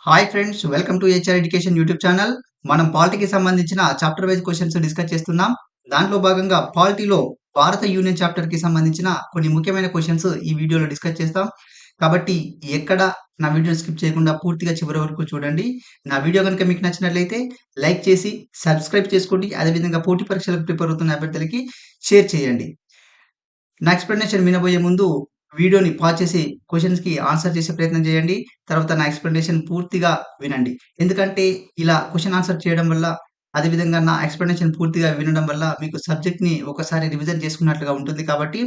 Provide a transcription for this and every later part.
Hi friends, welcome to HR education YouTube channel. మనం పాలిటీకి సంబంధించిన chapter wise questions discuss చేస్తున్నాం. దాంట్లో భాగంగా పాలిటీలో భారత యూనియన్ చాప్టర్‌కి సంబంధించిన కొన్ని ముఖ్యమైన క్వశ్చన్స్ ఈ వీడియోలో డిస్కస్ చేస్తాం. కాబట్టి ఎక్కడ నా వీడియోని స్కిప్ చేయకుండా పూర్తిగా చివరి వరకు చూడండి. నా వీడియో గనుక మీకు నచ్చినట్లయితే లైక్ చేసి సబ్స్క్రైబ్ చేసుకోండి. అదేవిధంగా పోటీ పరీక్షలకు ప్రిపేర్ అవుతున్న అభ్యర్థులకి షేర్ చేయండి. నా ఎక్స్‌ప్లనేషన్ వినబోయే ముందు వీడియోని పాజ్ చేసి క్వెషన్స్‌కి ఆన్సర్ చేసే ప్రయత్నం చేయండి. తర్వాత నా ఎక్స్‌ప్లనేషన్ పూర్తిగా వినండి. ఎందుకంటే ఇలా క్వెషన్ ఆన్సర్ చేయడం వల్ల, అదేవిధంగా నా ఎక్స్‌ప్లనేషన్ పూర్తిగా వినడం వల్ల మీకు సబ్జెక్ట్‌ని ఒకసారి రివిజన్ చేసుకున్నట్లుగా ఉంటుంది. కాబట్టి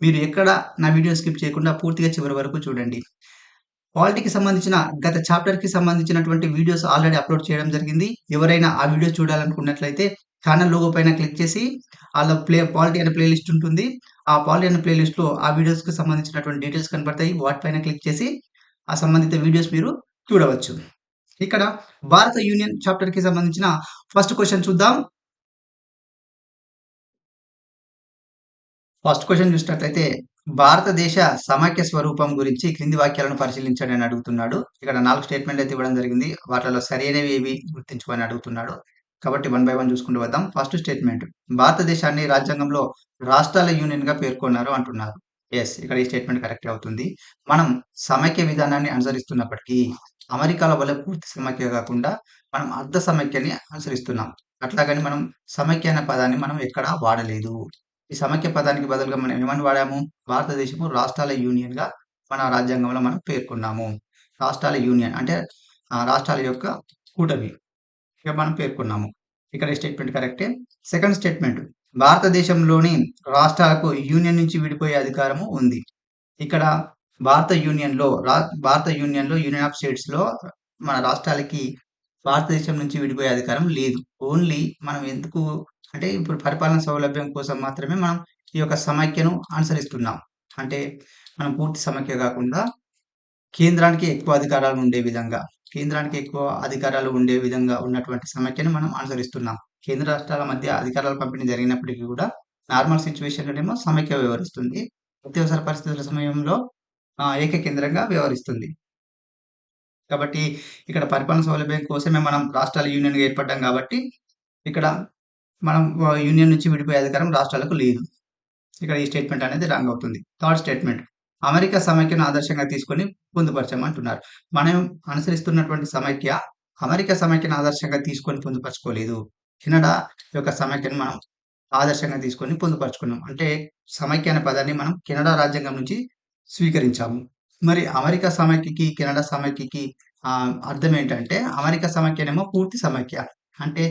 మీరు ఎక్కడ నా వీడియో స్కిప్ చేయకుండా పూర్తిగా చివరి వరకు చూడండి. పాలిటీకి సంబంధించిన గత చాప్టర్‌కి సంబంధించినటువంటి వీడియోస్ ఆల్రెడీ అప్‌లోడ్ చేయడం జరిగింది. ఎవరైనా ఆ వీడియో చూడాలనుకున్నట్లయితే ఛానెల్ లోగో పైన క్లిక్ చేసి ఆళ్ళ పాలిటీ అనే ప్లే లిస్ట్ ఉంటుంది. ఆ పాలిటీ అనే ప్లే లిస్ట్‌లో ఆ వీడియోస్‌కి సంబంధించినటువంటి డీటెయిల్స్ కనపడతాయి. వాటిపైన క్లిక్ చేసి ఆ సంబంధిత వీడియోస్ మీరు చూడవచ్చు. ఇక్కడ భారత యూనియన్ చాప్టర్‌కి సంబంధించిన ఫస్ట్ క్వెషన్ చూద్దాం. ఫస్ట్ క్వెషన్ చూసినట్లయితే భారతదేశ సమాఖ్య స్వరూపం గురించి క్రింది వాక్యాలను పరిశీలించండి అని అడుగుతున్నాడు. ఇక్కడ 4 స్టేట్మెంట్‌లు అయితే ఇవ్వడం జరిగింది. వాటిలో సరైనవి ఏవి గుర్తించుకోమని అడుగుతున్నాడు. కాబట్టి వన్ బై వన్ చూసుకుంటూ వద్దాం. ఫస్ట్ స్టేట్మెంట్, భారతదేశాన్ని రాజ్యాంగంలో రాష్ట్రాల యూనియన్‌గా పేర్కొన్నారు అంటున్నారు. యెస్, ఇక్కడ ఈ స్టేట్మెంట్ కరెక్టే అవుతుంది. మనం సమైక్య విధానాన్ని అనుసరిస్తున్నప్పటికీ అమెరికాల వలె పూర్తి సమైక్య కాకుండా మనం అర్ధ సమైక్యని అనుసరిస్తున్నాం. అట్లాగని మనం సమైక్య అనే పదాన్ని మనం ఎక్కడా వాడలేదు. ఈ సమైక్య పదానికి బదులుగా మనం ఏమని వాడాము? భారతదేశము రాష్ట్రాల యూనియన్‌గా మన రాజ్యాంగంలో మనం పేర్కొన్నాము. రాష్ట్రాల యూనియన్ అంటే రాష్ట్రాల యొక్క కూటమి. ఇక మనం పేర్కొన్నాము. ఇక్కడ ఈ స్టేట్మెంట్ కరెక్టే. సెకండ్ స్టేట్మెంట్, భారతదేశంలోని రాష్ట్రాలకు యూనియన్ నుంచి విడిపోయే అధికారము ఉంది. ఇక్కడ భారత యూనియన్‌లో భారత యూనియన్‌లో యూనియన్ ఆఫ్ స్టేట్స్‌లో మన రాష్ట్రాలకి భారతదేశం నుంచి విడిపోయే అధికారం లేదు. ఓన్లీ మనం ఎందుకు అంటే ఇప్పుడు పరిపాలన సౌలభ్యం కోసం మాత్రమే మనం ఈ యొక్క సమైక్యను అనుసరిస్తున్నాం. అంటే మనం పూర్తి సమైక్య గాకుండా కేంద్రానికి ఎక్కువ అధికారాలు ఉండే విధంగా, కేంద్రానికి ఎక్కువ అధికారాలు ఉండే విధంగా ఉన్నటువంటి సమైక్యను మనం అనుసరిస్తున్నాం. కేంద్ర రాష్ట్రాల మధ్య అధికారాల పంపిణీ జరిగినప్పటికీ గూడా నార్మల్ సిట్యుయేషన్‌లోనేమో సమైక్య వ్యవహరిస్తుంది. అత్యవసర పరిస్థితుల సమయంలో ఏకకేంద్రంగా వ్యవహరిస్తుంది. కాబట్టి ఇక్కడ పరిపాలన సౌలభ్యం కోసమే మనం రాష్ట్రాల యూనియన్‌గా ఏర్పడ్డాం గాబట్టి, ఇక్కడ మనం యూనియన్ నుంచి విడిపోయే అధికారం రాష్ట్రాలకు లేదు. ఇక్కడ ఈ స్టేట్మెంట్ అనేది రాంగ్ అవుతుంది. థర్డ్ స్టేట్మెంట్, అమెరికా సమైక్యను ఆదర్శంగా తీసుకొని పొందుపరచామంటున్నారు. మనం అనుసరిస్తున్నటువంటి సమైక్య అమెరికా సమైక్యను ఆదర్శంగా తీసుకొని పొందుపరచుకోలేదు. కెనడా యొక్క సమైక్యను మనం ఆదర్శంగా తీసుకొని పొందుపరుచుకున్నాం. అంటే సమైక్య అనే పదాన్ని మనం కెనడా రాజ్యాంగం నుంచి స్వీకరించాము. మరి అమెరికా సమైక్యకి, కెనడా సమైక్యకి అర్థం ఏంటంటే అమెరికా సమైక్యనేమో పూర్తి సమైక్య. అంటే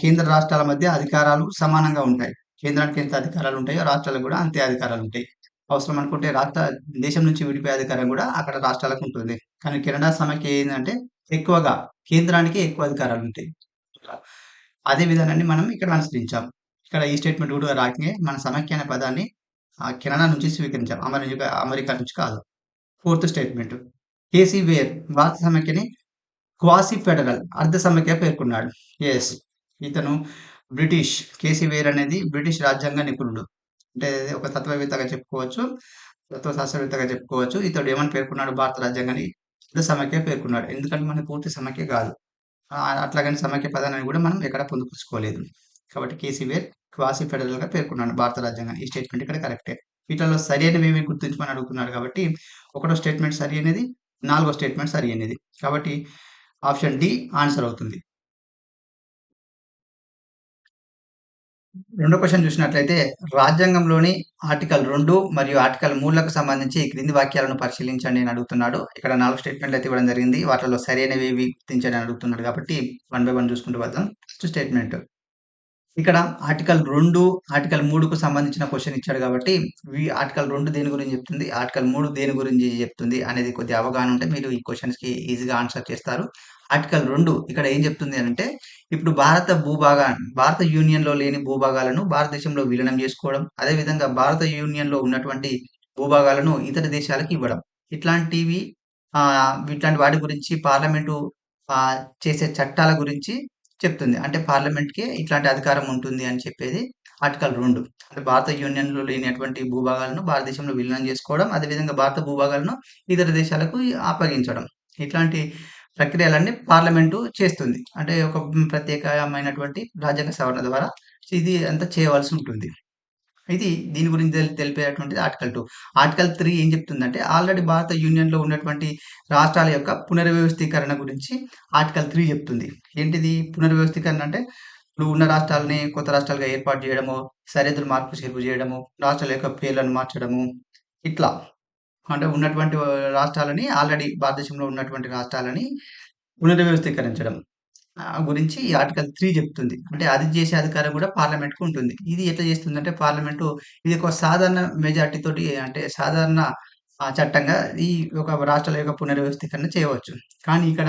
కేంద్ర రాష్ట్రాల మధ్య అధికారాలు సమానంగా ఉంటాయి. కేంద్రానికి ఎంత అధికారాలు ఉంటాయో రాష్ట్రాలకు గూడా అంతే అధికారాలు ఉంటాయి. అవసరం అనుకుంటే దేశం నుంచి విడిపోయే అధికారం గూడా అక్కడ రాష్ట్రాలకు ఉంటుంది. కానీ కెనడా సమైక్య ఏందంటే ఎక్కువగా కేంద్రానికే ఎక్కువ అధికారాలుంటాయి. అదే విధానాన్ని మనం ఇక్కడ అనుసరించాం. ఇక్కడ ఈ స్టేట్మెంట్ గూడా రాకింగే మన సమైక్య అనే పదాన్ని కెనడా నుంచి స్వీకరించాం. అమెరికా నుంచి కాదు. ఫోర్త్ స్టేట్మెంట్, కేసీ వేర్ భారత సమైక్యని క్వాసీ ఫెడరల్ అర్ధ సమైక్య పేర్కొన్నాడు. యెస్, ఇతను బ్రిటిష్ కేసీ వేర్ అనేది బ్రిటిష్ రాజ్యాంగ నిపుణుడు. అంటే ఒక తత్వవేత్తగా చెప్పుకోవచ్చు. తత్వ శాస్త్రవేత్తగా చెప్పుకోవచ్చు. ఇతడు ఏమని పేర్కొన్నాడు భారత రాజ్యాంగాన్ని? అర్ధ సమైక్య పేర్కొన్నాడు. ఎందుకంటే మనది పూర్తి సమైక్య కాదు. అట్లాగని సమైక్య పదాన్ని కూడా మనం ఎక్కడ పొందుపరుచుకోలేదు. కాబట్టి కేసీ వేర్ క్వాసీ ఫెడరల్‌గా పేర్కొన్నాడు భారత రాజ్యాంగాన్ని. ఈ స్టేట్మెంట్ ఇక్కడ కరెక్టే. వీటిల్లో సరైనవేవి గుర్తించమని అడుగుతున్నాడు కాబట్టి, ఒకటో స్టేట్మెంట్ సరి అయినది, నాలుగో స్టేట్మెంట్ సరి అయినది. కాబట్టి ఆప్షన్ డి ఆన్సర్ అవుతుంది. రెండో క్వెషన్ చూసినట్లయితే రాజ్యాంగంలోని ఆర్టికల్ 2 మరియు ఆర్టికల్ 3లకు సంబంధించి క్రింది వాక్యాలను పరిశీలించండి అని అడుగుతున్నాడు. ఇక్కడ 4 స్టేట్మెంట్‌లు అయితే ఇవ్వడం జరిగింది. వాటిలో సరైనవేవి గుర్తించండి అని అడుగుతున్నాడు కాబట్టి వన్ బై వన్ చూసుకుంటూ వద్దాం. ఫస్ట్ స్టేట్మెంట్, ఇక్కడ ఆర్టికల్ 2, ఆర్టికల్ 3కు సంబంధించిన క్వెషన్ ఇచ్చాడు కాబట్టి, ఆర్టికల్ 2 దేని గురించి చెప్తుంది, ఆర్టికల్ 3 దేని గురించి చెప్తుంది అనేది కొద్దిగా అవగాహన ఉంటే మీరు ఈ క్వెషన్స్‌కి ఈజీగా ఆన్సర్ చేస్తారు. ఆర్టికల్ 2 ఇక్కడ ఏం చెప్తుంది అనంటే, ఇప్పుడు భారత యూనియన్‌లో లేని భూభాగాలను భారతదేశంలో విలీనం చేసుకోవడం, అదేవిధంగా భారత యూనియన్‌లో ఉన్నటువంటి భూభాగాలను ఇతర దేశాలకు ఇవ్వడం. ఇట్లాంటివి ఇట్లాంటి వాటి గురించి పార్లమెంటు చేసే చట్టాల గురించి చెప్తుంది. అంటే పార్లమెంట్‌కే ఇట్లాంటి అధికారం ఉంటుంది అని చెప్పేది ఆర్టికల్ 2. అంటే భారత యూనియన్‌లో లేనటువంటి భూభాగాలను భారతదేశంలో విలీనం చేసుకోవడం, అదేవిధంగా భారత భూభాగాలను ఇతర దేశాలకు అప్పగించడం. ఇట్లాంటి ప్రక్రియలన్నీ పార్లమెంటు చేస్తుంది. అంటే ఒక ప్రత్యేకమైనటువంటి రాజ్యాంగ సవరణ ద్వారా ఇది అంతా చేయవలసి ఉంటుంది. దీని గురించి తెలిపేటువంటిది ఆర్టికల్ 2. ఆర్టికల్ 3 ఏం చెప్తుందంటే, ఆల్రెడీ భారత యూనియన్‌లో ఉన్నటువంటి రాష్ట్రాల యొక్క పునర్‌వ్యవస్థీకరణ గురించి ఆర్టికల్ 3 చెప్తుంది. ఏంటిది పునర్‌వ్యవస్థీకరణ అంటే, ఇప్పుడు ఉన్న రాష్ట్రాలని కొత్త రాష్ట్రాలుగా ఏర్పాటు చేయడము, సరిహద్దులు మార్పు చేర్పు చేయడము, రాష్ట్రాల యొక్క పేర్లను మార్చడము, ఇట్లా. అంటే ఉన్నటువంటి రాష్ట్రాలని ఆల్రెడీ భారతదేశంలో ఉన్నటువంటి రాష్ట్రాలని పునర్‌వ్యవస్థీకరించడం. గురించి ఈ ఆర్టికల్ 3 చెప్తుంది. అంటే అది చేసే అధికారం కూడా పార్లమెంట్‌కి ఉంటుంది. ఇది ఎట్లా చేస్తుందంటే పార్లమెంటు ఇది ఒక సాధారణ మెజారిటీ తోటి అంటే సాధారణ చట్టంగా ఈ ఒక రాష్ట్రాల యొక్క పునర్‌వ్యవస్థీకరణ చేయవచ్చు. కానీ ఇక్కడ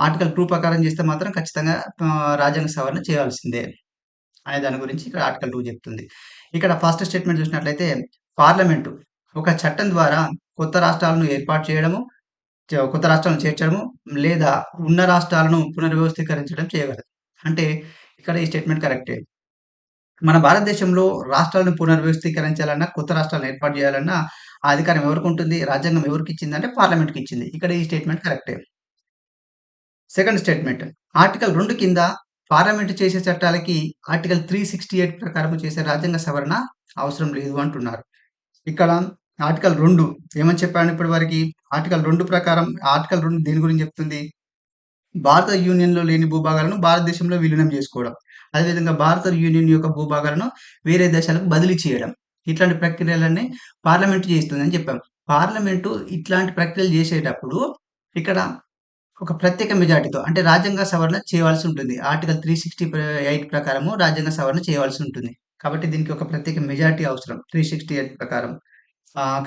ఆర్టికల్ 2 ప్రకారం చేస్తే మాత్రం ఖచ్చితంగా రాజ్యాంగ సవరణ చేయాల్సిందే అనే దాని గురించి ఇక్కడ ఆర్టికల్ 2 చెప్తుంది. ఇక్కడ ఫస్ట్ స్టేట్‌మెంట్ చూసినట్లయితే పార్లమెంటు ఒక చట్టం ద్వారా కొత్త రాష్ట్రాలను ఏర్పాటు చేయడము, కొత్త రాష్ట్రాలను చేర్చడము, లేదా ఉన్న రాష్ట్రాలను పునర్‌వ్యవస్థీకరించడం చేయగలదు. అంటే ఇక్కడ ఈ స్టేట్‌మెంట్ కరెక్టే. మన భారతదేశంలో రాష్ట్రాలను పునర్‌వ్యవస్థీకరించాలన్నా, కొత్త రాష్ట్రాలను ఏర్పాటు చేయాలన్నా, ఆ అధికారం ఎవరికుంటుంది? రాజ్యాంగం ఎవరికిచ్చిందంటే పార్లమెంట్‌కిచ్చింది. ఇక్కడ ఈ స్టేట్‌మెంట్ కరెక్టే. Second statement. ఆర్టికల్ 2 కింద పార్లమెంట్ చేసే చట్టాలకి ఆర్టికల్ 368 ప్రకారం చేసే రాజ్యాంగ సవరణ అవసరం లేదు అంటున్నారు. ఇక్కడ ఆర్టికల్ 2 ఏమని చెప్పాను ఇప్పటి వరకి? ఆర్టికల్ 2 ప్రకారం ఆర్టికల్ 2 దేని గురించి చెప్తుంది? భారత యూనియన్‌లో లేని భూభాగాలను భారతదేశంలో విలీనం చేసుకోవడం. అదేవిధంగా భారత యూనియన్ యొక్క భూభాగాలను వేరే దేశాలకు బదిలీ చేయడం. ఇట్లాంటి ప్రక్రియలన్నీ పార్లమెంట్ చేస్తుందని చెప్పాం. పార్లమెంటు ఇట్లాంటి ప్రక్రియలు చేసేటప్పుడు ఇక్కడ ఒక ప్రత్యేక మెజారిటీతో అంటే రాజ్యాంగ సవరణ చేయవలసి ఉంటుంది. ఆర్టికల్ 368 ప్రకారము రాజ్యాంగ సవరణ చేయవలసి ఉంటుంది. కాబట్టి దీనికి ఒక ప్రత్యేక మెజారిటీ అవసరం 368 ప్రకారం.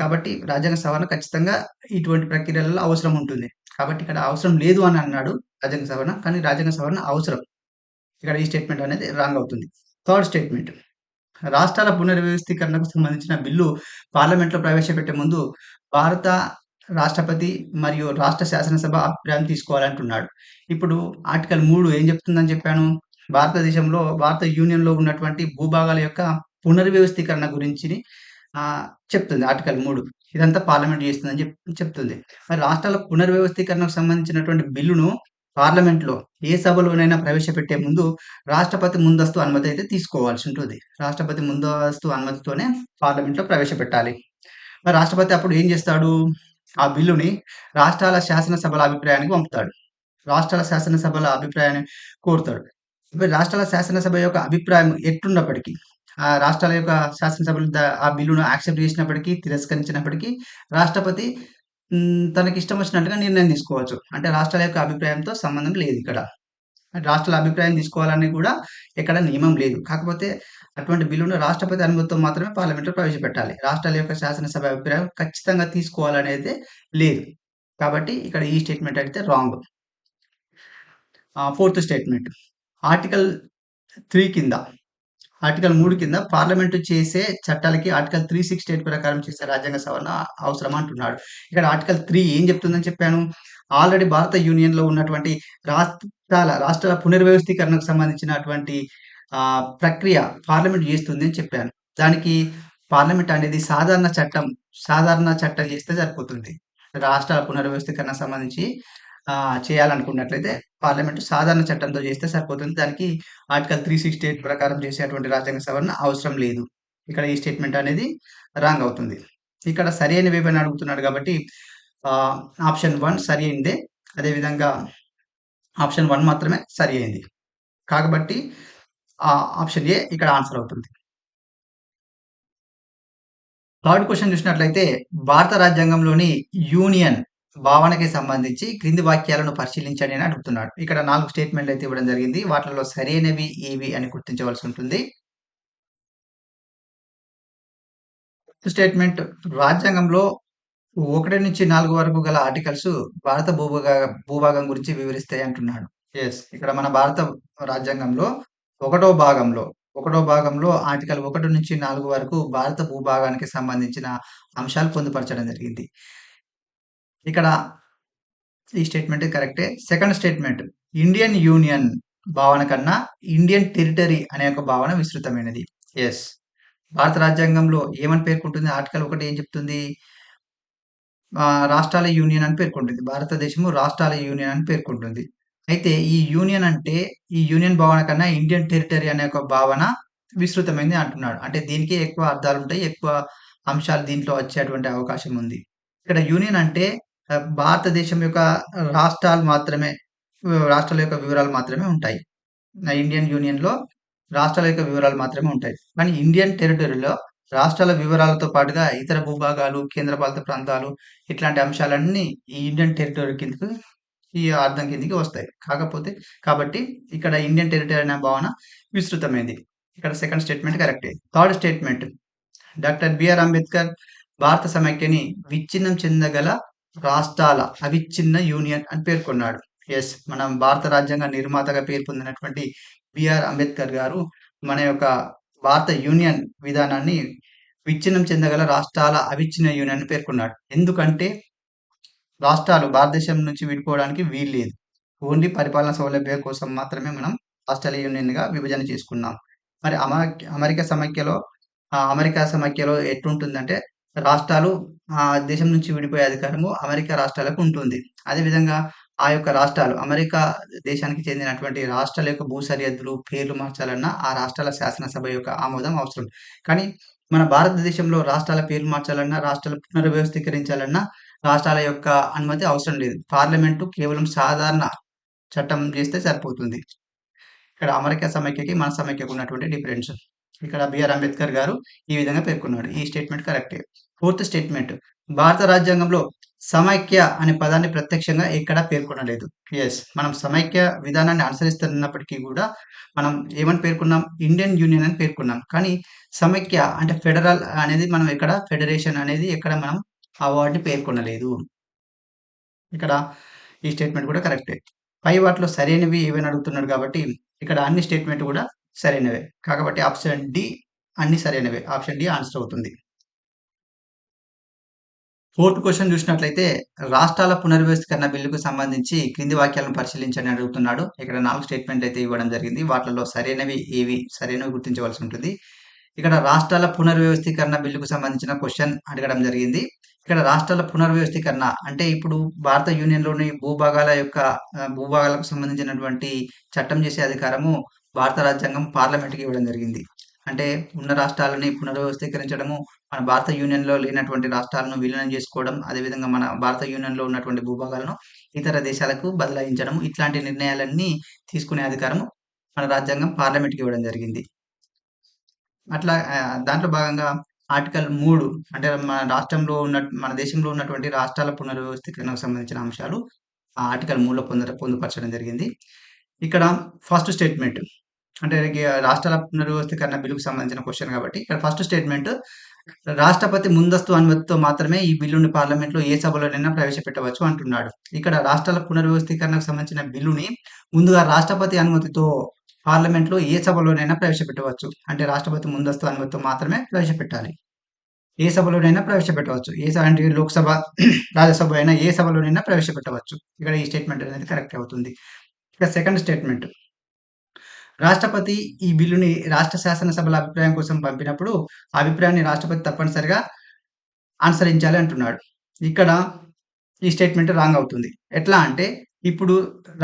కాబట్టి రాజ్యాంగ సవరణ ఖచ్చితంగా ఇటువంటి ప్రక్రియలలో అవసరం ఉంటుంది. కాబట్టి ఇక్కడ అవసరం లేదు అని అన్నాడు రాజ్యాంగ సవరణ. కానీ రాజ్యాంగ సవరణ అవసరం. ఇక్కడ ఈ స్టేట్‌మెంట్ అనేది రాంగ్ అవుతుంది. Third statement. రాష్ట్రాల పునర్‌వ్యవస్థీకరణకు సంబంధించిన బిల్లు పార్లమెంట్‌లో ప్రవేశపెట్టే ముందు భారత రాష్ట్రపతి మరియు రాష్ట్ర శాసనసభ అభిప్రాయం తీసుకోవాలంటున్నాడు. ఇప్పుడు ఆర్టికల్ 3 ఏం చెప్తుందని చెప్పాను? భారత యూనియన్‌లో ఉన్నటువంటి భూభాగాల యొక్క పునర్‌వ్యవస్థీకరణ గురించి చెప్తుంది ఆర్టికల్ 3. ఇదంతా పార్లమెంట్ చేస్తుందని చెప్తుంది. మరి రాష్ట్రాల పునర్‌వ్యవస్థీకరణకు సంబంధించినటువంటి బిల్లును పార్లమెంట్‌లో ఏ సభలోనైనా ప్రవేశపెట్టే ముందు రాష్ట్రపతి ముందస్తు అనుమతి అయితే తీసుకోవాల్సి ఉంటుంది. రాష్ట్రపతి ముందస్తు అనుమతితోనే పార్లమెంట్‌లో ప్రవేశపెట్టాలి. మరి రాష్ట్రపతి అప్పుడు ఏం చేస్తాడు? ఆ బిల్లుని రాష్ట్రాల శాసనసభల అభిప్రాయానికి పంపుతాడు. రాష్ట్రాల శాసనసభల అభిప్రాయాన్ని కోరుతాడు. ఇప్పుడు రాష్ట్రాల శాసనసభ యొక్క అభిప్రాయం ఎట్లున్నప్పటికీ, ఆ రాష్ట్రాల యొక్క శాసనసభలు ఆ బిల్లును యాక్సెప్ట్ చేసినప్పటికీ, తిరస్కరించినప్పటికీ రాష్ట్రపతి తనకిష్టం వచ్చినట్టుగా నిర్ణయం తీసుకోవచ్చు. అంటే రాష్ట్రాల యొక్క అభిప్రాయంతో సంబంధం లేదిక్కడ. రాష్ట్రాల అభిప్రాయం తీసుకోవాలని కూడా ఎక్కడ నియమం లేదు. కాకపోతే అటువంటి బిల్లును రాష్ట్రపతి అనుమతితో మాత్రమే పార్లమెంట్‌లో ప్రవేశపెట్టాలి. రాష్ట్రాల యొక్క శాసనసభ అభిప్రాయం ఖచ్చితంగా తీసుకోవాలనేదే లేదు. కాబట్టి ఇక్కడ ఈ స్టేట్‌మెంట్ అయితే రాంగ్. Fourth statement. ఆర్టికల్ 3 కింద ఆర్టికల్ 3 కింద పార్లమెంటు చేసే చట్టాలకి ఆర్టికల్ 368 ప్రకారం చేసే రాజ్యాంగ సవరణ అవసరం అంటున్నాడు. ఇక్కడ ఆర్టికల్ 3 ఏం చెప్తుందని చెప్పాను? ఆల్రెడీ భారత యూనియన్‌లో ఉన్నటువంటి రాష్ట్రాల పునర్‌వ్యవస్థీకరణకు సంబంధించినటువంటి ప్రక్రియ పార్లమెంట్ చేస్తుంది అని చెప్పాను. దానికి పార్లమెంట్ అనేది సాధారణ చట్టం చేస్తే సరిపోతుంది. రాష్ట్రాల పునర్‌వ్యవస్థీకరణకు సంబంధించి చేయాలనుకున్నట్లయితే పార్లమెంట్ సాధారణ చట్టంతో చేస్తే సరిపోతుంది. దానికి ఆర్టికల్ 368 ప్రకారం చేసేటువంటి రాజ్యాంగ సవరణ అవసరం లేదు. ఇక్కడ ఈ స్టేట్‌మెంట్ అనేది రాంగ్ అవుతుంది. ఇక్కడ సరైనవేవని అడుగుతున్నాడు కాబట్టి ఆప్షన్ 1 సరి అయిందే. అదేవిధంగా ఆప్షన్ 1 మాత్రమే సరి అయింది. కాబట్టి ఆప్షన్ ఏ ఇక్కడ ఆన్సర్ అవుతుంది. థర్డ్ క్వెషన్ చూసినట్లయితే భారత రాజ్యాంగంలోని యూనియన్ భావనకి సంబంధించి క్రింది వాక్యాలను పరిశీలించండి అని అడుగుతున్నాడు. ఇక్కడ 4 స్టేట్‌మెంట్‌లు అయితే ఇవ్వడం జరిగింది. వాటిలో సరైనవి ఏవి అని గుర్తించవలసి ఉంటుంది. స్టేట్‌మెంట్ రాజ్యాంగంలో 1-4 వరకు గల ఆర్టికల్స్ భారత భూభాగం గురించి వివరిస్తాయి అంటున్నాడు. యెస్. ఇక్కడ మన భారత రాజ్యాంగంలో ఒకటో భాగంలో, ఒకటో భాగంలో ఆర్టికల్ 1-4 వరకు భారత భూభాగానికి సంబంధించిన అంశాలు పొందుపరచడం జరిగింది. ఇక్కడ ఈ స్టేట్‌మెంట్ కరెక్టే. సెకండ్ స్టేట్‌మెంట్ ఇండియన్ యూనియన్ భావన కన్నా ఇండియన్ టెరిటరీ అనే ఒక భావన విస్తృతమైనది. యెస్. భారత రాజ్యాంగంలో ఏమని పేర్కొంటుంది? ఆర్టికల్ 1 ఏం చెప్తుంది? రాష్ట్రాల యూనియన్ అని పేర్కొంటుంది. భారతదేశము రాష్ట్రాల యూనియన్ అని పేర్కొంటుంది. అయితే ఈ యూనియన్ అంటే ఈ యూనియన్ భావన కన్నా ఇండియన్ టెరిటరీ అనే ఒక భావన విస్తృతమైంది అంటున్నాడు. అంటే దీనికే ఎక్కువ అర్థాలుంటాయి. ఎక్కువ అంశాలు దీంట్లో వచ్చేటువంటి అవకాశం ఉంది. ఇక్కడ యూనియన్ అంటే భారతదేశం యొక్క రాష్ట్రాలు మాత్రమే రాష్ట్రాల యొక్క వివరాలు మాత్రమే ఉంటాయి. ఇండియన్ యూనియన్‌లో రాష్ట్రాల యొక్క వివరాలు మాత్రమే ఉంటాయి. కానీ ఇండియన్ టెరిటరీలో రాష్ట్రాల వివరాలతో పాటుగా ఇతర భూభాగాలు, కేంద్రపాలిత ప్రాంతాలు ఇట్లాంటి అంశాలన్నీ ఈ ఇండియన్ టెరిటరీ కిందకు ఈ అర్థం కిందకి వస్తాయి. కాబట్టి ఇక్కడ ఇండియన్ టెరిటరీ అనే భావన విస్తృతమైంది. ఇక్కడ సెకండ్ స్టేట్మెంట్ కరెక్టే. Third statement doctor B R Ambedkar భారత సమైక్యని విచ్ఛిన్నం చెందగల రాష్ట్రాల అవిచ్ఛిన్న యూనియన్ అని పేర్కొన్నాడు. ఎస్, మనం భారత రాజ్యాంగ నిర్మాతగా పేరు పొందినటువంటి బిఆర్ అంబేద్కర్ గారు మన యొక్క భారత యూనియన్ విధానాన్ని విచ్ఛిన్నం చెందగల రాష్ట్రాల అవిచ్ఛిన్న యూనియన్ అని పేర్కొన్నాడు. ఎందుకంటే రాష్ట్రాలు భారతదేశం నుంచి విడిపోవడానికి వీల్లేదు. ఓన్లీ పరిపాలన సౌలభ్యం కోసం మాత్రమే మనం రాష్ట్రాల యూనియన్‌గా విభజన చేసుకున్నాం. మరి అమెరికా సమైక్యలో అమెరికా సమైక్యలో ఎట్లుంటుందంటే రాష్ట్రాలు దేశం నుంచి విడిపోయే అధికారము అమెరికా రాష్ట్రాలకు ఉంటుంది. అదేవిధంగా ఆ యొక్క రాష్ట్రాలు అమెరికా దేశానికి చెందినటువంటి రాష్ట్రాల యొక్క భూ సరిహద్దులు, పేర్లు మార్చాలన్నా ఆ రాష్ట్రాల శాసనసభ యొక్క ఆమోదం అవసరం. కానీ మన భారతదేశంలో రాష్ట్రాల పేర్లు మార్చాలన్నా, రాష్ట్రాలు పునర్వ్యవస్థీకరించాలన్నా రాష్ట్రాల యొక్క అనుమతి అవసరం లేదు. పార్లమెంటు కేవలం సాధారణ చట్టం చేస్తే సరిపోతుంది. ఇక్కడ అమెరికా సమైక్యకి, మన సమైక్యకు ఉన్నటువంటి డిఫరెన్స్. ఇక్కడ బిఆర్ అంబేద్కర్ గారు ఈ విధంగా పేర్కొన్నాడు. ఈ స్టేట్మెంట్ కరెక్టే. ఫోర్త్ స్టేట్మెంట్ భారత రాజ్యాంగంలో సమైక్య అనే పదాన్ని ప్రత్యక్షంగా ఎక్కడా పేర్కొనలేదు. ఎస్, మనం సమైక్య విధానాన్ని అనుసరిస్తున్నప్పటికీ కూడా మనం ఏమని పేర్కొన్నాం? ఇండియన్ యూనియన్ అని పేర్కొన్నాం. కానీ సమైక్య అంటే ఫెడరల్ అనేది మనం ఎక్కడ ఫెడరేషన్ అనేది ఎక్కడ మనం ఆ వర్డ్‌ని పేర్కొనలేదు. ఇక్కడ ఈ స్టేట్మెంట్ కూడా కరెక్టే. పై వాటిలో సరైనవి ఏవని అడుగుతున్నాడు కాబట్టి ఇక్కడ అన్ని స్టేట్మెంట్ కూడా సరైనవే. కాబట్టి ఆప్షన్ డి అన్ని సరైనవే. ఆప్షన్ డి ఆన్సర్ అవుతుంది. ఫోర్త్ క్వెషన్ చూసినట్లయితే రాష్ట్రాల పునర్వ్యవస్థీకరణ బిల్లుకు సంబంధించి క్రింది వాక్యాలను పరిశీలించండి అని అడుగుతున్నాడు. ఇక్కడ 4 స్టేట్మెంట్ అయితే ఇవ్వడం జరిగింది. వాటిలో సరైనవి ఏవి? సరైనవి గుర్తించవలసి ఉంటుంది. ఇక్కడ రాష్ట్రాల పునర్వ్యవస్థీకరణ బిల్లుకు సంబంధించిన క్వెషన్ అడగడం జరిగింది. ఇక్కడ రాష్ట్రాల పునర్వ్యవస్థీకరణ అంటే ఇప్పుడు భారత యూనియన్‌లోని భూభాగాలకు సంబంధించినటువంటి చట్టం చేసే అధికారము భారత రాజ్యాంగం పార్లమెంట్‌కి ఇవ్వడం జరిగింది. అంటే ఉన్న రాష్ట్రాలని పునర్వ్యవస్థీకరించడము, మన భారత యూనియన్‌లో లేనటువంటి రాష్ట్రాలను విలీనం చేసుకోవడం, అదేవిధంగా మన భారత యూనియన్‌లో ఉన్నటువంటి భూభాగాలను ఇతర దేశాలకు బదలాయించడం, ఇట్లాంటి నిర్ణయాలన్నీ తీసుకునే అధికారము మన రాజ్యాంగం పార్లమెంట్‌కి ఇవ్వడం జరిగింది. అట్లా దాంట్లో భాగంగా ఆర్టికల్ 3 అంటే మన దేశంలో ఉన్నటువంటి రాష్ట్రాల పునర్వ్యవస్థీకరణకు సంబంధించిన అంశాలు ఆర్టికల్ 3లో పొందుపరచడం జరిగింది. ఇక్కడ ఫస్ట్ స్టేట్మెంట్ అంటే రాష్ట్రాల పునర్వ్యవస్థీకరణ బిల్లుకు సంబంధించిన క్వెషన్ కాబట్టి ఇక్కడ ఫస్ట్ స్టేట్మెంట్ రాష్ట్రపతి ముందస్తు అనుమతితో మాత్రమే ఈ బిల్లుని పార్లమెంట్‌లో ఏ సభలోనైనా ప్రవేశపెట్టవచ్చు అంటున్నాడు. ఇక్కడ రాష్ట్రాల పునర్వ్యవస్థీకరణకు సంబంధించిన బిల్లుని ముందుగా రాష్ట్రపతి అనుమతితో పార్లమెంట్‌లో ఏ సభలోనైనా ప్రవేశపెట్టవచ్చు. అంటే రాష్ట్రపతి ముందస్తు అనుమతితో మాత్రమే ప్రవేశపెట్టాలి. ఏ సభలోనైనా ప్రవేశపెట్టవచ్చు. అంటే లోక్‌సభ, రాజ్యసభ అయినా ఏ సభలోనైనా ప్రవేశపెట్టవచ్చు. ఇక్కడ ఈ స్టేట్మెంట్ అనేది కరెక్ట్ అవుతుంది. ఇక సెకండ్ స్టేట్మెంట్ రాష్ట్రపతి ఈ బిల్లుని రాష్ట్ర శాసనసభల అభిప్రాయం కోసం పంపినప్పుడు ఆ అభిప్రాయాన్ని రాష్ట్రపతి తప్పనిసరిగా అనుసరించాలి అంటున్నాడు. ఇక్కడ ఈ స్టేట్మెంట్ రాంగ్ అవుతుంది. ఎట్లా అంటే ఇప్పుడు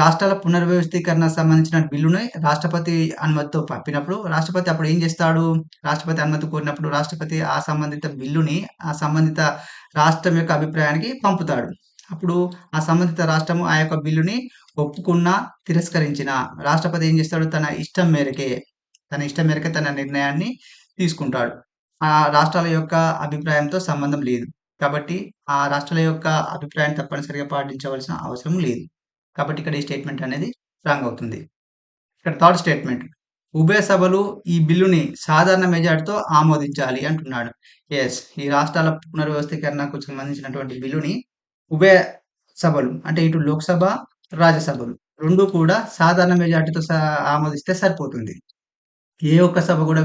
రాష్ట్రాల పునర్వ్యవస్థీకరణ సంబంధించిన బిల్లుని రాష్ట్రపతి అనుమతితో పంపినప్పుడు రాష్ట్రపతి అప్పుడు ఏం చేస్తాడు? రాష్ట్రపతి అనుమతి కోరినప్పుడు రాష్ట్రపతి ఆ సంబంధిత బిల్లుని ఆ సంబంధిత రాష్ట్రం యొక్క అభిప్రాయానికి పంపుతాడు. అప్పుడు ఆ సంబంధిత రాష్ట్రము ఆ యొక్క బిల్లుని ఒప్పుకున్నా, తిరస్కరించినా రాష్ట్రపతి ఏం చేస్తాడు? తన ఇష్టం మేరకే తన నిర్ణయాన్ని తీసుకుంటాడు. ఆ రాష్ట్రాల యొక్క అభిప్రాయంతో సంబంధం లేదు. కాబట్టి ఆ రాష్ట్రాల యొక్క అభిప్రాయాన్ని తప్పనిసరిగా పాటించవలసిన అవసరం లేదు. కాబట్టి ఇక్కడ ఈ స్టేట్మెంట్ అనేది రాంగ్ అవుతుంది. ఇక్కడ థర్డ్ స్టేట్మెంట్ ఉభయ సభలు ఈ బిల్లుని సాధారణ మెజార్టీతో ఆమోదించాలి అంటున్నాడు. ఎస్, ఈ రాష్ట్రాల పునర్వ్యవస్థీకరణకు సంబంధించినటువంటి బిల్లుని ఉభయ సభలు అంటే ఇటు లోక్సభ, రాజ్యసభలు 2 కూడా సాధారణ మెజార్టీతో ఆమోదిస్తే సరిపోతుంది. ఏ ఒక్క సభ కూడా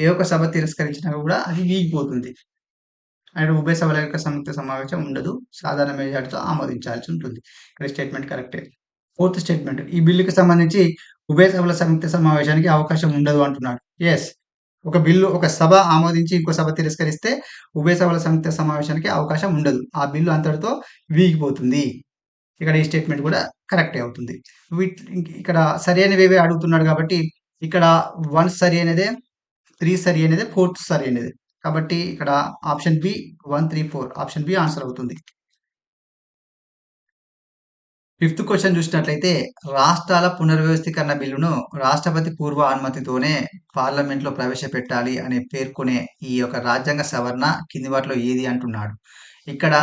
ఏ ఒక్క సభ తిరస్కరించినా కూడా అది వీగిపోతుంది. అంటే ఉభయ సభల యొక్క సంయుక్త సమావేశం ఉండదు. సాధారణ మెజార్టీతో ఆమోదించాల్సి ఉంటుంది. ఇక్కడ స్టేట్మెంట్ కరెక్టే. ఫోర్త్ స్టేట్మెంట్ ఈ బిల్లుకి సంబంధించి ఉభయ సభల సంయుక్త సమావేశానికి అవకాశం ఉండదు అంటున్నాడు. ఎస్, ఒక సభ ఆమోదించి ఇంకో సభ తిరస్కరిస్తే ఉభయ సభల సంయుక్త సమావేశానికి అవకాశం ఉండదు. ఆ బిల్లు అంతటితో వీగిపోతుంది. ఇక్కడ ఈ స్టేట్మెంట్ కూడా కరెక్టే అవుతుంది. ఇక్కడ సరి అయినవేవే అడుగుతున్నాడు కాబట్టి ఇక్కడ 1 సరి అయినదే, 3 సరి అయినదే, 4థ్ సరి అయినదే. కాబట్టి ఇక్కడ option B 1, 3, 4 option B answer అవుతుంది. ఫిఫ్త్ క్వెషన్ చూసినట్లయితే రాష్ట్రాల పునర్వ్యవస్థీకరణ బిల్లును రాష్ట్రపతి పూర్వ అనుమతితోనే పార్లమెంట్‌లో ప్రవేశపెట్టాలి అని పేర్కొనే ఈ యొక్క రాజ్యాంగ సవరణ కింది వాటిలో ఏది అంటున్నాడు. ఇక్కడ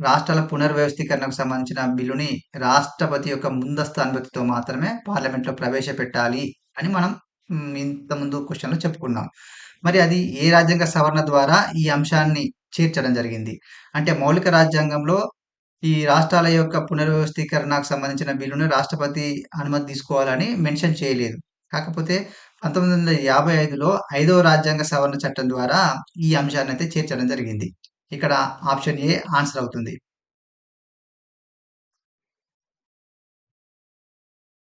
రాష్ట్రాల పునర్వ్యవస్థీకరణకు సంబంధించిన బిల్లుని రాష్ట్రపతి యొక్క ముందస్తు అనుమతితో మాత్రమే పార్లమెంట్‌లో ప్రవేశపెట్టాలి అని మనం ఇంతకుముందు క్వెషన్‌లో చెప్పుకున్నాం. మరి అది ఏ రాజ్యాంగ సవరణ ద్వారా ఈ అంశాన్ని చేర్చడం జరిగింది? అంటే మౌలిక రాజ్యాంగంలో ఈ రాష్ట్రాల యొక్క పునర్వ్యవస్థీకరణకు సంబంధించిన బిల్లును రాష్ట్రపతి అనుమతి తీసుకోవాలని మెన్షన్ చేయలేదు. కాకపోతే 1955లో 5వ రాజ్యాంగ సవరణ చట్టం ద్వారా ఈ అంశాన్నయితే చేర్చడం జరిగింది. ఇక్కడ ఆప్షన్ ఏ ఆన్సర్ అవుతుంది.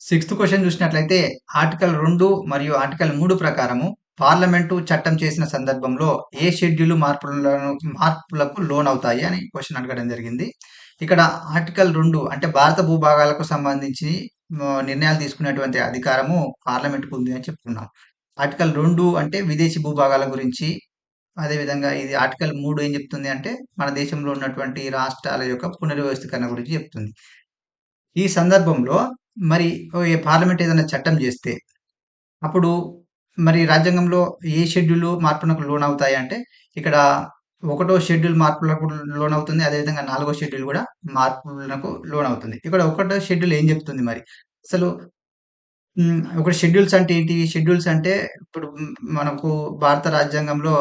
సిక్స్త్ క్వెషన్ చూసినట్లయితే ఆర్టికల్ 2 మరియు ఆర్టికల్ 3 ప్రకారము పార్లమెంటు చట్టం చేసిన సందర్భంలో ఏ షెడ్యూల్ మార్పులకు లోనవుతాయి అని క్వెషన్ అడగడం జరిగింది. ఇక్కడ ఆర్టికల్ 2 అంటే భారత భూభాగాలకు సంబంధించి నిర్ణయాలు తీసుకునేటువంటి అధికారము పార్లమెంట్‌కు ఉంది అని చెప్పుకున్నాం. ఆర్టికల్ 2 అంటే విదేశీ భూభాగాల గురించి, అదేవిధంగా ఇది ఆర్టికల్ 3 ఏం చెప్తుంది అంటే మన దేశంలో ఉన్నటువంటి రాష్ట్రాల యొక్క పునర్వ్యవస్థీకరణ గురించి చెప్తుంది. ఈ సందర్భంలో మరి పార్లమెంట్ ఏదైనా చట్టం చేస్తే అప్పుడు మరి రాజ్యాంగంలో ఏ షెడ్యూల్ మార్పునకు లోనవుతాయి అంటే ఇక్కడ ఒకటో షెడ్యూల్ మార్పులకు లోనవుతుంది. అదేవిధంగా 4గో షెడ్యూల్ కూడా మార్పులకు లోనవుతుంది. ఇక్కడ ఒకటో షెడ్యూల్ ఏం చెప్తుంది మరి? అసలు ఒకటి షెడ్యూల్స్ అంటే ఏంటి? షెడ్యూల్స్ అంటే ఇప్పుడు మనకు భారత రాజ్యాంగంలో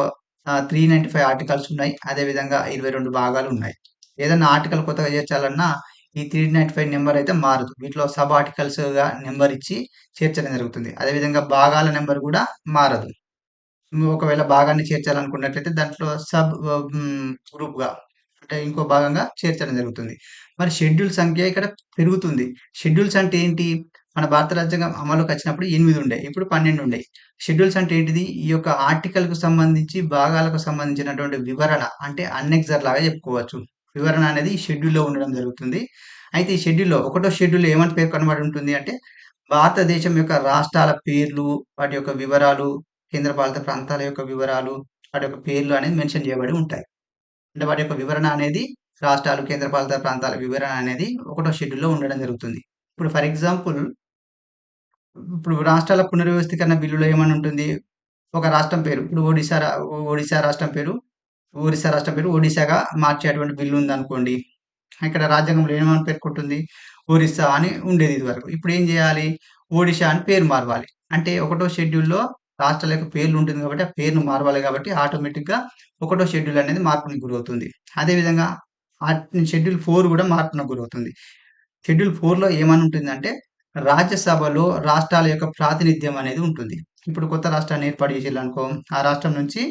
395 ఆర్టికల్స్ ఉన్నాయి. అదేవిధంగా 22 భాగాలు ఉన్నాయి. ఏదన్నా ఆర్టికల్ కొత్తగా చేర్చాలన్నా ఈ 395 నంబర్ అయితే మారదు. వీటిలో సబ్ ఆర్టికల్స్‌గా నంబర్ ఇచ్చి చేర్చడం జరుగుతుంది. అదేవిధంగా భాగాల నంబర్ కూడా మారదు. ఒకవేళ భాగాన్ని చేర్చాలనుకున్నట్లయితే దాంట్లో గ్రూప్‌గా అంటే ఇంకో భాగంగా చేర్చడం జరుగుతుంది. మరి షెడ్యూల్ సంఖ్య ఇక్కడ పెరుగుతుంది. షెడ్యూల్స్ అంటే ఏంటి? మన భారత రాజ్యాంగం అమలుకొచ్చినప్పుడు 8 ఉండేయి. ఇప్పుడు 12 ఉండేయి. షెడ్యూల్స్ అంటే ఏంటిది? ఈ యొక్క ఆర్టికల్‌కు సంబంధించి భాగాలకు సంబంధించినటువంటి వివరణ అంటే అన్నెక్సర్ లాగా చెప్పుకోవచ్చు. వివరణ అనేది ఈ షెడ్యూల్‌లో ఉండడం జరుగుతుంది. అయితే ఈ షెడ్యూల్‌లో ఒకటో షెడ్యూల్‌లో ఏమని పేర్కొనబడి ఉంటుంది అంటే భారతదేశం యొక్క రాష్ట్రాల పేర్లు, వాటి యొక్క వివరాలు, కేంద్రపాలిత ప్రాంతాల యొక్క వివరాలు, వాటి యొక్క పేర్లు అనేది మెన్షన్ చేయబడి ఉంటాయి. అంటే వాటి యొక్క వివరణ అనేది రాష్ట్రాలు, కేంద్రపాలిత ప్రాంతాల వివరణ అనేది ఒకటో షెడ్యూల్‌లో ఉండడం జరుగుతుంది. ఇప్పుడు ఫర్ ఎగ్జాంపుల్ ఇప్పుడు రాష్ట్రాల పునర్వ్యవస్థీకరణ బిల్లులో ఏమని ఉంటుంది? ఒక రాష్ట్రం పేరు ఇప్పుడు ఒడిశా రాష్ట్రం పేరు ఒరిస్సా రాష్ట్రం పేరు ఒడిశాగా మార్చేటువంటి బిల్లు ఉందనుకోండి. ఇక్కడ రాజ్యాంగంలో ఏమని పేర్కొంటుంది? ఒరిస్సా అని ఉండేది ఇదివరకు. ఇప్పుడు ఏం చేయాలి? ఒడిషా అని పేరు మార్వాలి. అంటే ఒకటో షెడ్యూల్‌లో రాష్ట్రాల యొక్క పేర్లు ఉంటుంది కాబట్టి, ఆ పేరును మార్వాలి కాబట్టి ఆటోమేటిక్‌గా ఒకటో షెడ్యూల్ అనేది మార్పునికి గురవుతుంది. అదేవిధంగా షెడ్యూల్ 4 కూడా మార్పునకు గురవుతుంది. షెడ్యూల్ 4లో ఏమని ఉంటుందంటే, రాజ్యసభలో రాష్ట్రాల యొక్క ప్రాతినిధ్యం అనేది ఉంటుంది. ఇప్పుడు కొత్త రాష్ట్రాన్ని ఏర్పాటు చేసిర్రనుకో, ఆ రాష్ట్రం నుంచి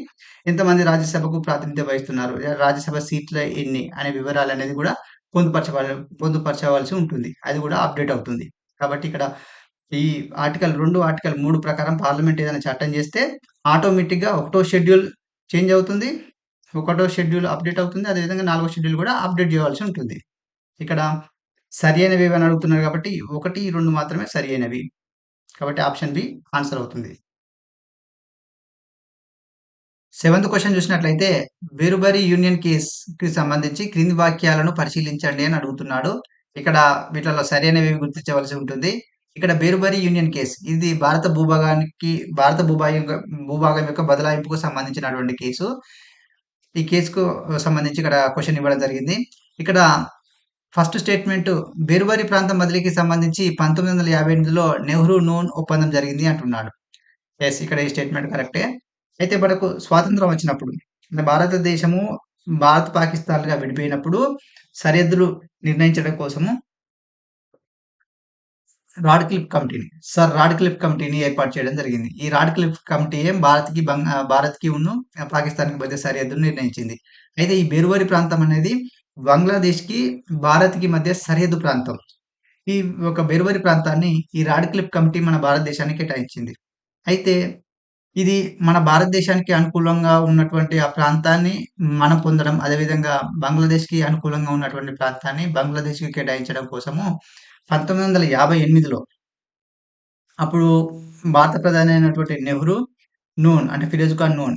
ఎంతమంది రాజ్యసభకు ప్రాతినిధ్యం వహిస్తున్నారు? రాజ్యసభ సీట్ల ఎన్ని? అనే వివరాలనేది కూడా పొందుపరచవలసి ఉంటుంది. అది కూడా అప్‌డేట్ అవుతుంది. కాబట్టి ఇక్కడ ఈ ఆర్టికల్ 2, ఆర్టికల్ 3 ప్రకారం పార్లమెంట్ ఏదైనా చట్టం చేస్తే ఆటోమేటిక్‌గా ఒకటో షెడ్యూల్ చేంజ్ అవుతుంది. ఒకటో షెడ్యూల్ అప్‌డేట్ అవుతుంది. అదేవిధంగా 4గో షెడ్యూల్ కూడా అప్‌డేట్ చేయవలసి ఉంటుంది. ఇక్కడ సరియైనవి ఏవని అడుగుతున్నారు కాబట్టి 1, 2 మాత్రమే సరియైనవి. కాబట్టి ఆప్షన్ బి ఆన్సర్ అవుతుంది. సెవెంత్ క్వెషన్ చూసినట్లయితే బెరుబరి యూనియన్ కేస్‌కి సంబంధించి క్రింది వాక్యాలను పరిశీలించండి అని అడుగుతున్నాడు. ఇక్కడ వీటిలలో సరైనవి గుర్తించవలసి ఉంటుంది. ఇక్కడ బెరుబరి యూనియన్ కేస్ ఇది భారత భూభాగం యొక్క బదలాయింపుకు సంబంధించినటువంటి కేసు. ఈ కేసుకు సంబంధించి ఇక్కడ క్వెషన్ ఇవ్వడం జరిగింది. ఇక్కడ ఫస్ట్ స్టేట్మెంట్ బెరుబరి ప్రాంతం బదిలీకి సంబంధించి 1958లో నెహ్రూ నూన్ ఒప్పందం జరిగింది అంటున్నాడు. యెస్. ఇక్కడ ఈ స్టేట్మెంట్ కరెక్టే. అయితే మనకు స్వాతంత్రం వచ్చినప్పుడు మన భారతదేశము పాకిస్తాన్‌లుగా విడిపోయినప్పుడు సరిహద్దులు నిర్ణయించడం కోసము రాడ్‌క్లిఫ్ కమిటీని ఏర్పాటు చేయడం జరిగింది. ఈ రాడ్‌క్లిఫ్ కమిటీయే భారత్‌కి పాకిస్తాన్‌కి మధ్య సరిహద్దును నిర్ణయించింది. అయితే ఈ బెరుబరి ప్రాంతం అనేది బంగ్లాదేశ్‌కి, భారత్‌కి మధ్య సరిహద్దు ప్రాంతం. ఈ ఒక బెరుబరి ప్రాంతాన్ని ఈ రాడ్‌క్లిఫ్ కమిటీ మన భారతదేశానికి కేటాయించింది. అయితే ఇది మన భారతదేశానికి అనుకూలంగా ఉన్నటువంటి ఆ ప్రాంతాన్ని మనం పొందడం, అదేవిధంగా బంగ్లాదేశ్‌కి అనుకూలంగా ఉన్నటువంటి ప్రాంతాన్ని బంగ్లాదేశ్‌కి కేటాయించడం కోసము 1958లో అప్పుడు భారత ప్రధాని అయినటువంటి నెహ్రూ, నూన్ అంటే ఫిరోజ్ ఖాన్ నూన్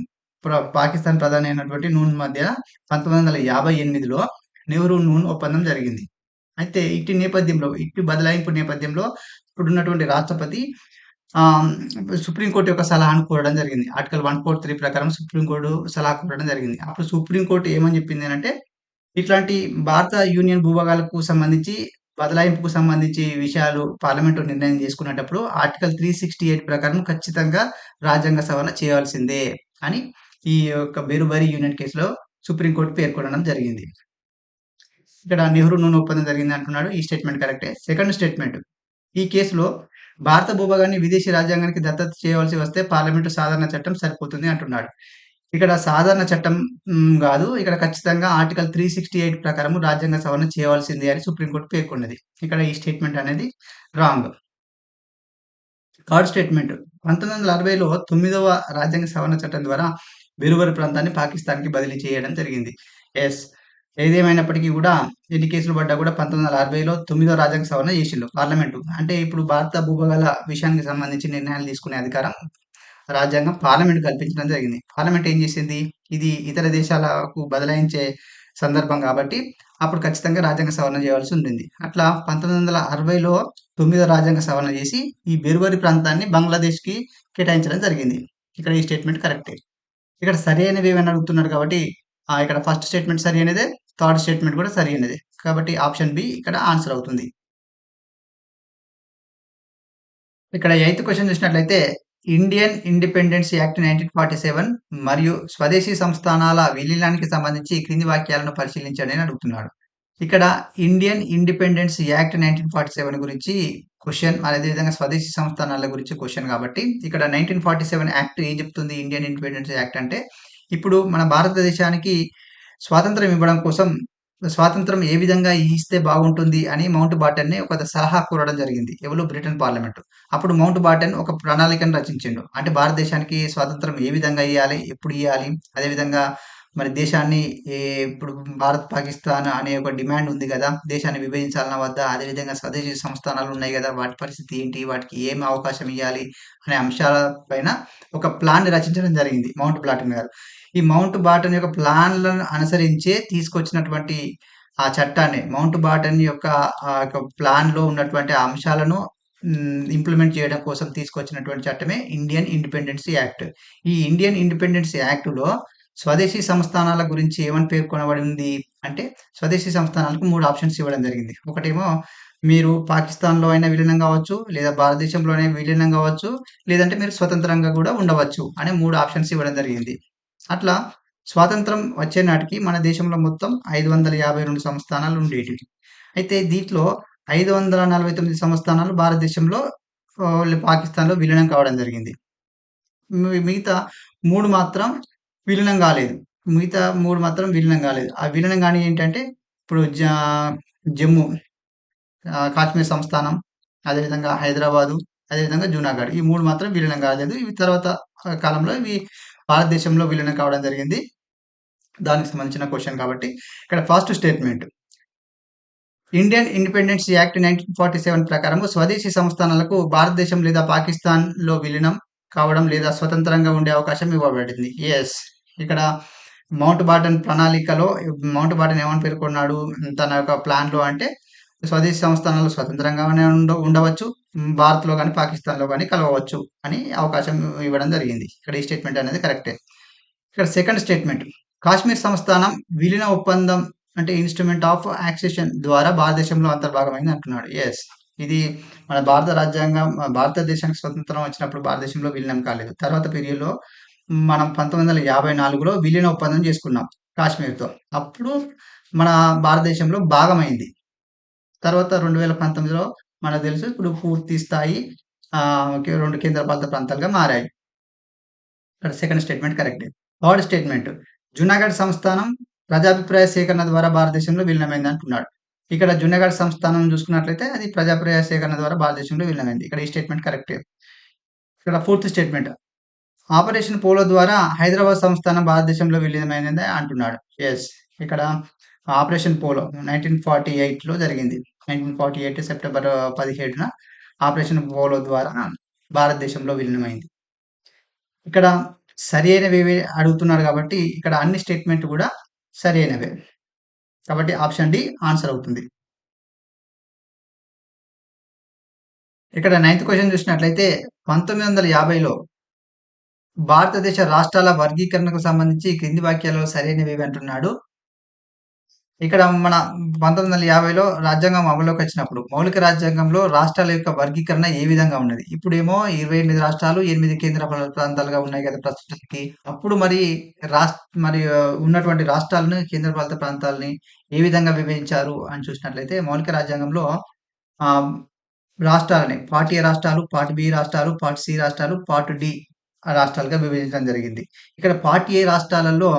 పాకిస్తాన్ ప్రధాని అయినటువంటి నూన్ మధ్య 1958లో నెహ్రూ, నూన్ ఒప్పందం జరిగింది. అయితే ఇట్టి బదలాయింపు నేపథ్యంలో ఇప్పుడున్నటువంటి రాష్ట్రపతి ఆహ్, సుప్రీంకోర్టు యొక్క సలహాను కోరడం జరిగింది. ఆర్టికల్ 143 ప్రకారం సుప్రీంకోర్టు సలహా కోరడం జరిగింది. అప్పుడు సుప్రీంకోర్టు ఏమని చెప్పింది అనంటే, ఇట్లాంటి భారత యూనియన్ భూభాగాలకు సంబంధించి బదలాయింపుకు సంబంధించి విషయాలు పార్లమెంటు నిర్ణయం చేసుకునేటప్పుడు ఆర్టికల్ 368 ప్రకారం ఖచ్చితంగా రాజ్యాంగ సవరణ చేయాల్సిందే అని ఈ యొక్క బెరుబరి యూనియన్ కేస్‌లో సుప్రీంకోర్టు పేర్కొనడం జరిగింది. ఇక్కడ నెహ్రూ నూన్ ఒప్పందం జరిగింది అంటున్నాడు. ఈ స్టేట్మెంట్ కరెక్టే. Second statement. ఈ కేసులో భారత భూభాగాన్ని విదేశీ రాజ్యాంగానికి దత్తత చేయవలసి వస్తే పార్లమెంటు సాధారణ చట్టం సరిపోతుంది అంటున్నాడు. ఇక్కడ సాధారణ చట్టం గాదు. ఇక్కడ ఖచ్చితంగా ఆర్టికల్ 368 ప్రకారం రాజ్యాంగ సవరణ చేయవలసిందే అని సుప్రీంకోర్టు పేర్కొన్నది. ఇక్కడ ఈ స్టేట్మెంట్ అనేది రాంగ్. Third statement. 1960లో 9వ రాజ్యాంగ సవరణ చట్టం ద్వారా బెరుబరు ప్రాంతాన్ని పాకిస్తాన్‌కి బదిలీ చేయడం జరిగింది. యెస్. ఏదేమైనప్పటికీ గూడా ఎన్ని కేసులు పడ్డా గూడా 1960లో 9వ రాజ్యాంగ సవరణ చేషిల్లు పార్లమెంటు. అంటే ఇప్పుడు భారత భూభాగాల విషయానికి సంబంధించి నిర్ణయాలు తీసుకునే అధికారం రాజ్యాంగం పార్లమెంట్ కల్పించడం జరిగింది. పార్లమెంట్ ఏం చేసింది? ఇది ఇతర దేశాలకు బదలాయించే సందర్భం కాబట్టి అప్పుడు ఖచ్చితంగా రాజ్యాంగ సవరణ చేయాల్సి ఉండింది. అట్లా 1960లో 9వ రాజ్యాంగ సవరణ చేసి ఈ బెరుబరి ప్రాంతాన్ని బంగ్లాదేశ్‌కి కేటాయించడం జరిగింది. ఇక్కడ ఈ స్టేట్మెంట్ కరెక్టే. ఇక్కడ సరైనవి ఏవని అడుగుతున్నాడు కాబట్టి ఇక్కడ ఫస్ట్ స్టేట్మెంట్ సరైనదే. థర్డ్ స్టేట్మెంట్ కూడా సరైనదే. కాబట్టి ఆప్షన్ బి ఇక్కడ ఆన్సర్ అవుతుంది. ఇక్కడ ఎయిత్ క్వెషన్ చూసినట్లయితే ఇండియన్ ఇండిపెండెన్స్ యాక్ట్ 1947 మరియు స్వదేశీ సంస్థానాల విలీనానికి సంబంధించి ఈ క్రింది వాక్యాలను పరిశీలించండి అని అడుగుతున్నాడు. ఇక్కడ ఇండియన్ ఇండిపెండెన్స్ యాక్ట్ 1947 గురించి క్వెషన్, అదేవిధంగా స్వదేశీ సంస్థానాల గురించి క్వెషన్ కాబట్టి ఇక్కడ 1947 యాక్ట్ ఏం చెప్తుంది? ఇండియన్ ఇండిపెండెన్స్ యాక్ట్ అంటే ఇప్పుడు మన భారతదేశానికి స్వాతంత్రం ఇవ్వడం కోసం స్వాతంత్రం ఏ విధంగా ఇస్తే బాగుంటుంది అని మౌంట్ బాటన్‌ని ఒక సలహా కోరడం జరిగింది. ఎవలు? Britain parliament. అప్పుడు మౌంట్ బాటన్ ఒక ప్రణాళికను రచించిండు. అంటే భారతదేశానికి స్వాతంత్రం ఏ విధంగా ఇయ్యాలి? ఎప్పుడు ఇయ్యాలి? అదేవిధంగా మరి దేశాన్ని ఇప్పుడు భారత్, పాకిస్తాన్ అనే ఒక డిమాండ్ ఉంది గదా! దేశాన్ని విభజించాలనా వద్దా? అదేవిధంగా స్వదేశీ సంస్థానాలు ఉన్నాయి గదా! వాటి పరిస్థితి ఏంటి? వాటికి ఏం అవకాశం ఇయ్యాలి? అనే అంశాల పైన ఒక ప్లాన్‌ని రచించడం జరిగింది మౌంట్ బాటన్ గారు. ఈ మౌంట్ బాటన్ యొక్క ప్లాన్‌లను అనుసరించే తీసుకొచ్చినటువంటి ఆ చట్టాన్ని మౌంట్ బాటన్ యొక్క యొక్క ప్లాన్‌లో ఉన్నటువంటి ఆ అంశాలను ఇంప్లిమెంట్ చేయడం కోసం తీసుకొచ్చినటువంటి చట్టమే ఇండియన్ ఇండిపెండెన్స్ యాక్ట్. ఈ ఇండియన్ ఇండిపెండెన్స్ యాక్ట్‌లో స్వదేశీ సంస్థానాల గురించి ఏమని పేర్కొనబడింది అంటే, స్వదేశీ సంస్థానాలకు 3 ఆప్షన్స్ ఇవ్వడం జరిగింది. ఒకటేమో మీరు పాకిస్తాన్‌లో అయినా విలీనం గావచ్చు, లేదా భారతదేశంలోనే విలీనం గావచ్చు, లేదంటే మీరు స్వతంత్రంగా గూడా ఉండవచ్చు అనే 3 ఆప్షన్స్ ఇవ్వడం జరిగింది. అట్లా స్వాతంత్రం వచ్చే నాటికి మన దేశంలో మొత్తం 552 సంస్థానాలు ఉండేటివి. అయితే దీంట్లో 549 సంస్థానాలు భారతదేశంలో పాకిస్తాన్‌లో విలీనం కావడం జరిగింది. మిగతా 3 మాత్రం విలీనం గాలేదు. మిగతా 3 మాత్రం విలీనం గాలేదు. ఆ విలీనం గానియి ఏంటంటే ఇప్పుడు జమ్మూ, కాశ్మీర్ సంస్థానం, అదేవిధంగా హైదరాబాదు, అదేవిధంగా జూనాగఢ్. ఈ 3 మాత్రం విలీనం కాలేదు. ఇవి తర్వాత కాలంలో ఇవి భారతదేశంలో విలీనం కావడం జరిగింది. దానికి సంబంధించిన క్వెషన్ కాబట్టి ఇక్కడ first statement. Indian independence act 1947 ప్రకారము స్వదేశీ సంస్థానాలకు భారతదేశం లేదా పాకిస్తాన్‌లో విలీనం కావడం లేదా స్వతంత్రంగా ఉండే అవకాశం ఇవ్వబడింది. యెస్. ఇక్కడ మౌంట్ బాటన్ ప్రణాళికలో మౌంట్ బాటన్ ఏమని పేర్కొన్నాడు తన యొక్క ప్లాన్‌లో అంటే స్వదేశీ సంస్థానాలు స్వతంత్రంగానే ఉండవచ్చు. భారత్‌లో గాని, పాకిస్తాన్‌లో గాని కలవవచ్చు అని అవకాశం ఇవ్వడం జరిగింది. ఇక్కడ ఈ స్టేట్మెంట్ అనేది కరెక్టే. ఇక్కడ సెకండ్ స్టేట్మెంట్. కాశ్మీర్ సంస్థానం విలీన ఒప్పందం అంటే ఇన్‌స్ట్రుమెంట్ ఆఫ్ యాక్సెషన్ ద్వారా భారతదేశంలో అంతర్భాగమైంది అంటున్నాడు. యెస్. ఇది మన భారత రాజ్యాంగం భారతదేశానికి స్వతంత్రం వచ్చినప్పుడు భారతదేశంలో విలీనం కాలేదు. తర్వాత పీరియడ్‌లో మనం 1954లో విలీన ఒప్పందం చేసుకున్నాం కాశ్మీర్‌తో. అప్పుడు మన భారతదేశంలో భాగమైంది. తర్వాత 2019లో మనకు తెలుసు ఇప్పుడు పూర్తి స్థాయి 2 కేంద్రపాలిత ప్రాంతాలుగా మారాయి. ఇక్కడ సెకండ్ స్టేట్మెంట్ కరెక్టే. Third statement. జునాగఢ్ సంస్థానం ప్రజాభిప్రాయ సేకరణ ద్వారా భారతదేశంలో విలీనమైంది అంటున్నాడు. ఇక్కడ జునాగఢ్ సంస్థానం చూసుకున్నట్లయితే అది ప్రజాభిప్రాయ సేకరణ ద్వారా భారతదేశంలో విలీనమైంది. ఇక్కడ ఈ స్టేట్మెంట్ కరెక్టే. ఇక్కడ ఫోర్త్ స్టేట్మెంట్. ఆపరేషన్ పోలో ద్వారా హైదరాబాద్ సంస్థానం భారతదేశంలో విలీనమైనది అంటున్నాడు. యెస్. ఇక్కడ ఆపరేషన్ పోలో 1948లో జరిగింది. 1948 సెప్టెంబర్ 17న ఆపరేషన్ పోలో ద్వారా భారతదేశంలో విలీనమైంది. ఇక్కడ సరైనవేవి అడుగుతున్నాడు కాబట్టి ఇక్కడ అన్ని స్టేట్మెంట్ కూడా సరైనవే. కాబట్టి ఆప్షన్ డి ఆన్సర్ అవుతుంది. ఇక్కడ నైన్త్ క్వెషన్ చూసినట్లయితే 1950లో భారతదేశ రాష్ట్రాల వర్గీకరణకు సంబంధించి ఈ క్రింది వాక్యాలలో సరైనవేవి అంటున్నాడు. ఇక్కడ మన 1950లో రాజ్యాంగం అమలులోకి వచ్చినప్పుడు మౌలిక రాజ్యాంగంలో రాష్ట్రాల యొక్క వర్గీకరణ ఏ విధంగా ఉన్నది? ఇప్పుడేమో 28 రాష్ట్రాలు, 8 కేంద్ర పాలిత ప్రాంతాలుగా ఉన్నాయి కదా ప్రస్తుతానికి. అప్పుడు మరి మరి ఉన్నటువంటి రాష్ట్రాలను, కేంద్ర పాలిత ప్రాంతాలని ఏ విధంగా విభజించారు అని చూసినట్లయితే మౌలిక రాజ్యాంగంలో ఆహ్, రాష్ట్రాలని పార్ట్ ఏ రాష్ట్రాలు, పార్ట్ బి రాష్ట్రాలు, పార్ట్ సి రాష్ట్రాలు, పార్ట్ డి రాష్ట్రాలుగా విభజించడం జరిగింది. ఇక్కడ పార్ట్ ఏ రాష్ట్రాలలో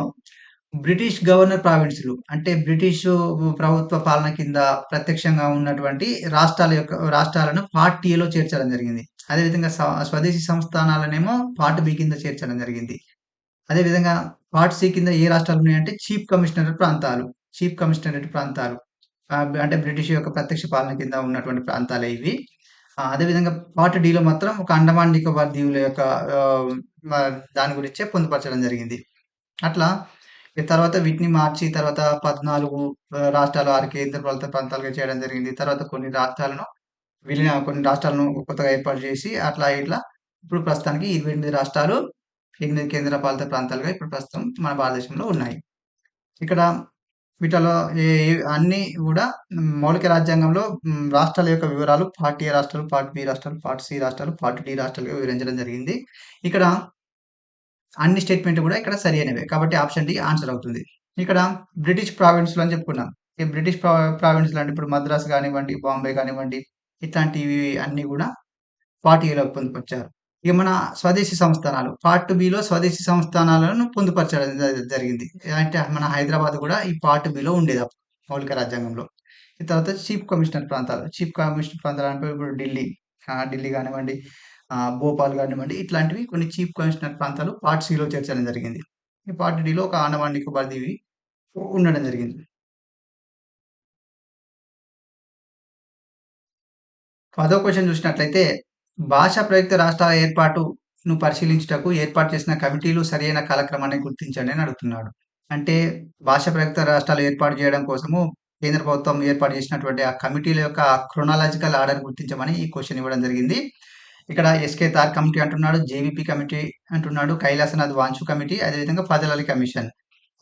బ్రిటిష్ గవర్నర్ ప్రావిన్స్‌లు అంటే బ్రిటిషు ప్రభుత్వ పాలన కింద ప్రత్యక్షంగా ఉన్నటువంటి రాష్ట్రాలను పార్ట్ ఏలో చేర్చడం జరిగింది. అదేవిధంగా స్వదేశీ సంస్థానాలనేమో పార్ట్ బి కింద చేర్చడం జరిగింది. అదేవిధంగా పార్ట్ సి కింద ఏ రాష్ట్రాలున్నాయంటే చీఫ్ కమిషనరేట్ ప్రాంతాలు. అంటే బ్రిటిష్ యొక్క ప్రత్యక్ష పాలన కింద ఉన్నటువంటి ప్రాంతాలే ఇవి. అదేవిధంగా పార్ట్ డిలో మాత్రం ఒక అండమాన్ నికోబార్ దీవుల యొక్క ఆహ్, మ దాని గురించే పొందుపరచడం జరిగింది. అట్లా తర్వాత వీటిని మార్చి తర్వాత 14 రాష్ట్రాలు, 6 కేంద్ర పాలిత ప్రాంతాలుగా చేయడం జరిగింది. తర్వాత కొన్ని రాష్ట్రాలను కొత్తగా ఏర్పాటు చేసి అట్లా ఇట్లా ఇప్పుడు ప్రస్తుతానికి 28 రాష్ట్రాలు, 8 కేంద్ర పాలిత ప్రాంతాలుగా ఇప్పుడు ప్రస్తుతం మన భారతదేశంలో ఉన్నాయి. ఇక్కడ వీటిలో అన్నీ గూడా మౌలిక రాజ్యాంగంలో రాష్ట్రాల యొక్క వివరాలు పార్ట్ ఏ రాష్ట్రాలు, పార్ట్ బి రాష్ట్రాలు, పార్ట్ సి రాష్ట్రాలు, పార్ట్ డి రాష్ట్రాలుగా వివరించడం జరిగింది. ఇక్కడ అన్ని స్టేట్మెంట్ కూడా ఇక్కడ సరైనవే. కాబట్టి ఆప్షన్ డి ఆన్సర్ అవుతుంది. ఇక్కడ బ్రిటిష్ ప్రావిన్స్‌లు అని చెప్పుకున్నాం. ఈ బ్రిటిష్ ప్రావిన్స్‌లు అంటే ఇప్పుడు మద్రాస్ గానివ్వండి, బాంబే గానివ్వండి, ఇట్లాంటివి అన్నీ గూడా పార్ట్ ఏలో పొందుపరిచారు. ఇక మన స్వదేశీ సంస్థానాలు పార్ట్ బిలో స్వదేశీ సంస్థానాలను పొందుపరచడం జరిగింది. అంటే మన హైదరాబాద్ కూడా ఈ పార్ట్ బిలో ఉండేది అప్పుడు మౌలిక రాజ్యాంగంలో. ఈ తర్వాత చీఫ్ కమిషనర్ ప్రాంతాలు అంటే ఇప్పుడు ఢిల్లీ గానివ్వండి, భోపాల్ గానివ్వండి ఇట్లాంటివి కొన్ని చీఫ్ కమిషనర్ ప్రాంతాలు పార్ట్ సిలో చేర్చడం జరిగింది. ఈ పార్ట్ డిలో ఒక అండమాన్ నికోబార్ దీవి ఉండడం జరిగింది. 10వ క్వెషన్ చూసినట్లయితే భాషా ప్రయుక్త రాష్ట్రాల ఏర్పాటును పరిశీలించుటకు ఏర్పాటు చేసిన కమిటీలు సరైన కాలక్రమాన్ని గుర్తించండి అని అడుగుతున్నాడు. అంటే భాషా ప్రయుక్త రాష్ట్రాలు ఏర్పాటు చేయడం కోసము కేంద్ర ప్రభుత్వం ఏర్పాటు చేసినటువంటి ఆ కమిటీల యొక్క క్రోనాలాజికల్ ఆర్డర్ గుర్తించమని ఈ క్వెషన్ ఇవ్వడం జరిగింది. ఇక్కడ ఎస్కే తార్ కమిటీ అంటున్నాడు, జేవీపీ కమిటీ అంటున్నాడు, కైలాసనాథ్ వాంచు కమిటీ, అదేవిధంగా ఫజల్ కమిషన్.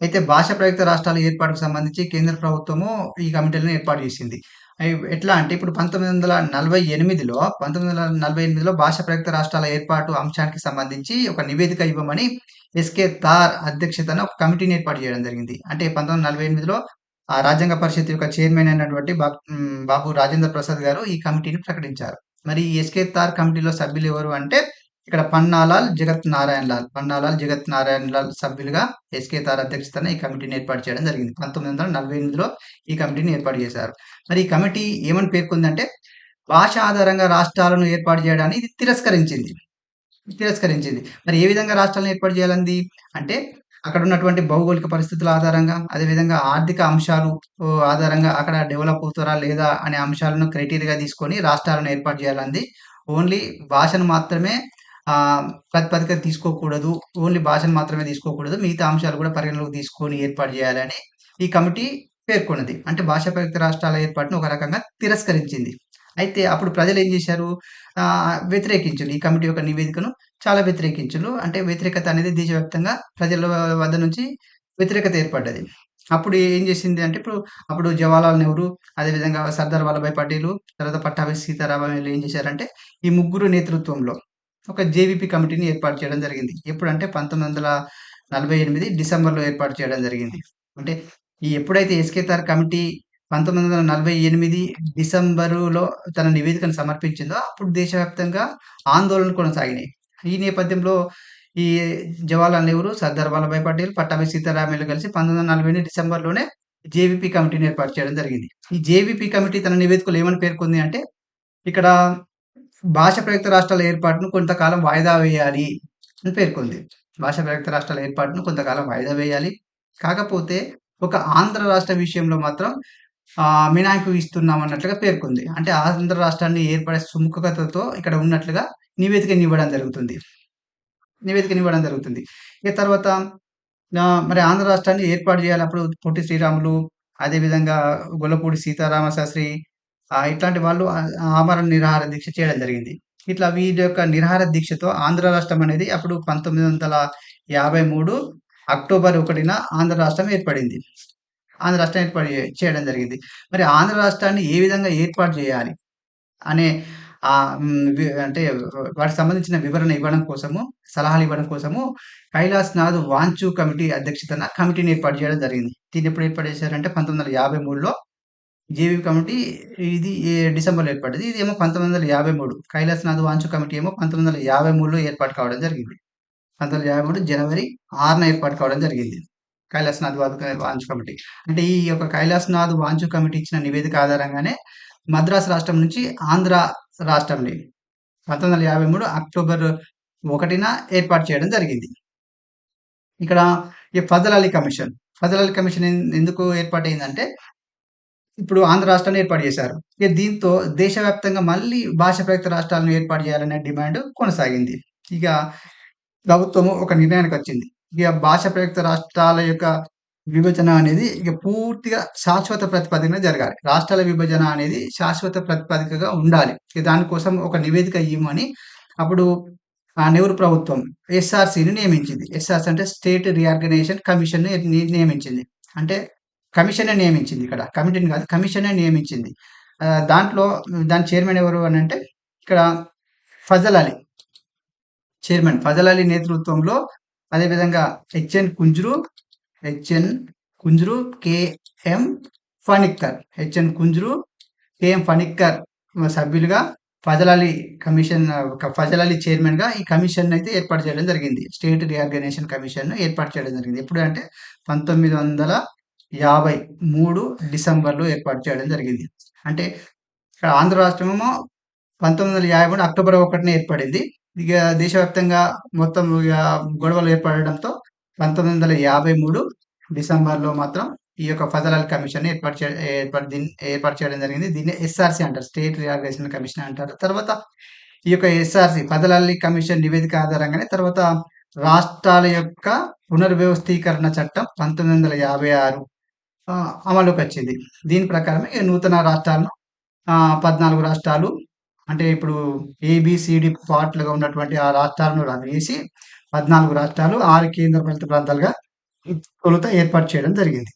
అయితే భాష ప్రయుక్త రాష్ట్రాల ఏర్పాటుకు సంబంధించి కేంద్ర ప్రభుత్వము ఈ కమిటీలను ఏర్పాటు చేసింది. ఎట్లా అంటే ఇప్పుడు 1948లో భాష ప్రయుక్త రాష్ట్రాల ఏర్పాటు అంశానికి సంబంధించి ఒక నివేదిక ఇవ్వమని ఎస్కే తార్ అధ్యక్షతన ఒక కమిటీని ఏర్పాటు చేయడం జరిగింది. అంటే 1948లో ఆ రాజ్యాంగ పరిషత్ యొక్క చైర్మన్ అయినటువంటి బాబు రాజేంద్ర ప్రసాద్ గారు ఈ కమిటీని ప్రకటించారు. మరి ఈ ఎస్కే తార్ కమిటీలో సభ్యులు ఎవరు అంటే ఇక్కడ పన్నాలాల్ జగత్ నారాయణ లాల్ సభ్యులుగా ఎస్కే తార్ అధ్యక్షతన ఈ కమిటీని ఏర్పాటు చేయడం జరిగింది. 1948లో ఈ కమిటీని ఏర్పాటు చేశారు. మరి ఈ కమిటీ ఏమని పేర్కొందంటే భాష ఆధారంగా రాష్ట్రాలను ఏర్పాటు చేయడాన్ని ఇది తిరస్కరించింది. మరి ఏ విధంగా రాష్ట్రాలను ఏర్పాటు చేయాలంది అంటే అక్కడ ఉన్నటువంటి భౌగోళిక పరిస్థితుల ఆధారంగా, అదేవిధంగా ఆర్థిక అంశాలు ఆధారంగా అక్కడ డెవలప్ అవుతారా లేదా అనే అంశాలను క్రైటీరియాగా తీసుకొని రాష్ట్రాలను ఏర్పాటు చేయాలంది. ఓన్లీ భాషను మాత్రమే ప్రాతిపదికన తీసుకోకూడదు. ఓన్లీ భాషను మాత్రమే తీసుకోకూడదు. మిగతా అంశాలు కూడా పరిగణలోకి తీసుకొని ఏర్పాటు చేయాలని ఈ కమిటీ పేర్కొన్నది. అంటే భాషా ప్రయుక్త రాష్ట్రాల ఏర్పాటును ఒక రకంగా తిరస్కరించింది. అయితే అప్పుడు ప్రజలు ఏం చేశారు? వ్యతిరేకించిండ్రు. ఈ కమిటీ యొక్క నివేదికను చాలా వ్యతిరేకించిండ్రు. అంటే వ్యతిరేకత అనేది దేశవ్యాప్తంగా ప్రజల వద్ద నుంచి వ్యతిరేకత ఏర్పడ్డది. అప్పుడు ఏం చేసింది అంటే అప్పుడు జవహర్లాల్ నెహ్రూ, అదేవిధంగా సర్దార్ వల్లభాయ్ పటేలు, తర్వాత పట్టాభి సీతారామయ్యలు ఏం చేశారంటే ఈ ముగ్గురు నేతృత్వంలో ఒక జేవీపీ కమిటీని ఏర్పాటు చేయడం జరిగింది. ఎప్పుడంటే 1948 డిసెంబర్‌లో ఏర్పాటు చేయడం జరిగింది. అంటే ఎప్పుడైతే ఎస్కే తార్ కమిటీ 1948 డిసెంబరులో తన నివేదికను సమర్పించిందో అప్పుడు దేశవ్యాప్తంగా ఆందోళనలు కొనసాగినాయి. ఈ నేపథ్యంలో ఈ జవహర్లాల్ నెహ్రూ, సర్దార్ వల్లభాయ్ పటేల్, పట్టాభి సీతారామయ్యలు కలిసి 1948 డిసెంబర్‌లోనే జేవీపీ కమిటీని ఏర్పాటు చేయడం జరిగింది. ఈ జేవీపీ కమిటీ తన నివేదికలో ఏమని పేర్కొంది అంటే ఇక్కడ భాష ప్రయుక్త రాష్ట్రాల ఏర్పాటును కొంతకాలం వాయిదా వేయాలి. అని పేర్కొంది. భాషా ప్రయుక్త రాష్ట్రాల ఏర్పాటును కొంతకాలం వాయిదా వేయాలి. కాకపోతే ఒక ఆంధ్ర రాష్ట్ర విషయంలో మాత్రం మినహాయింపు ఇస్తున్నామన్నట్లుగా పేర్కొంది. అంటే ఆంధ్ర రాష్ట్రాన్ని ఏర్పడే సుముఖతతో ఇక్కడ ఉన్నట్లుగా నివేదికనివ్వడం జరుగుతుంది. నివేదికనివ్వడం జరుగుతుంది. ఇక తర్వాత మరి ఆంధ్ర రాష్ట్రాన్ని ఏర్పాటు చేయాలి. అప్పుడు పొట్టి శ్రీరాములు, అదేవిధంగా గొల్లపూడి సీతారామ శాస్త్రి ఇట్లాంటి వాళ్ళు ఆమరణ నిరాహార దీక్ష చేయడం జరిగింది. ఇట్లా వీరి యొక్క నిరాహార దీక్షతో ఆంధ్ర రాష్ట్రం అనేది అప్పుడు 1953 అక్టోబర్ 1న ఆంధ్ర రాష్ట్రం ఏర్పడింది. ఆంధ్ర రాష్ట్రం ఏర్పాటు చేయడం జరిగింది. మరి ఆంధ్ర రాష్ట్రాన్ని ఏ విధంగా ఏర్పాటు చేయాలి అనే అంటే వాటికి సంబంధించిన వివరణ ఇవ్వడం కోసము, సలహాలు ఇవ్వడం కోసము కైలాస్‌నాథ్ వాంచు కమిటీ అధ్యక్షతన కమిటీని ఏర్పాటు చేయడం జరిగింది. దీన్ని ఎప్పుడు ఏర్పాటు చేశారంటే 1953లో జేవీ కమిటీ ఇది డిసెంబర్‌లో ఏర్పడ్డది. ఇదేమో 1953 కైలాసనాథ్ వాంచు కమిటీ ఏమో 1953లో ఏర్పాటు కావడం జరిగింది. 1953 జనవరి 6న ఏర్పాటు కావడం జరిగింది. కైలాసనాథ్ వాంచు కమిటీ. అంటే ఈ యొక్క కైలాసనాథ్ వాంచు కమిటీ ఇచ్చిన నివేదిక ఆధారంగానే మద్రాసు రాష్ట్రం నుంచి ఆంధ్ర రాష్ట్రంని 1953 అక్టోబర్ 1న ఏర్పాటు చేయడం జరిగింది. ఇక్కడ ఈ ఫజల్ అలీ కమిషన్. ఫజల్ అలీ కమిషన్ ఎందుకు ఏర్పాటయిందంటే ఇప్పుడు ఆంధ్ర రాష్ట్రాన్ని ఏర్పాటు చేశారు. ఇక దీంతో దేశవ్యాప్తంగా మళ్ళీ భాష ప్రయుక్త రాష్ట్రాలను ఏర్పాటు చేయాలనే డిమాండ్ కొనసాగింది. ఇక ప్రభుత్వము ఒక నిర్ణయానికొచ్చింది. ఇక భాష ప్రయుక్త రాష్ట్రాల యొక్క విభజన అనేది ఇక పూర్తిగా శాశ్వత ప్రాతిపదికన జరగాలి. రాష్ట్రాల విభజన అనేది శాశ్వత ప్రాతిపదికగా ఉండాలి. ఇక దానికోసం ఒక నివేదిక ఇయ్యమని అప్పుడు నెహ్రూ ప్రభుత్వం ఎస్ఆర్‌సిని నియమించింది. ఎస్ఆర్‌సి అంటే స్టేట్ రీఆర్గనైజేషన్ కమిషన్‌ని నియమించింది. అంటే కమిషనే నియమించింది ఇక్కడ. కమిటీని కాదు కమిషనే నియమించింది. దాంట్లో దాని చైర్మన్ ఎవరు అనంటే ఇక్కడ ఫజల్ అలీ. చైర్మన్ ఫజల్ అలీ నేతృత్వంలో అదేవిధంగా హెచ్ఎన్ కుంజ్రు, కేఎం ఫణిక్కర్ సభ్యులుగా ఫజల్ అలీ కమిషన్ ఫజల్ అలీ చైర్మన్‌గా ఈ కమిషన్ అయితే ఏర్పాటు చేయడం జరిగింది. స్టేట్ రీఆర్గనైజేషన్ కమిషన్‌ను ఏర్పాటు చేయడం జరిగింది. ఎప్పుడు అంటే 1953 డిసెంబర్‌లో ఏర్పాటు చేయడం జరిగింది. అంటే ఇక్కడ ఆంధ్ర రాష్ట్రమేమో 1953 అక్టోబర్ 1న ఏర్పడింది. ఇక దేశవ్యాప్తంగా మొత్తం ఇగ గొడవలు ఏర్పడడంతో 1953 డిసెంబర్‌లో మాత్రం ఈ యొక్క ఫజల్ అలీ కమిషన్ ఏర్పాటు చేయడం జరిగింది. దీన్ని ఎస్ఆర్‌సి అంటారు. స్టేట్ రీఆర్గనైజేషన్ కమిషన్ అంటారు. తర్వాత ఈ యొక్క ఎస్ఆర్‌సి ఫజల్ అలీ కమిషన్ నివేదిక ఆధారంగానే తర్వాత రాష్ట్రాల యొక్క పునర్వ్యవస్థీకరణ చట్టం 1956 అమలుకొచ్చింది. దీని ప్రకారమే ఈ నూతన రాష్ట్రాలను 14 రాష్ట్రాలు అంటే ఇప్పుడు ఏబీసీడీ పార్ట్‌లుగా ఉన్నటువంటి ఆ రాష్ట్రాలను రద్దు 14 రాష్ట్రాలు, 6 కేంద్రపాలిత ప్రాంతాలుగా తొలుత ఏర్పాటు చేయడం జరిగింది.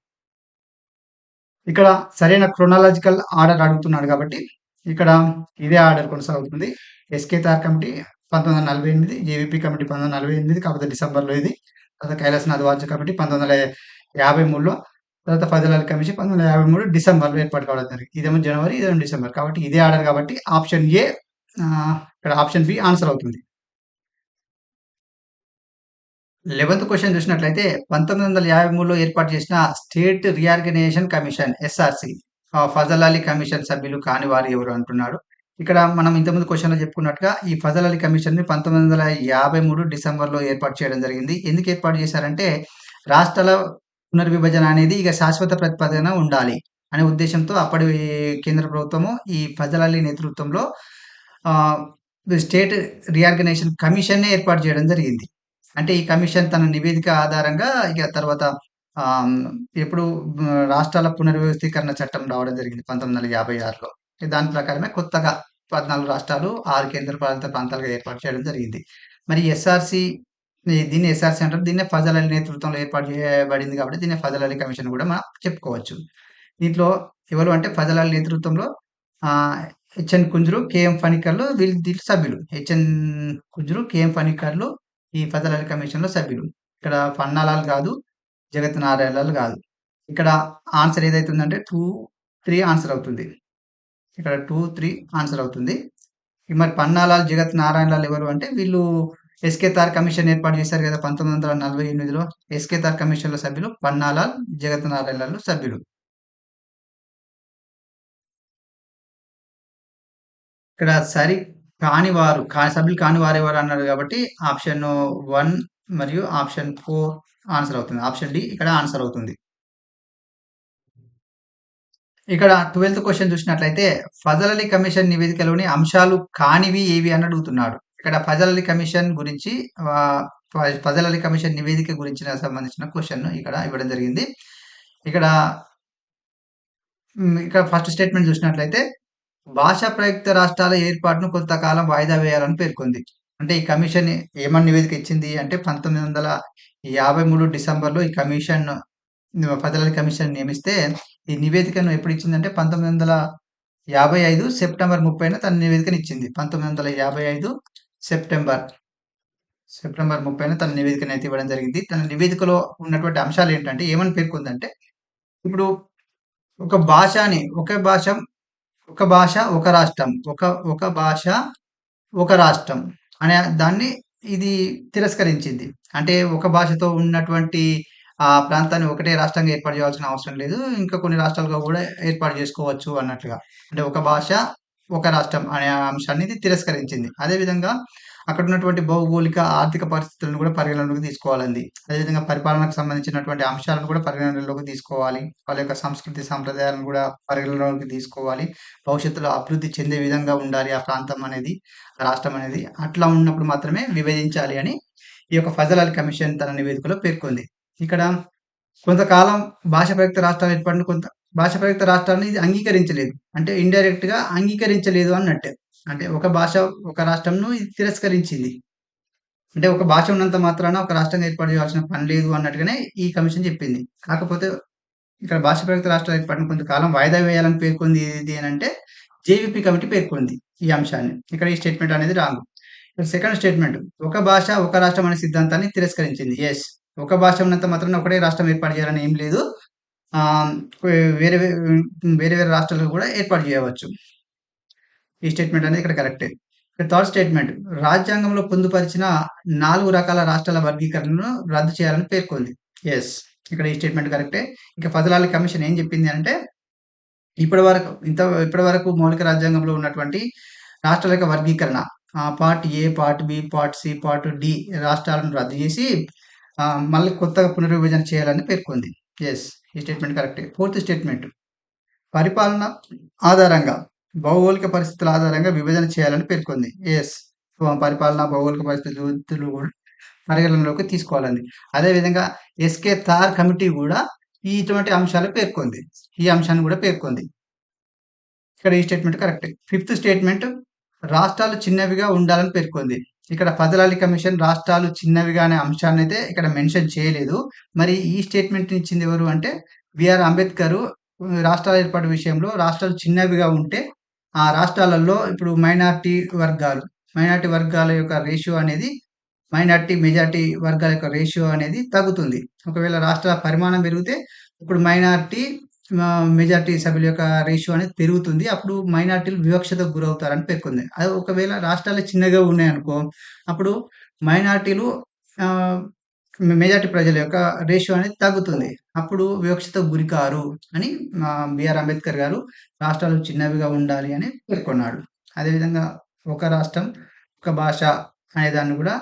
ఇక్కడ సరైన క్రోనాలజికల్ ఆర్డర్ అడుగుతున్నాడు కాబట్టి ఇక్కడ ఇదే ఆర్డర్ కొనసాగుతుంది. ఎస్కే తార్ కమిటీ 1948, జేవీపీ కమిటీ 1948 కాకపోతే డిసెంబర్‌లో ఇది. తర్వాత కైలాసనాథ్ వాంచు కమిటీ 1953లో తర్వాత ఫజల్ అలీ కమిషన్ 1953 డిసెంబర్‌లో ఏర్పాటు కావడం జరిగింది. ఇదేమో జనవరి, ఇదేమో డిసెంబర్. కాబట్టి ఇదే ఆర్డర్ కాబట్టి ఆప్షన్ ఏ ఇక్కడ ఆప్షన్ బి ఆన్సర్ అవుతుంది. 11థ్ క్వెషన్ చూసినట్లయితే 1953లో ఏర్పాటు చేసిన state reorganisation commission SRC Fazal Ali commission సభ్యులు కాని వారు ఎవరు అంటున్నాడు. ఇక్కడ మనం ఇంతకుముందు క్వెషన్‌లో చెప్పుకున్నట్టుగా ఈ ఫజల్ అలీ కమిషన్‌ని 1953 డిసెంబర్‌లో ఏర్పాటు చేయడం జరిగింది. ఎందుకు ఏర్పాటు చేశారంటే రాష్ట్రాల పునర్విభజన అనేది ఇక శాశ్వత ప్రతిపాదన ఉండాలి అనే ఉద్దేశంతో అప్పటి కేంద్ర ప్రభుత్వము ఈ ఫజల్ అలీ నేతృత్వంలో ఆహ్, స్టేట్ రీఆర్గనైజేషన్ కమిషన్‌ని ఏర్పాటు చేయడం జరిగింది. అంటే ఈ కమిషన్ తన నివేదిక ఆధారంగా ఇక తర్వాత ఆహ్, ఎప్పుడు రాష్ట్రాల పునర్వ్యవస్థీకరణ చట్టం రావడం జరిగింది 1956లో. దాని ప్రకారమే కొత్తగా 14 రాష్ట్రాలు, 6 కేంద్రపాలిత ప్రాంతాలుగా ఏర్పాటు చేయడం జరిగింది. మరి ఎస్ఆర్‌సి దీన్ని ఎస్ఆర్‌సి అంటారు. దీన్నే ఫజల్ అలీ నేతృత్వంలో ఏర్పాటు చేయబడింది కాబట్టి దీన్నే ఫజల్ అలీ కమిషన్ కూడా మనం చెప్పుకోవచ్చు. దీంట్లో ఎవరు అంటే ఫజల్ అలీ నేతృత్వంలో ఆహ్, హెచ్ఎన్ కుంజ్రు, కేఎం ఫణిక్కర్‌లు వీళ్ళు దీంట్లో సభ్యులు. హెచ్ఎన్ కుంజ్రు, కేఎం ఫణిక్కర్‌లు ఈ ఫజల్ అలీ కమిషన్‌లో సభ్యులు. ఇక్కడ పన్నాలాల్ కాదు, జగత్ నారాయణలాల్ కాదు. ఇక్కడ ఆన్సర్ ఏదైతే ఉందంటే 2, 3 ఆన్సర్ అవుతుంది. ఇక్కడ 2, 3 ఆన్సర్ అవుతుంది. మరి పన్నాలాల్, జగత్ నారాయణలాల్ ఎవరు అంటే వీళ్ళు ఎస్కే తార్ కమిషన్ ఏర్పాటు చేశారు కదా 1948లో. ఎస్కే తార్ కమిషన్‌లో సభ్యులు పన్నాలాల్, జగత్ నారాయణలాల్ సభ్యులు. ఇక్కడ సభ్యులు కాని వారెవరు అన్నారు కాబట్టి ఆప్షన్ 1 మరియు ఆప్షన్ 4 ఆన్సర్ అవుతుంది. ఆప్షన్ డి ఇక్కడ ఆన్సర్ అవుతుంది. ఇక్కడ 12థ్ క్వెషన్ చూసినట్లయితే ఫజల్ అలీ కమిషన్ నివేదికలోని అంశాలు కానివి ఏవి అని అడుగుతున్నాడు. ఇక్కడ ఫజల్ అలీ కమిషన్ గురించి ఆహ్, ఫజల్ అలీ కమిషన్ నివేదిక గురించిన సంబంధించిన క్వెషన్ ఇక్కడ ఇవ్వడం జరిగింది. ఇక్కడ ఇక్కడ ఫస్ట్ స్టేట్మెంట్ చూసినట్లయితే భాషా ప్రయుక్త రాష్ట్రాల ఏర్పాటును కొంతకాలం వాయిదా వేయాలని పేర్కొంది. అంటే ఈ కమిషన్ ఏమని నివేదిక ఇచ్చింది అంటే 1953 డిసెంబర్‌లో ఈ కమిషన్ ఫజల్ అలీ కమిషన్ నియమిస్తే ఈ నివేదికను ఎప్పుడు ఇచ్చిందంటే 1955 సెప్టెంబర్ 30న తన నివేదికను ఇచ్చింది. 1955 సెప్టెంబర్ సెప్టెంబర్ 30న తన నివేదికనైతే ఇవ్వడం జరిగింది. తన నివేదికలో ఉన్నటువంటి అంశాలేంటంటే ఏమని పేర్కొందంటే, ఇప్పుడు ఒక భాషని ఒక భాష, ఒక రాష్ట్రం. ఒక భాష, ఒక రాష్ట్రం అనే దాన్ని ఇది తిరస్కరించింది. అంటే ఒక భాషతో ఉన్నటువంటి ఆ ప్రాంతాన్ని ఒకటే రాష్ట్రంగా ఏర్పాటు చేయాల్సిన అవసరం లేదు. ఇంకా కొన్ని రాష్ట్రాలుగా గూడా ఏర్పాటు జేసుకోవచ్చు అన్నట్లుగా. అంటే ఒక భాష, ఒక రాష్ట్రం అనే అంశాన్ని ఇది తిరస్కరించింది. అదేవిధంగా అక్కడున్నటువంటి భౌగోళిక, ఆర్థిక పరిస్థితులను గూడా పరిగణనలోకి తీసుకోవాలంది. అదేవిధంగా పరిపాలనకు సంబంధించినటువంటి అంశాలను కూడా పరిగణనలోకి తీసుకోవాలి. వాళ్ళ యొక్క సంస్కృతి, సంప్రదాయాలను గూడా పరిగణలోకి తీసుకోవాలి. భవిష్యత్తులో అభివృద్ధి చెందే విధంగా ఉండాలి ఆ ప్రాంతం అనేది, ఆ రాష్ట్రం అనేది. అట్లా ఉన్నప్పుడు మాత్రమే విభజించాలి అని ఈ యొక్క ఫజల్ అలీ కమిషన్ తన నివేదికలో పేర్కొంది. ఇక్కడ కొంతకాలం భాష ప్రయుక్త రాష్ట్రాలు ఏర్పడిన భాష ప్రయుక్త రాష్ట్రాన్ని ఇది అంగీకరించలేదు. అంటే ఇండైరెక్ట్‌గా అంగీకరించలేదు అన్నట్టే. అంటే ఒక భాష, ఒక రాష్ట్రంను ఇది తిరస్కరించింది. అంటే ఒక భాష ఉన్నంత మాత్రాన ఒక రాష్ట్రంగా ఏర్పాటు చేయాల్సిన పని లేదు అన్నట్టుగానే ఈ కమిషన్ చెప్పింది. కాకపోతే ఇక్కడ భాష ప్రయుక్త రాష్ట్రాలు ఏర్పడిన కొంతకాలం వాయిదా వేయాలని పేర్కొంది ఏది అనంటే జేవీపీ కమిటీ పేర్కొంది ఈ అంశాన్ని. ఇక్కడ ఈ స్టేట్‌మెంట్ అనేది రాంగ్. సెకండ్ స్టేట్‌మెంట్ ఒక భాష, ఒక రాష్ట్రం అనే సిద్ధాంతాన్ని తిరస్కరించింది. యెస్. ఒక భాష ఉన్నంత మాత్రాన ఒకటే రాష్ట్రం ఏర్పాటు చేయాలని ఏం లేదు. ఆహ్, వేరే వేరే వేరే రాష్ట్రాలు కూడా ఏర్పాటు చేయవచ్చు. ఈ స్టేట్‌మెంట్ అనేది ఇక్కడ కరెక్టే. ఇక థర్డ్ స్టేట్‌మెంట్ రాజ్యాంగంలో పొందుపరిచిన 4 రకాల రాష్ట్రాల వర్గీకరణను రద్దు చేయాలని పేర్కొంది. యెస్. ఇక్కడ ఈ స్టేట్‌మెంట్ కరెక్టే. ఇక ఫజల్ అలీ కమిషన్ ఏం చెప్పింది అంటే ఇప్పటివరకు మౌలిక రాజ్యాంగంలో ఉన్నటువంటి రాష్ట్రాల యొక్క వర్గీకరణ part A, part B, part C, part D రాష్ట్రాలను రద్దు చేసి మళ్ళీ కొత్తగా పునర్విభజన చేయాలని పేర్కొంది. యెస్. ఈ స్టేట్‌మెంట్ కరెక్టే. ఫోర్త్ స్టేట్‌మెంట్ పరిపాలన ఆధారంగా భౌగోళిక పరిస్థితుల ఆధారంగా విభజన చేయాలని పేర్కొంది. యెస్. పరిపాలన, భౌగోళిక పరిస్థితులు కూడా పరిగణనలోకి తీసుకోవాలంది. అదేవిధంగా ఎస్‌కే తార్ కమిటీ గూడా ఇటువంటి అంశాలు పేర్కొంది. ఈ అంశాన్ని గూడా పేర్కొంది. ఇక్కడ ఈ స్టేట్‌మెంట్ కరెక్టే. ఫిఫ్త్ స్టేట్‌మెంట్ రాష్ట్రాలు చిన్నవిగా ఉండాలని పేర్కొంది. ఇక్కడ ఫజల్ అలీ కమిషన్ రాష్ట్రాలు చిన్నవిగా అనే అంశాన్నయితే ఇక్కడ మెన్షన్ చేయలేదు. మరి ఈ స్టేట్‌మెంట్‌ని ఇచ్చింది ఎవరు అంటే బిఆర్ అంబేద్కరు రాష్ట్రాల ఏర్పాటు విషయంలో రాష్ట్రాలు చిన్నవిగా ఉంటే ఆ రాష్ట్రాలలో ఇప్పుడు మైనారిటీ వర్గాల యొక్క రేషియో అనేది మెజారిటీ వర్గాల యొక్క రేషియో అనేది తగ్గుతుంది. ఒకవేళ రాష్ట్ర పరిమాణం పెరిగితే ఇప్పుడు మెజారిటీ సభ్యుల యొక్క రేషియో అనేది పెరుగుతుంది. అప్పుడు మైనారిటీలు వివక్షతకు గురవుతారని పేర్కొంది. అది ఒకవేళ రాష్ట్రాలు చిన్నగా ఉన్నాయనుకో, అప్పుడు మైనారిటీలు ఆహ్, మెజారిటీ ప్రజల యొక్క రేషియో అనేది తగ్గుతుంది. అప్పుడు వివక్షతకు గురికారు అని బిఆర్ అంబేద్కర్ గారు రాష్ట్రాలు చిన్నవిగా ఉండాలి అని పేర్కొన్నాడు. అదేవిధంగా ఒక రాష్ట్రం, ఒక భాష అనే దాన్ని కూడా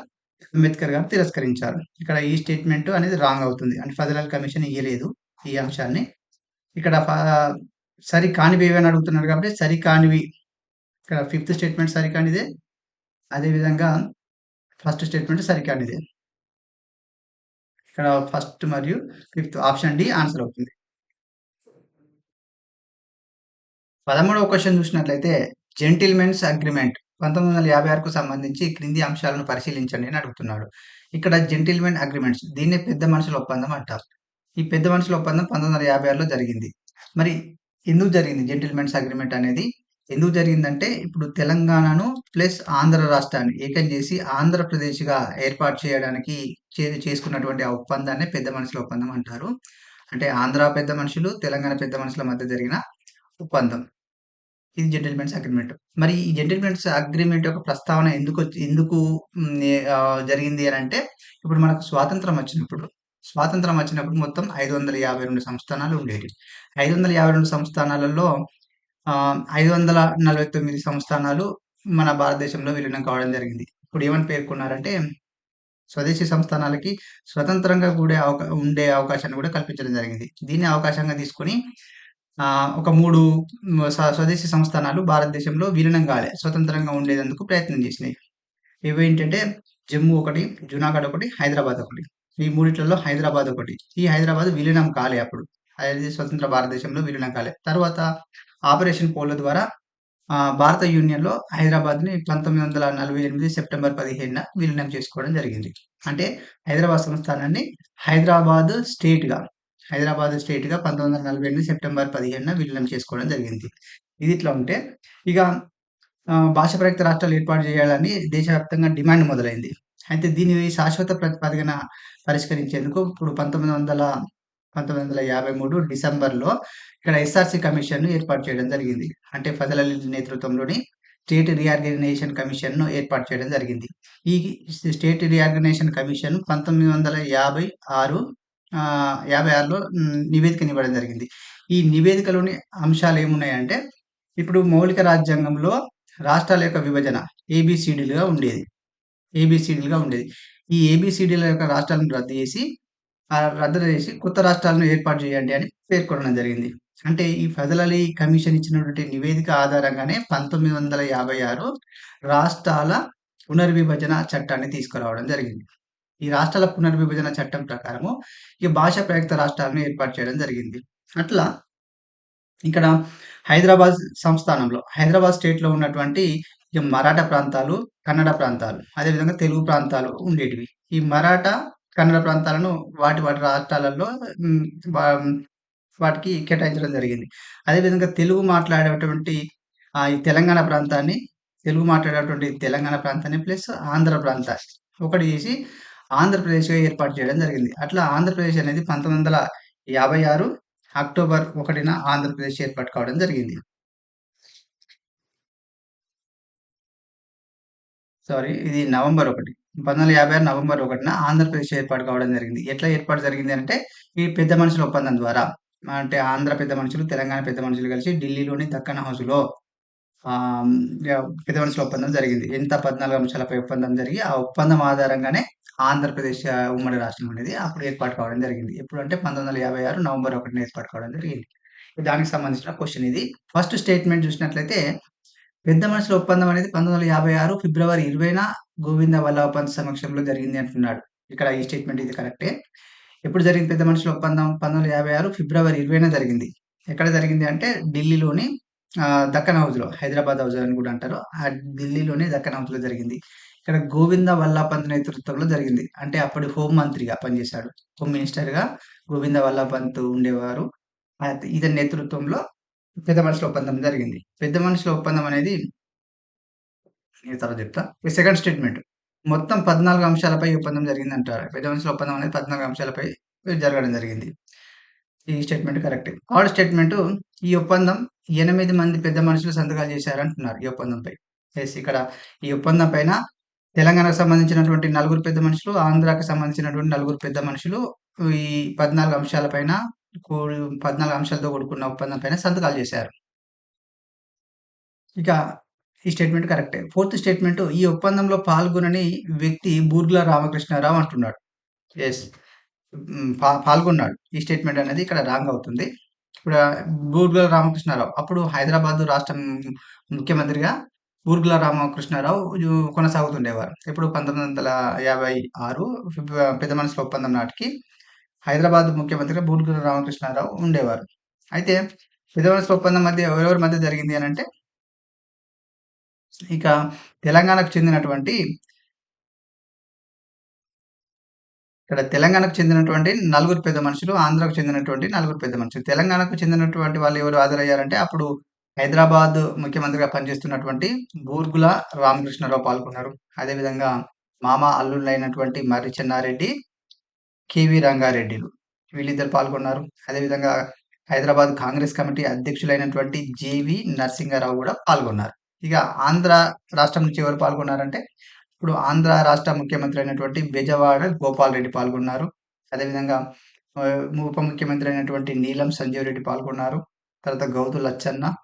అంబేద్కర్ గారు తిరస్కరించారు. ఇక్కడ ఈ స్టేట్‌మెంట్ అనేది రాంగ్ అవుతుంది. అంటే ఫెడరల్ కమిషన్ ఇయ్యలేదు ఈ అంశాన్ని. ఇక్కడ సరికానివి ఏవని అడుగుతున్నారు కాబట్టి సరికానివి ఇక్కడ ఫిఫ్త్ స్టేట్‌మెంట్ సరికానిదే. అదేవిధంగా ఫస్ట్ స్టేట్‌మెంట్ సరికానిదే. ఇక్కడ ఫస్ట్ మరియు ఫిఫ్త్ ఆప్షన్ డి ఆన్సర్ అవుతుంది. 13వ క్వెషన్ చూసినట్లయితే జెంటిల్‌మెన్స్ అగ్రీమెంట్ 1956కు సంబంధించి క్రింది అంశాలను పరిశీలించండి అని అడుగుతున్నాడు. ఇక్కడ జెంటిల్‌మెన్ అగ్రీమెంట్స్ దీన్నే పెద్ద మనుషుల ఒప్పందం అంటారు. ఈ పెద్ద మనుషుల ఒప్పందం 1956లో జరిగింది. మరి ఎందుకు జరిగింది జెంటిల్‌మెన్స్ అగ్రీమెంట్ అనేది? ఎందుకు జరిగిందంటే ఇప్పుడు తెలంగాణను ప్లస్ ఆంధ్ర రాష్ట్రాన్ని ఏకం చేసి ఆంధ్రప్రదేశ్‌గా ఏర్పాటు చేయడానికి చేసుకున్నటువంటి ఆ ఒప్పందాన్నే పెద్ద మనుషుల ఒప్పందం అంటారు. అంటే ఆంధ్ర పెద్ద మనుషులు, తెలంగాణ పెద్ద మనుషుల మధ్య జరిగిన ఒప్పందం. ఇది జెంటిల్‌మెన్స్ అగ్రీమెంట్. మరి ఈ జెంటిల్‌మెన్స్ అగ్రీమెంట్ యొక్క ప్రస్తావన ఎందుకు జరిగింది అనంటే, ఇప్పుడు మనకు స్వాతంత్రం వచ్చినప్పుడు మొత్తం 552 సంస్థానాలు ఉండేవి. 552 సంస్థానాలలో 549 సంస్థానాలు మన భారతదేశంలో విలీనం కావడం జరిగింది. ఇప్పుడు ఏమని పేర్కొన్నారంటే స్వదేశీ సంస్థానాలకి స్వతంత్రంగా ఉండే అవకాశాన్ని కూడా కల్పించడం జరిగింది. దీన్ని అవకాశంగా తీసుకొని ఒక 3 స్వదేశీ సంస్థానాలు భారతదేశంలో విలీనం కాలే. స్వతంత్రంగా ఉండేందుకు ప్రయత్నం చేసినాయి. ఇవేంటంటే జమ్మూ ఒకటి, జునాగఢ్ ఒకటి, హైదరాబాద్ ఒకటి. ఈ మూడిట్లలో హైదరాబాద్ ఒకటి. ఈ హైదరాబాద్ విలీనం కాలే అప్పుడు. అది స్వతంత్ర భారతదేశంలో విలీనం కాలే. తర్వాత ఆపరేషన్ పోలో ద్వారా భారత యూనియన్‌లో హైదరాబాద్‌ని 1948 సెప్టెంబర్ 15న విలీనం చేసుకోవడం జరిగింది. అంటే హైదరాబాద్ సంస్థానాన్ని హైదరాబాద్ స్టేట్‌గా, హైదరాబాద్ స్టేట్‌గా 1948 సెప్టెంబర్ 15న విలీనం చేసుకోవడం జరిగింది. ఇది ఇట్లా ఉంటే ఇక భాషా ప్రయుక్త రాష్ట్రాలు ఏర్పాటు చేయాలని దేశవ్యాప్తంగా డిమాండ్ మొదలైంది. అయితే దీని శాశ్వత ప్రతిపాదికన పరిష్కరించేందుకు ఇప్పుడు 1953 డిసెంబర్‌లో ఇక్కడ ఎస్ఆర్‌సి కమిషన్‌ను ఏర్పాటు చేయడం జరిగింది. అంటే ఫజల్ అలీ నేతృత్వంలోని స్టేట్ రీఆర్గనైజేషన్ కమిషన్‌ను ఏర్పాటు చేయడం జరిగింది. ఈ స్టేట్ రీఆర్గనైజేషన్ కమిషన్ 1956 56లో నివేదికనివ్వడం జరిగింది. ఈ నివేదికలోని అంశాలేమున్నాయంటే, ఇప్పుడు మౌలిక రాజ్యాంగంలో రాష్ట్రాల యొక్క విభజన ఏబీసీడీలుగా ఉండేది. ఏబీసీడీలుగా ఉండేది. ఈ ఏబీసీడీల యొక్క రాష్ట్రాలను రద్దు చేసి కొత్త రాష్ట్రాలను ఏర్పాటు చేయండి అని పేర్కొనడం జరిగింది. అంటే ఈ ఫజల్ అలీ కమిషన్ ఇచ్చినటువంటి నివేదిక ఆధారంగానే 1956 రాష్ట్రాల పునర్విభజన చట్టాన్ని తీసుకురావడం జరిగింది. ఈ రాష్ట్రాల పునర్విభజన చట్టం ప్రకారము ఈ భాషా ప్రయుక్త రాష్ట్రాలను ఏర్పాటు చేయడం జరిగింది. అట్లా ఇక్కడ హైదరాబాద్ సంస్థానంలో, హైదరాబాద్ స్టేట్‌లో ఉన్నటువంటి ఈ మరాఠా ప్రాంతాలు, కన్నడ ప్రాంతాలు, అదేవిధంగా తెలుగు ప్రాంతాలు ఉండేటివి. ఈ మరాఠా, కన్నడ ప్రాంతాలను వాటి రాష్ట్రాలలో హ్మ్, వా వాటికి కేటాయించడం జరిగింది. అదేవిధంగా ఈ తెలంగాణ ప్రాంతాన్ని, తెలుగు మాట్లాడేటువంటి తెలంగాణ ప్రాంతాన్ని ప్లస్ ఆంధ్ర ప్రాంతాన్ని ఒకటి చేసి ఆంధ్రప్రదేశ్‌గా ఏర్పాటు చేయడం జరిగింది. అట్లా ఆంధ్రప్రదేశ్ అనేది 1956 అక్టోబర్ 1న ఆంధ్రప్రదేశ్ ఏర్పాటు కావడం జరిగింది. ఇది నవంబర్ 1. 1956 నవంబర్ 1న ఆంధ్రప్రదేశ్ ఏర్పాటు కావడం జరిగింది. ఎట్లా ఏర్పాటు జరిగింది అంటే, ఈ పెద్ద మనుషుల ఒప్పందం ద్వారా. అంటే ఆంధ్ర పెద్ద మనుషులు, తెలంగాణ పెద్ద మనుషులు కలిసి ఢిల్లీలోని దక్కన్ హౌస్‌లో ఆహ్, పెద్ద మనుషుల ఒప్పందం జరిగింది. ఎంత 14 అంశాలపై ఒప్పందం జరిగి, ఆ ఒప్పందం ఆధారంగానే ఆంధ్రప్రదేశ్ ఉమ్మడి రాష్ట్రం అనేది అప్పుడు ఏర్పాటు కావడం జరిగింది. ఎప్పుడంటే 1956 నవంబర్ 1న ఏర్పాటు కావడం జరిగింది. దానికి సంబంధించిన క్వెషన్ ఇది. ఫస్ట్ స్టేట్‌మెంట్ చూసినట్లయితే పెద్ద మనుషుల ఒప్పందం అనేది 1956 ఫిబ్రవరి 20న గోవింద వల్లభ పంత్ సమక్షంలో జరిగింది అంటున్నాడు. ఇక్కడ ఈ స్టేట్‌మెంట్ ఇది కరెక్టే. ఎప్పుడు జరిగింది పెద్ద మనుషుల ఒప్పందం? 1956 ఫిబ్రవరి 20న జరిగింది. ఎక్కడ జరిగింది అంటే ఢిల్లీలోని దక్కన్ హౌస్‌లో, హైదరాబాద్ హౌస్ అని కూడా అంటారు. ఆ ఢిల్లీలోని దక్కన్ హౌస్‌లో జరిగింది. ఇక్కడ గోవింద వల్లభ పంత్ నేతృత్వంలో జరిగింది. అంటే అప్పటి హోం మంత్రిగా పనిచేశాడు. హోమ్ మినిస్టర్‌గా గోవింద వల్లభ పంత్ ఉండేవారు. ఇతని నేతృత్వంలో పెద్ద మనుషుల ఒప్పందం జరిగింది. పెద్ద మనుషుల ఒప్పందం అనేది నేను తర్వాత చెప్తా. ఈ సెకండ్ స్టేట్‌మెంట్. మొత్తం 14 అంశాలపై ఈ ఒప్పందం జరిగిందంటారు. పెద్ద మనుషుల ఒప్పందం అనేది 14 అంశాలపై జరగడం జరిగింది. ఈ స్టేట్‌మెంట్ కరెక్టే. థర్డ్ స్టేట్‌మెంటు ఈ ఒప్పందం 8 మంది పెద్ద మనుషులు సంతకాలు చేశారంటున్నారు ఈ ఒప్పందంపై. ఇక్కడ ఈ ఒప్పందం పైన తెలంగాణకు సంబంధించినటువంటి నలుగురు పెద్ద మనుషులు, ఆంధ్రాకి సంబంధించినటువంటి నలుగురు పెద్ద మనుషులు ఈ 14 అంశాల పైన 14 అంశాలతో కూడుకున్న ఒప్పందం పైన సంతకాలు చేశారు. ఇక ఈ స్టేట్‌మెంట్ కరెక్టే. ఫోర్త్ స్టేట్‌మెంటు ఈ ఒప్పందంలో పాల్గొనని వ్యక్తి బూర్గుల రామకృష్ణారావు అంటున్నాడు. యెస్. పాల్గొన్నాడు. ఈ స్టేట్‌మెంట్ అనేది ఇక్కడ రాంగ్ అవుతుంది. ఇప్పుడు బూర్గుల రామకృష్ణారావు అప్పుడు హైదరాబాద్ రాష్ట్రం ముఖ్యమంత్రిగా బూర్గుల రామకృష్ణారావు కొనసాగుతుండేవారు. ఎప్పుడు 1956 పెద్ద మనుషుల ఒప్పందం నాటికి హైదరాబాద్ ముఖ్యమంత్రిగా బూర్గుల రామకృష్ణారావు ఉండేవారు. అయితే పెద్ద మనుషుల ఒప్పందం మధ్య ఎవరెవరి మధ్య జరిగింది అనంటే ఇక తెలంగాణకు చెందినటువంటి తెలంగాణకు చెందినటువంటి నలుగురు పెద్ద మనుషులు, ఆంధ్రాకు చెందినటువంటి నలుగురు పెద్ద మనుషులు. తెలంగాణకు చెందినటువంటి వాళ్ళు ఎవరు హాజరయ్యారంటే అప్పుడు హైదరాబాద్ ముఖ్యమంత్రిగా పనిచేస్తున్నటువంటి బూర్గుల రామకృష్ణారావు పాల్గొన్నారు. అదేవిధంగా మామ అల్లుళ్ళైనటువంటి మర్రి చెన్నారెడ్డి, కేవీ రంగారెడ్డిలు వీళ్ళిద్దరు పాల్గొన్నారు. అదేవిధంగా హైదరాబాద్ కాంగ్రెస్ కమిటీ అధ్యక్షులైనటువంటి జేవి నరసింహారావు కూడా పాల్గొన్నారు. ఇక ఆంధ్ర రాష్ట్రం నుంచి ఎవరు పాల్గొన్నారంటే ఇప్పుడు ఆంధ్ర రాష్ట్ర ముఖ్యమంత్రి అయినటువంటి బెజవాడ గోపాల్ రెడ్డి పాల్గొన్నారు. అదేవిధంగా ఉప ముఖ్యమంత్రి అయినటువంటి నీలం సంజీవ్ రెడ్డి పాల్గొన్నారు. తర్వాత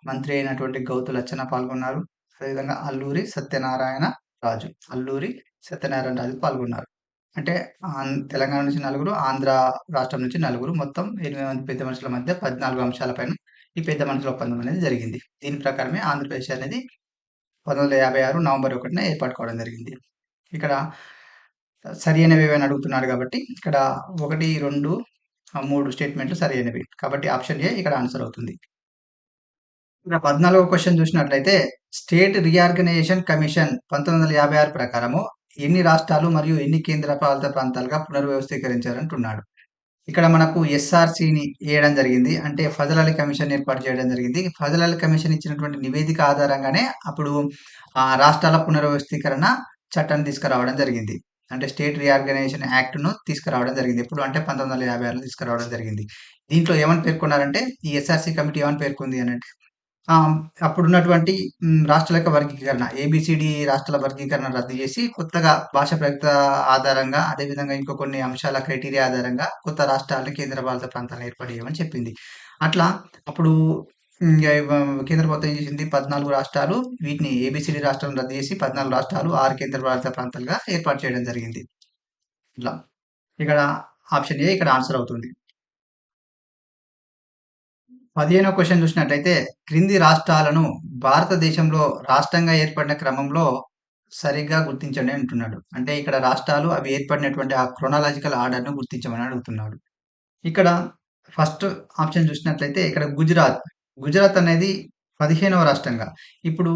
మంత్రి అయినటువంటి గౌతు లచ్చన్న పాల్గొన్నారు. అదేవిధంగా అల్లూరి సత్యనారాయణ రాజు. అల్లూరి సత్యనారాయణ రాజు పాల్గొన్నారు. అంటే తెలంగాణ నుంచి నలుగురు, ఆంధ్ర రాష్ట్రం నుంచి నలుగురు, మొత్తం 8 మంది పెద్ద మనుషుల మధ్య 14 అంశాలపైన ఈ పెద్ద మనుషుల ఒప్పందం అనేది జరిగింది. దీని ప్రకారమే ఆంధ్రప్రదేశ్ అనేది 1956 నవంబర్ 1న ఏర్పాటు కావడం జరిగింది. ఇక్కడ సరియైనవేవి అని అడుగుతున్నాడు కాబట్టి ఇక్కడ 1, 2, 3 స్టేట్మెంట్లు సరైనవి. కాబట్టి ఆప్షన్ ఏ ఇక్కడ ఆన్సర్ అవుతుంది. ఇక 14వ క్వెషన్ చూసినట్లయితే స్టేట్ రీఆర్గనైజేషన్ కమిషన్ 1956 ప్రకారము ఎన్ని రాష్ట్రాలు మరియు ఎన్ని కేంద్ర పాలిత ప్రాంతాలుగా పునర్వ్యవస్థీకరించారంటున్నాడు. ఇక్కడ మనకు ఎస్ఆర్‌సిని ఏయడం జరిగింది. అంటే ఫజల్ అలీ కమిషన్ ఏర్పాటు చేయడం జరిగింది. ఫజల్ అలీ కమిషన్ ఇచ్చినటువంటి నివేదిక ఆధారంగానే అప్పుడు రాష్ట్రాల పునర్వ్యవస్థీకరణ చట్టాన్ని తీసుకురావడం జరిగింది. అంటే స్టేట్ రీఆర్గనైజేషన్ యాక్ట్‌ను తీసుకురావడం జరిగింది. ఎప్పుడు అంటే 1956లో తీసుకురావడం జరిగింది. దీంట్లో ఏమని పేర్కొన్నారంటే ఈ ఎస్ఆర్‌సి కమిటీ ఏమని పేర్కొంది అనంటే అప్పుడున్నటువంటి రాష్ట్రాల యొక్క వర్గీకరణ ఏబీసీడీ రాష్ట్రాల వర్గీకరణ రద్దు చేసి కొత్తగా భాష ప్రయుక్త ఆధారంగా అదేవిధంగా ఇంకో కొన్ని అంశాల క్రైటీరియా ఆధారంగా కొత్త రాష్ట్రాలను కేంద్రపాలిత ప్రాంతాలను ఏర్పాటు చేయమని చెప్పింది. అట్లా అప్పుడు కేంద్ర ప్రభుత్వం ఏం చేసింది 14 రాష్ట్రాలు వీటిని ఏబీసీడీ రాష్ట్రాలను రద్దు చేసి 14 రాష్ట్రాలు 6 కేంద్రపాలిత ప్రాంతాలుగా ఏర్పాటు చేయడం జరిగింది. ఇట్లా ఇక్కడ ఆప్షన్ ఏ ఇక్కడ ఆన్సర్ అవుతుంది. 15వ క్వెషన్ చూసినట్లయితే క్రింది రాష్ట్రాలను భారతదేశంలో రాష్ట్రంగా ఏర్పడిన క్రమంలో సరిగ్గా గుర్తించండి అంటున్నాడు. అంటే ఇక్కడ రాష్ట్రాలు అవి ఏర్పడినటువంటి ఆ క్రొనాలజికల్ ఆర్డర్‌ను గుర్తించమని అడుగుతున్నాడు. ఇక్కడ ఫస్ట్ ఆప్షన్ చూసినట్లయితే ఇక్కడ గుజరాత్. గుజరాత్ అనేది 15వ రాష్ట్రంగా. ఇప్పుడు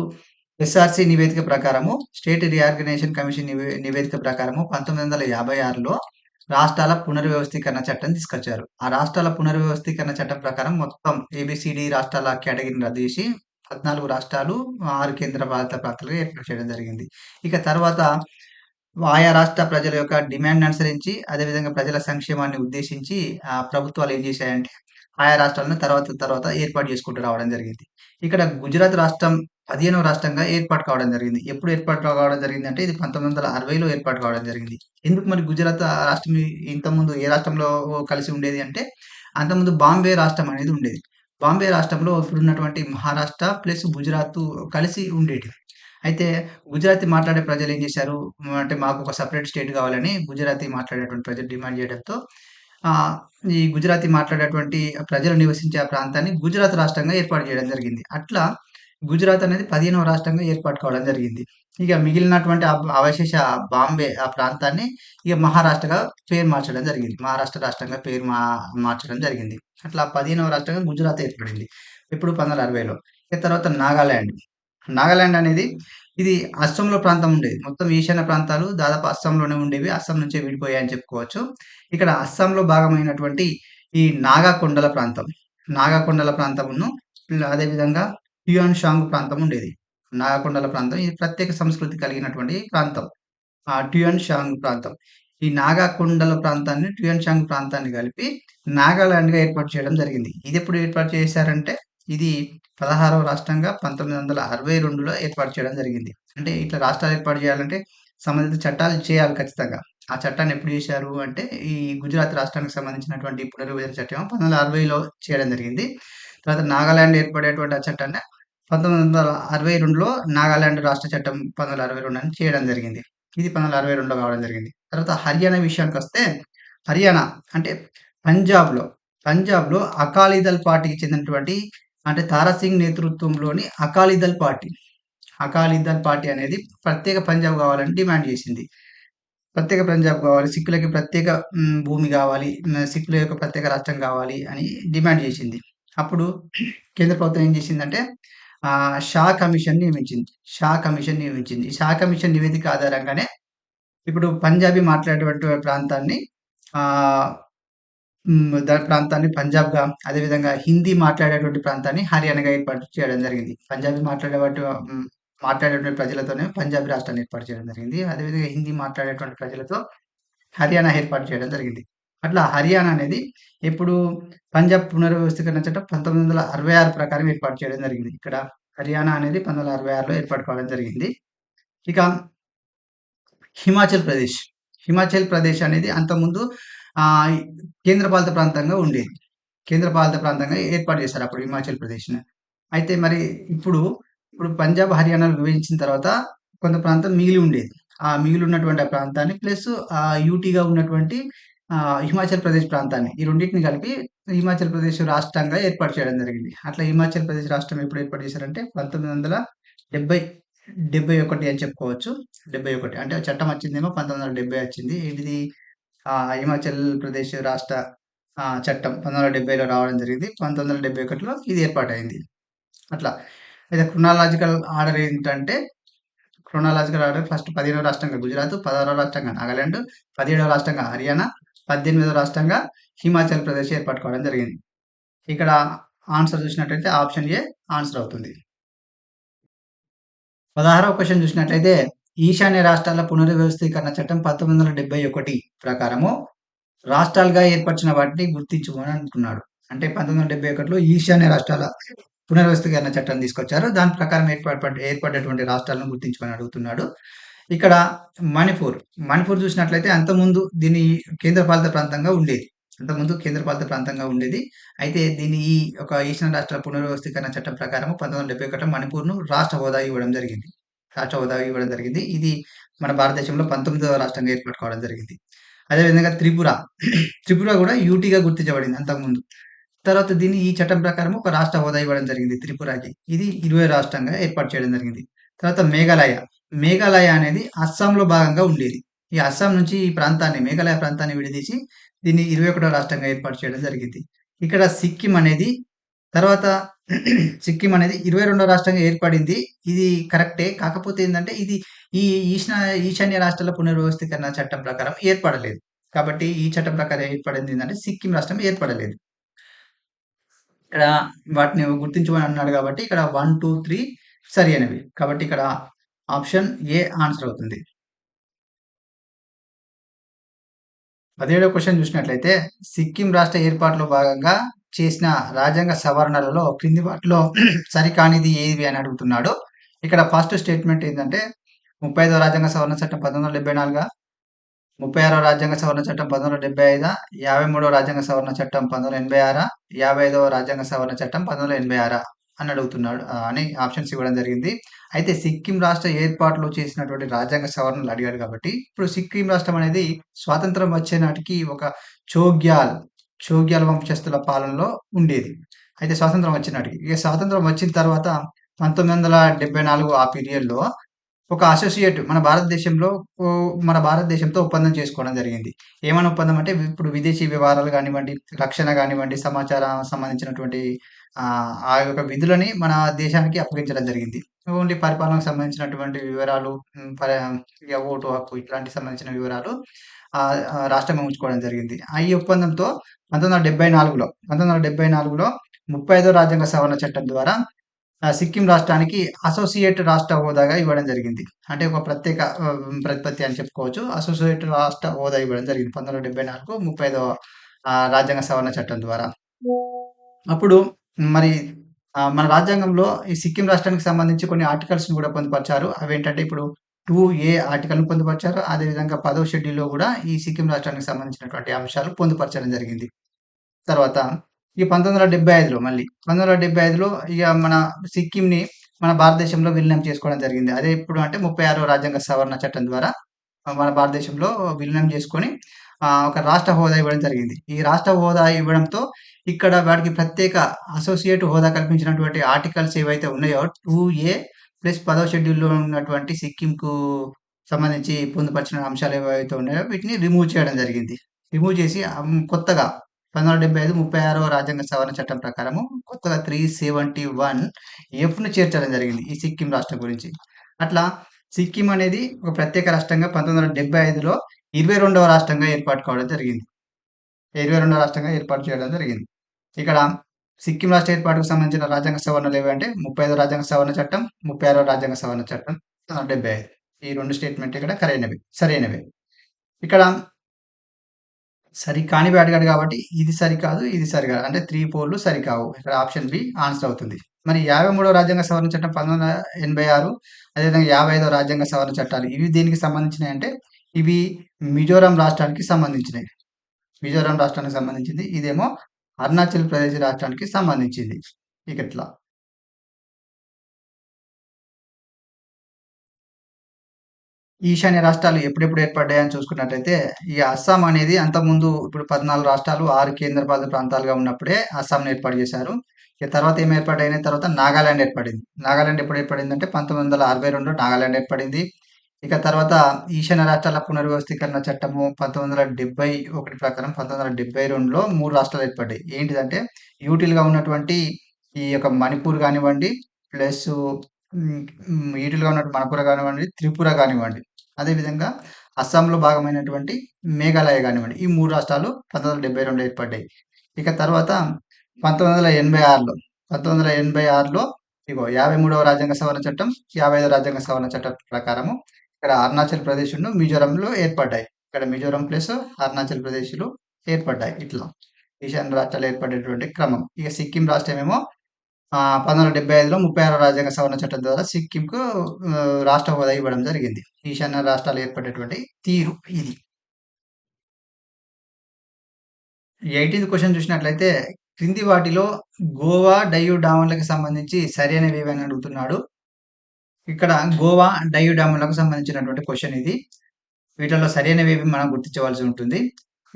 ఎస్ఆర్‌సి నివేదిక ప్రకారము స్టేట్ రీఆర్గనైజేషన్ కమిషన్ నివేదిక ప్రకారము 1956లో రాష్ట్రాల పునర్వ్యవస్థీకరణ చట్టం తీసుకొచ్చారు. ఆ రాష్ట్రాల పునర్వ్యవస్థీకరణ చట్టం ప్రకారం మొత్తం ఏబీసీడీ రాష్ట్రాల కేటగిరీని రద్దు చేసి 14 రాష్ట్రాలు, 6 కేంద్ర పాలిత ప్రాంతాలుగా ఏర్పాటు చేయడం జరిగింది. ఇక తర్వాత ఆయా రాష్ట్ర ప్రజల యొక్క డిమాండ్‌ని అనుసరించి అదేవిధంగా ప్రజల సంక్షేమాన్ని ఉద్దేశించి ప్రభుత్వాలు ఏం చేశాయంటే ఆయా రాష్ట్రాలను తర్వాత ఏర్పాటు చేసుకుంటూ రావడం జరిగింది. ఇక్కడ గుజరాత్ రాష్ట్రం 15వ రాష్ట్రంగా ఏర్పాటు కావడం జరిగింది. ఎప్పుడు ఏర్పాటు కావడం జరిగిందంటే ఇది 1960లో ఏర్పాటు కావడం జరిగింది. ఎందుకు మరి గుజరాత్ రాష్ట్రం ఇంతకుముందు ఏ రాష్ట్రంలో కలిసి ఉండేది అంటే అంతకుముందు బాంబే రాష్ట్రం అనేది ఉండేది. బాంబే రాష్ట్రంలో ఇప్పుడున్నటువంటి మహారాష్ట్ర ప్లస్ గుజరాత్ కలిసి ఉండేటివి. అయితే గుజరాతీ మాట్లాడే ప్రజలు ఏం చేశారు అంటే మాకు ఒక సెపరేట్ స్టేట్ కావాలని గుజరాతీ మాట్లాడేటువంటి ప్రజలు డిమాండ్ చేయడంతో ఆహ్, ఈ గుజరాతీ మాట్లాడేటువంటి ప్రజలు నివసించే ఆ ప్రాంతాన్ని గుజరాత్ రాష్ట్రంగా ఏర్పాటు చేయడం జరిగింది. అట్లా గుజరాత్ అనేది 15వ రాష్ట్రంగా ఏర్పాటు కావడం జరిగింది. ఇక మిగిలినటువంటి అవశేష బాంబే ఆ ప్రాంతాన్ని ఇక మహారాష్ట్రగా పేరు మార్చడం జరిగింది. మహారాష్ట్ర రాష్ట్రంగా పేరు మార్చడం జరిగింది. అట్లా 15వ రాష్ట్రంగా గుజరాత్ ఏర్పడింది. ఎప్పుడు 1960లో. ఇక తర్వాత నాగాలాండ్. నాగాలాండ్ అనేది ఇది అస్సాంలో ప్రాంతం ఉండేది. మొత్తం ఈశాన్య ప్రాంతాలు దాదాపు అస్సాంలోనే ఉండేవి. అస్సాం నుంచే విడిపోయాయని చెప్పుకోవచ్చు. ఇక్కడ అస్సాంలో భాగమైనటువంటి ఈ నాగా కొండల ప్రాంతం. నాగా కొండల ప్రాంతమును అదేవిధంగా హ్యూయన్ షాంగ్ ప్రాంతం ఉండేది. నాగా కొండల ప్రాంతం ఇది ప్రత్యేక సంస్కృతి కలిగినటువంటి ప్రాంతం. ట్యూయన్ షాంగ్ ప్రాంతం. ఈ నాగా కొండల ప్రాంతాన్ని, ట్యూయన్ షాంగ్ ప్రాంతాన్ని కలిపి నాగాలాండ్‌గా ఏర్పాటు చేయడం జరిగింది. ఇదెప్పుడు ఏర్పాటు చేశారంటే ఇది 16వ రాష్ట్రంగా 1962లో ఏర్పాటు చేయడం జరిగింది. అంటే ఇట్లా రాష్ట్రాలు ఏర్పాటు చేయాలంటే సంబంధిత చట్టాలు చేయాలి ఖచ్చితంగా. ఆ చట్టాన్ని ఎప్పుడు చేశారు అంటే ఈ గుజరాత్ రాష్ట్రానికి సంబంధించినటువంటి పునర్విభజన చట్టం 1960లో చేయడం జరిగింది. తర్వాత నాగాలాండ్ ఏర్పడేటువంటి ఆ చట్టాన్ని 1962లో నాగాలాండ్ రాష్ట్ర చట్టం 1962 అని చేయడం జరిగింది. ఇది 1962లో కావడం జరిగింది. తర్వాత హర్యానా విషయానికొస్తే హర్యానా అంటే పంజాబ్‌లో, పంజాబ్‌లో అకాలీదళ్ పార్టీకి చెందినటువంటి అంటే తారా సింగ్ నేతృత్వంలోని అకాలీదళ్ పార్టీ. అకాలీదళ్ పార్టీ అనేది ప్రత్యేక పంజాబ్ కావాలని డిమాండ్ చేసింది. ప్రత్యేక పంజాబ్ కావాలి. సిక్కులకి ప్రత్యేక భూమి కావాలి. సిక్కుల యొక్క ప్రత్యేక రాష్ట్రం కావాలి అని డిమాండ్ చేసింది. అప్పుడు కేంద్ర ప్రభుత్వం ఏం చేసిందంటే షా కమిషన్ నియమించింది. షా కమిషన్ నియమించింది. షా కమిషన్ నివేదిక ఆధారంగానే ఇప్పుడు పంజాబీ మాట్లాడేటువంటి ప్రాంతాన్ని ఆహ్, దాని ప్రాంతాన్ని పంజాబ్‌గా అదేవిధంగా హిందీ మాట్లాడేటువంటి ప్రాంతాన్ని హర్యానాగా ఏర్పాటు చేయడం జరిగింది. పంజాబీ మాట్లాడేటువంటి ప్రజలతోనే పంజాబీ రాష్ట్రాన్ని ఏర్పాటు చేయడం జరిగింది. అదేవిధంగా హిందీ మాట్లాడేటువంటి ప్రజలతో హర్యానా ఏర్పాటు చేయడం జరిగింది. అట్లా హర్యానా అనేది ఎప్పుడు పంజాబ్ పునర్వ్యవస్థీకరణ చట్టం 1966 ప్రకారం ఏర్పాటు చేయడం జరిగింది. ఇక్కడ హర్యానా అనేది 1966లో ఏర్పాటు కావడం జరిగింది. ఇక హిమాచల్ ప్రదేశ్. హిమాచల్ ప్రదేశ్ అనేది అంతకుముందు ఆహ్, కేంద్రపాలిత ప్రాంతంగా ఉండేది. కేంద్రపాలిత ప్రాంతంగా ఏర్పాటు చేశారు అప్పుడు హిమాచల్ ప్రదేశ్‌ని. అయితే మరి ఇప్పుడు ఇప్పుడు పంజాబ్, హర్యానాలు విభజించిన తర్వాత కొంత ప్రాంతం మిగిలి ఉండేది. ఆ మిగిలి ఉన్నటువంటి ఆ ప్రాంతాన్ని ప్లస్ యూటీగా ఉన్నటువంటి హిమాచల్ ప్రదేశ్ ప్రాంతాన్ని ఈ రెండిటిని కలిపి హిమాచల్ ప్రదేశ్ రాష్ట్రంగా ఏర్పాటు చేయడం జరిగింది. అట్లా హిమాచల్ ప్రదేశ్ రాష్ట్రం ఎప్పుడు ఏర్పాటు చేశారంటే 1970 71 అని చెప్పుకోవచ్చు. 71 అంటే ఆ చట్టం వచ్చిందేమో 1970 వచ్చింది. ఏంటిది హిమాచల్ ప్రదేశ్ రాష్ట్ర చట్టం 1970లో రావడం జరిగింది. 1971లో ఇది ఏర్పాటయింది. అట్లా. అయితే క్రోనాలాజికల్ ఆర్డర్ ఫస్ట్ 15వ రాష్ట్రంగా గుజరాత్, 16వ రాష్ట్రంగా నాగాలాండ్, 17వ రాష్ట్రంగా హర్యానా, 18వ రాష్ట్రంగా హిమాచల్ ప్రదేశ్ ఏర్పాటు కావడం జరిగింది. ఇక్కడ ఆన్సర్ చూసినట్టయితే ఆప్షన్ ఏ ఆన్సర్ అవుతుంది. 16వ క్వెషన్ చూసినట్లయితే ఈశాన్య రాష్ట్రాల పునర్‌వ్యవస్థీకరణ చట్టం 1971 ప్రకారము రాష్ట్రాలుగా ఏర్పరిచిన వాటిని గుర్తించు అని అంటున్నాడు. అంటే 1971లో ఈశాన్య రాష్ట్రాల పునర్‌వ్యవస్థీకరణ చట్టం తీసుకొచ్చారు. దాని ప్రకారం ఏర్పడ్డటువంటి రాష్ట్రాలను గుర్తించమని అడుగుతున్నాడు. ఇక్కడ మణిపూర్, మణిపూర్ చూసినట్లయితే అంతకుముందు దీన్ని కేంద్రపాలిత ప్రాంతంగా ఉండేది. అంతకుముందు కేంద్రపాలిత ప్రాంతంగా ఉండేది. అయితే దీన్ని ఈ ఒక ఈశాన్య రాష్ట్రాల పునర్‌వ్యవస్థీకరణ చట్టం ప్రకారం 1971 మణిపూర్‌ను రాష్ట్ర హోదా ఇవ్వడం జరిగింది. రాష్ట్ర హోదా ఇవ్వడం జరిగింది. ఇది మన భారతదేశంలో 19వ రాష్ట్రంగా ఏర్పాటు కావడం జరిగింది. అదేవిధంగా త్రిపుర, త్రిపుర కూడా యూటీగా గుర్తించబడింది అంతకుముందు. తర్వాత దీన్ని ఈ చట్టం ప్రకారం ఒక రాష్ట్ర హోదా ఇవ్వడం జరిగింది త్రిపురకి. ఇది 20 రాష్ట్రంగా ఏర్పాటు చేయడం జరిగింది. తర్వాత మేఘాలయ, మేఘాలయ అనేది అస్సాంలో భాగంగా ఉండేది. ఈ అస్సాం నుంచి ఈ ప్రాంతాన్ని మేఘాలయ ప్రాంతాన్ని విడదీసి దీన్ని 21వ రాష్ట్రంగా ఏర్పాటు చేయడం జరిగింది. ఇక్కడ సిక్కిం అనేది తర్వాత సిక్కిం అనేది 22వ రాష్ట్రంగా ఏర్పడింది. ఇది కరెక్టే. కాకపోతే ఏందంటే ఇది ఈ ఈశాన్య రాష్ట్రాల పునర్‌వ్యవస్థీకరణ చట్టం ప్రకారం ఏర్పడలేదు. కాబట్టి ఈ చట్టం ప్రకారం ఏర్పడింది ఏందంటే సిక్కిం రాష్ట్రం ఏర్పడలేదు. ఇక్కడ వాటిని గుర్తించమని అన్నాడు కాబట్టి ఇక్కడ 1, 2, 3 సరైనవి. కాబట్టి ఇక్కడ ఆప్షన్ ఏ ఆన్సర్ అవుతుంది. 17వ క్వెషన్ చూసినట్లయితే సిక్కిం రాష్ట్ర ఏర్పాటులో భాగంగా చేసిన రాజ్యాంగ సవరణలలో క్రింది వాటిలో సరికానిది ఏవి అని అడుగుతున్నాడు. ఇక్కడ ఫస్ట్ స్టేట్మెంట్ ఏంటంటే 35వ రాజ్యాంగ సవరణ చట్టం 1974, 36వ రాజ్యాంగ సవరణ చట్టం 1975, 53వ రాజ్యాంగ సవరణ చట్టం 1986, 55వ రాజ్యాంగ సవరణ చట్టం 1986 అని అడుగుతున్నాడు అని ఆప్షన్స్ ఇవ్వడం జరిగింది. అయితే సిక్కిం రాష్ట్ర ఏర్పాటులో చేసినటువంటి రాజ్యాంగ సవరణలు అడిగాడు కాబట్టి ఇప్పుడు సిక్కిం రాష్ట్రం అనేది స్వాతంత్రం వచ్చే నాటికి ఒక చోగ్యాల్ వంశస్థుల పాలనలో ఉండేది. అయితే స్వాతంత్రం వచ్చే నాటికి. ఇక స్వాతంత్రం వచ్చిన తర్వాత 1974 ఆ పీరియడ్‌లో ఒక అసోసియేట్ మన భారతదేశంతో ఒప్పందం చేసుకోవడం జరిగింది. ఏమని ఒప్పందం అంటే ఇప్పుడు విదేశీ వ్యవహారాలు గానివ్వండి, రక్షణ గానివ్వండి, సమాచారం సంబంధించినటువంటి ఆ యొక్క విధులని మన దేశానికి అప్పగించడం జరిగింది. ఓన్లీ పరిపాలనకు సంబంధించినటువంటి వివరాలు, ఇక ఓటు హక్కు ఇట్లాంటికి సంబంధించిన వివరాలు రాష్ట్రం ఉంచుకోవడం జరిగింది. ఈ ఒప్పందంతో 1974లో 35వ రాజ్యాంగ సవరణ చట్టం ద్వారా సిక్కిం రాష్ట్రానికి అసోసియేట్ రాష్ట్ర హోదాగా ఇవ్వడం జరిగింది. అంటే ఒక ప్రత్యేక ప్రతిపత్తి అని చెప్పుకోవచ్చు. అసోసియేట్ రాష్ట్ర హోదా ఇవ్వడం జరిగింది. 1974 35వ రాజ్యాంగ సవరణ చట్టం ద్వారా. అప్పుడు మరి మన రాజ్యాంగంలో ఈ సిక్కిం రాష్ట్రానికి సంబంధించి కొన్ని ఆర్టికల్స్‌ని కూడా పొందుపరిచారు. అవేంటంటే ఇప్పుడు 2A ఆర్టికల్‌ని పొందుపరిచారు. అదేవిధంగా 10వ షెడ్యూల్‌లో కూడా ఈ సిక్కిం రాష్ట్రానికి సంబంధించినటువంటి అంశాలు పొందుపరచడం జరిగింది. తర్వాత ఈ 1975లో మళ్ళీ 1975లో ఇగ మన సిక్కింని మన భారతదేశంలో విలీనం చేసుకోవడం జరిగింది. అదే ఎప్పుడు అంటే 36వ రాజ్యాంగ సవరణ చట్టం ద్వారా మన భారతదేశంలో విలీనం చేసుకొని ఒక రాష్ట్ర హోదా ఇవ్వడం జరిగింది. ఈ రాష్ట్ర హోదా ఇవ్వడంతో ఇక్కడ వాటికి ప్రత్యేక అసోసియేట్ హోదా కల్పించినటువంటి ఆర్టికల్స్ ఏవైతే ఉన్నాయో 2A ప్లస్ 10వ షెడ్యూల్‌లో ఉన్నటువంటి సిక్కింకు సంబంధించి పొందుపరిచిన అంశాలు ఏవైతే ఉన్నాయో వీటిని రిమూవ్ చేయడం జరిగింది. రిమూవ్ చేసి కొత్తగా 1975 36వ రాజ్యాంగ సవరణ చట్టం ప్రకారము కొత్తగా 371 ఎఫ్‌ను చేర్చడం జరిగింది. ఈ సిక్కిం రాష్ట్రం గురించి. అట్లా సిక్కిం అనేది ఒక ప్రత్యేక రాష్ట్రంగా 1975లో 22వ రాష్ట్రంగా ఏర్పాటు కావడం జరిగింది. 22వ రాష్ట్రంగా ఏర్పాటు చేయడం జరిగింది. ఇక్కడ సిక్కిం రాష్ట్ర ఏర్పాటుకు సంబంధించిన రాజ్యాంగ సవరణలు ఏవంటే 35వ రాజ్యాంగ సవరణ చట్టం, 36వ రాజ్యాంగ సవరణ చట్టం 1975. ఈ 2 స్టేట్మెంట్ ఇక్కడ సరైనవే. ఇక్కడ సరికానివి అడిగాడు కాబట్టి ఇది సరికాదు, ఇది సరికాదు. అంటే 3, 4లు సరికావు. ఇక్కడ ఆప్షన్ బి ఆన్సర్ అవుతుంది. మరి 53వ రాజ్యాంగ సవరణ చట్టం 1986 అదేవిధంగా 55వ రాజ్యాంగ సవరణ చట్టాలు ఇవి దేనికి సంబంధించినయి అంటే ఇవి మిజోరాం రాష్ట్రానికి సంబంధించినయి. మిజోరాం రాష్ట్రానికి సంబంధించింది. ఇదేమో అరుణాచల్ ప్రదేశ్ రాష్ట్రానికి సంబంధించింది. ఇక ఇట్లా. ఈశాన్య రాష్ట్రాలు ఎప్పుడెప్పుడు ఏర్పడ్డాయని చూసుకున్నట్లయితే, ఈ అస్సాం అనేది అంతకుముందు ఇప్పుడు 14 రాష్ట్రాలు, 6 కేంద్రపాలిత ప్రాంతాలుగా ఉన్నప్పుడే అస్సాంని ఏర్పాటు చేశారు. ఇక తర్వాత ఏం ఏర్పాటయిన తర్వాత నాగాలాండ్ ఏర్పడింది. నాగాలాండ్ ఎప్పుడు ఏర్పడిందంటే 1962లో నాగాలాండ్ ఏర్పడింది. ఇక తర్వాత ఈశాన్య రాష్ట్రాల పునర్వ్యవస్థీకరణ చట్టము 1971 ప్రకారం 1972లో 3 రాష్ట్రాలు ఏర్పడ్డాయి. ఏంటిదంటే యూటీలుగా ఉన్నటువంటి ఈ యొక్క మణిపూర్ గానివ్వండి, ప్లస్సు యూటీలుగా ఉన్నటువంటి మణిపూర్ గానివ్వండి, త్రిపుర గానివ్వండి. అదేవిధంగా అస్సాంలో భాగమైనటువంటి మేఘాలయ గానివ్వండి. ఈ 3 రాష్ట్రాలు 1972లో ఏర్పడ్డాయి. ఇక తర్వాత 1986లో 1986లో ఇగో 53వ రాజ్యాంగ సవరణ చట్టం, 55వ రాజ్యాంగ సవరణ చట్టం ప్రకారము ఇక్కడ అరుణాచల్ ప్రదేశ్‌ను, మిజోరంలో ఏర్పడ్డాయి. ఇక్కడ మిజోరం ప్లస్ అరుణాచల్ ప్రదేశ్‌లు ఏర్పడ్డాయి. ఇట్లా ఈశాన్య రాష్ట్రాలు ఏర్పడేటువంటి క్రమం. ఇక సిక్కిం రాష్ట్రమేమో 1975లో 36వ రాజ్యాంగ సవరణ చట్టం ద్వారా సిక్కింకు రాష్ట్ర హోదా ఇవ్వడం జరిగింది. ఈశాన్య రాష్ట్రాలు ఏర్పడేటువంటి తీరు ఇది. 18థ్ క్వెషన్ చూసినట్లయితే క్రింది వాటిలో గోవా, డయ్యూ డామన్‌లకి సంబంధించి సరైనవేవని అడుగుతున్నాడు. ఇక్కడ గోవా, డయ్యూ డామన్‌లకు సంబంధించినటువంటి క్వెషన్ ఇది. వీటిల్లో సరైనవేవి మనం గుర్తించవలసి ఉంటుంది.